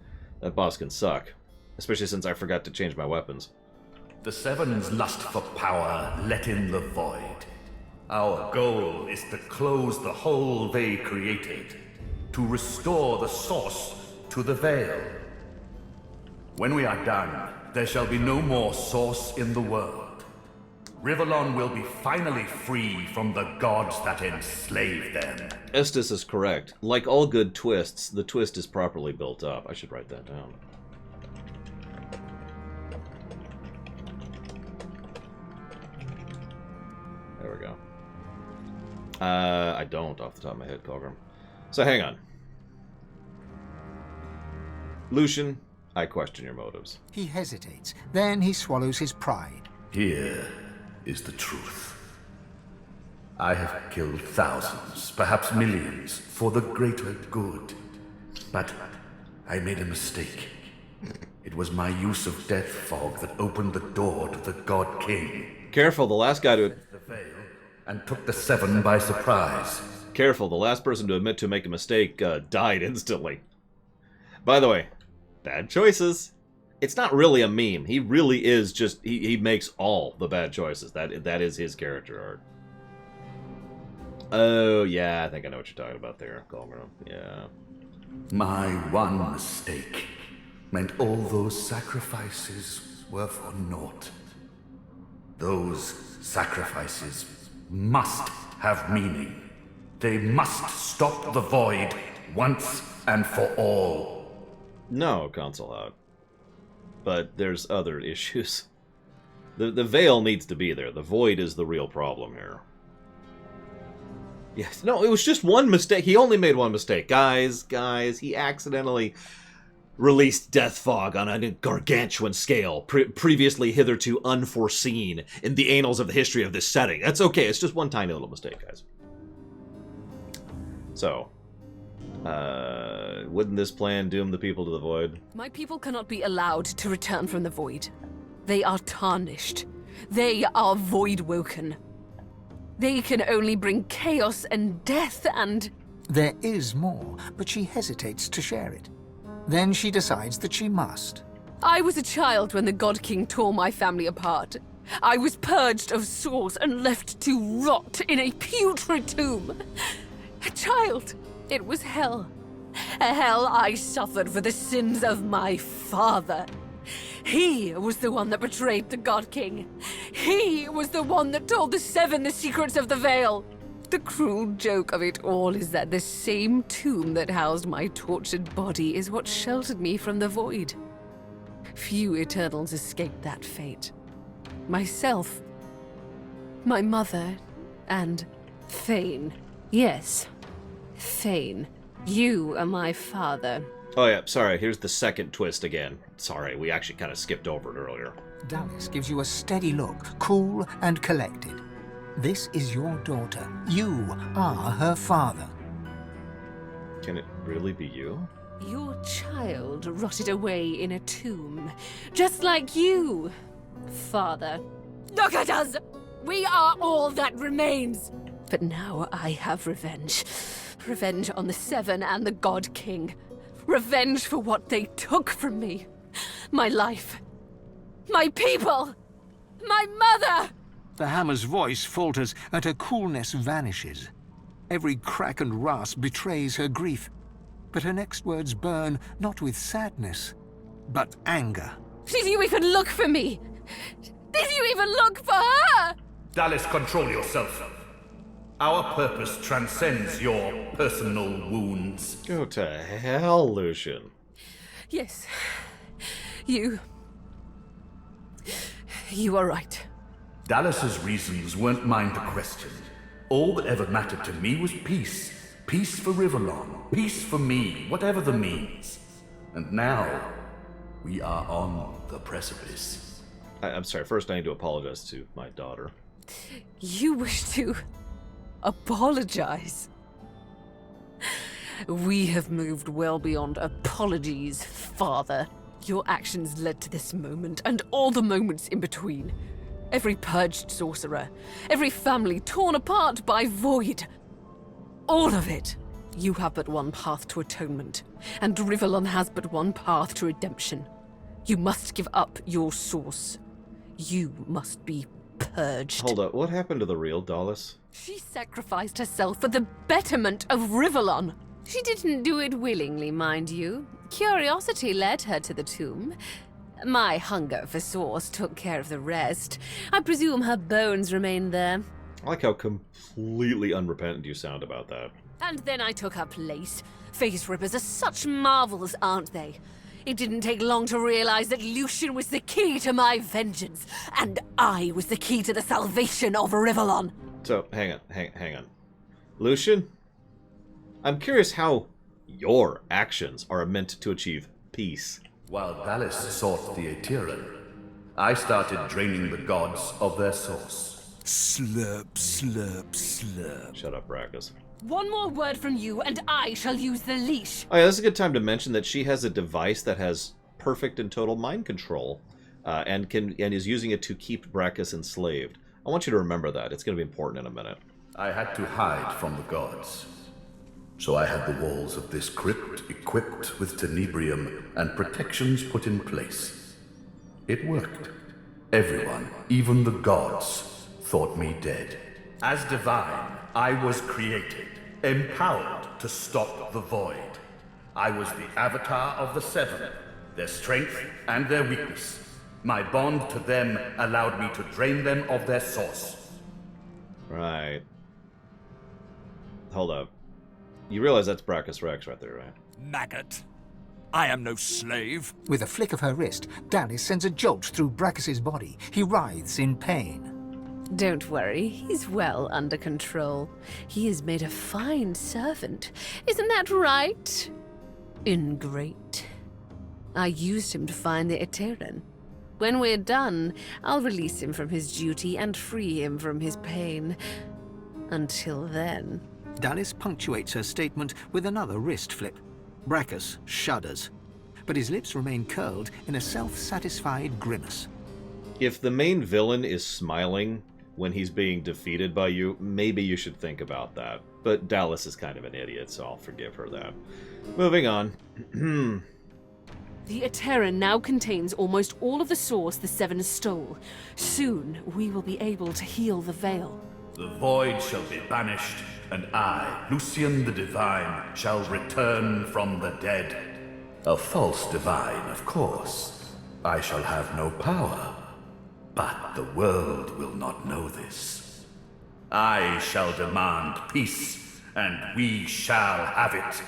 boss can suck. Especially since I forgot to change my weapons. The Seven's lust for power let in the void. Our goal is to close the hole they created, to restore the source to the Veil. When we are done, there shall be no more source in the world. Rivellon will be finally free from the gods that enslaved them. Estes is correct. Like all good twists, the twist is properly built up. I should write that down. There we go. I don't, off the top of my head, Colgrim. So hang on. Lucian, I question your motives. He hesitates. Then he swallows his pride. Here is the truth. I have killed thousands, perhaps millions, for the greater good. But I made a mistake. It was my use of Death Fog that opened the door to the God King. Careful, the last guy to... The Veil, and took the Seven by surprise. Careful, the last person to admit to make a mistake died instantly. By the way, bad choices. It's not really a meme. He really is just... He makes all the bad choices. That is his character art. Oh, yeah, I think I know what you're talking about there, Colgrim. Yeah. My one mistake meant all those sacrifices were for naught. Those sacrifices must have meaning. They must stop the void once and for all. No, Console out. But there's other issues. The Veil needs to be there. The void is the real problem here. Yes, no, it was just one mistake. He only made one mistake. Guys, he accidentally released Death Fog on a gargantuan scale, previously hitherto unforeseen in the annals of the history of this setting. That's okay, it's just one tiny little mistake, guys. So, wouldn't this plan doom the people to the void? My people cannot be allowed to return from the void. They are tarnished. They are void-woken. They can only bring chaos and death and... There is more, but she hesitates to share it. Then she decides that she must. I was a child when the God King tore my family apart. I was purged of source and left to rot in a putrid tomb. A child. It was hell. A hell I suffered for the sins of my father. He was the one that betrayed the God King. He was the one that told the Seven the secrets of the Veil. The cruel joke of it all is that the same tomb that housed my tortured body is what sheltered me from the void. Few Eternals escaped that fate. Myself, my mother, and Thane. Yes, Thane. You are my father. Oh yeah, sorry, here's the second twist again. Sorry, we actually kind of skipped over it earlier. Dallas gives you a steady look, cool and collected. This is your daughter. You are her father. Can it really be you? Your child rotted away in a tomb, just like you, father. Look at us! We are all that remains! But now I have revenge. Revenge on the Seven and the God King. Revenge for what they took from me. My life. My people. My mother. The hammer's voice falters and her coolness vanishes. Every crack and rasp betrays her grief, but her next words burn not with sadness, but anger. Did you even look for me? Did you even look for her? Dallas, control yourself. Our purpose transcends your personal wounds. Go to hell, Lucian. Yes. You are right. Dallas's reasons weren't mine to question. All that ever mattered to me was peace. Peace for Rivellon. Peace for me, whatever the means. And now, we are on the precipice. I'm sorry, first I need to apologize to my daughter. You wish to apologize? We have moved well beyond apologies, Father. Your actions led to this moment, and all the moments in between. Every purged sorcerer, every family torn apart by void. All of it. You have but one path to atonement, and Rivellon has but one path to redemption. You must give up your source. You must be purged. Hold up, what happened to the real Dallas? She sacrificed herself for the betterment of Rivellon. She didn't do it willingly, mind you. Curiosity led her to the tomb. My hunger for source took care of the rest. I presume her bones remained there. I like how completely unrepentant you sound about that. And then I took her place. Face rippers are such marvels, aren't they? It didn't take long to realize that Lucian was the key to my vengeance, and I was the key to the salvation of Rivellon. So, hang on. Lucian? I'm curious how your actions are meant to achieve peace. While Dallas sought the Aetheran, I started draining the gods of their source. Slurp, slurp, slurp. Shut up, Brackus. One more word from you, and I shall use the leash. Oh yeah, this is a good time to mention that she has a device that has perfect and total mind control, and is using it to keep Brackus enslaved. I want you to remember that. It's going to be important in a minute. I had to hide from the gods. So I had the walls of this crypt equipped with tenebrium and protections put in place. It worked. Everyone, even the gods, thought me dead. As divine, I was created, empowered to stop the void. I was the avatar of the Seven, their strength and their weakness. My bond to them allowed me to drain them of their source. Right. Hold up. You realize that's Brachus Rex right there, right? Maggot. I am no slave. With a flick of her wrist, Dallas sends a jolt through Brachus's body. He writhes in pain. Don't worry, he's well under control. He has made a fine servant. Isn't that right? Ingrate. I used him to find the Aetheran. When we're done, I'll release him from his duty and free him from his pain. Until then... Dallas punctuates her statement with another wrist flip. Brachus shudders, but his lips remain curled in a self-satisfied grimace. If the main villain is smiling when he's being defeated by you, maybe you should think about that. But Dallas is kind of an idiot, so I'll forgive her that. Moving on. The Aetheran now contains almost all of the source the Seven stole. Soon, we will be able to heal the Veil. The void shall be banished, and I, Lucian the Divine, shall return from the dead. A false divine, of course. I shall have no power, but the world will not know this. I shall demand peace, and we shall have it.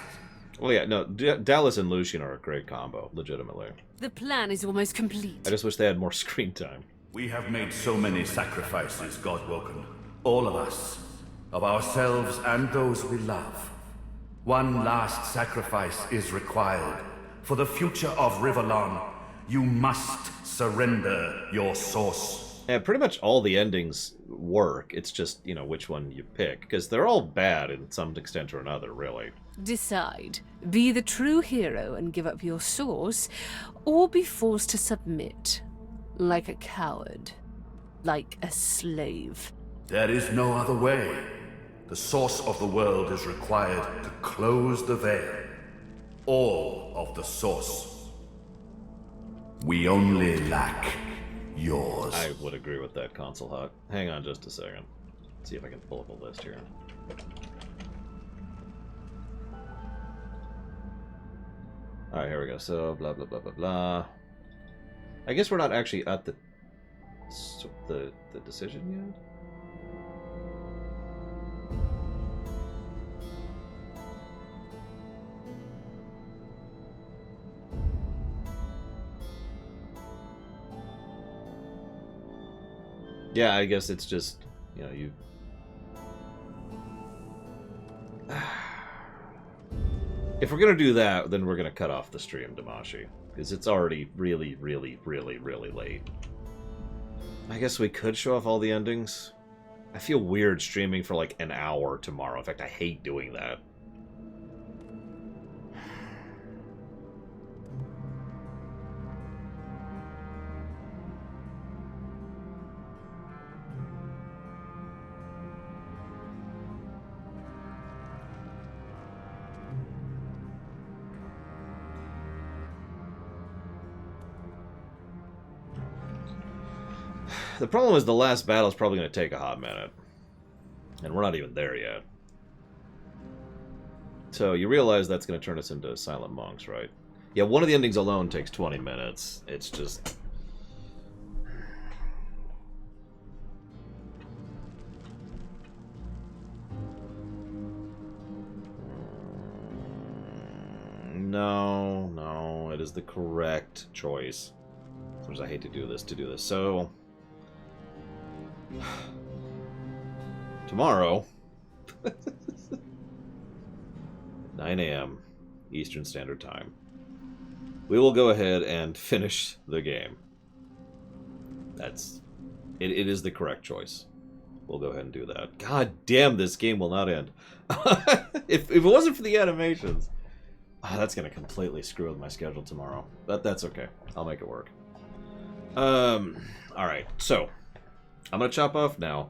Well, yeah, no, Dallas and Lucian are a great combo, legitimately. The plan is almost complete. I just wish they had more screen time. We have made so many sacrifices, Godwoken. All of us. Of ourselves and those we love. One last sacrifice is required. For the future of Rivellon, you must surrender your source. Yeah, pretty much all the endings work. It's just, you know, which one you pick. Because they're all bad in some extent or another, really. Decide. Be the true hero and give up your source, or be forced to submit. Like a coward. Like a slave. There is no other way. The source of the world is required to close the veil. All of the source. We only lack yours. I would agree with that, Console Hut. Hang on just a second. Let's see if I can pull up a list here. Alright, here we go. So, blah, blah, blah, blah, blah. I guess we're not actually at the decision yet? Yeah, I guess it's just, you know, you... If we're gonna do that, then we're gonna cut off the stream, Damashi. Because it's already really, really, really, really late. I guess we could show off all the endings. I feel weird streaming for like an hour tomorrow. In fact, I hate doing that. The problem is the last battle is probably going to take a hot minute. And we're not even there yet. So you realize that's going to turn us into silent monks, right? Yeah, one of the endings alone takes 20 minutes. It's just... No, it is the correct choice. As much as I hate to do this, So... Tomorrow, 9 a.m. Eastern Standard Time, we will go ahead and finish the game. It is the correct choice. We'll go ahead and do that. God damn, this game will not end. if it wasn't for the animations, that's going to completely screw with my schedule tomorrow. But that's okay. I'll make it work. Alright, so... I'm going to chop off now.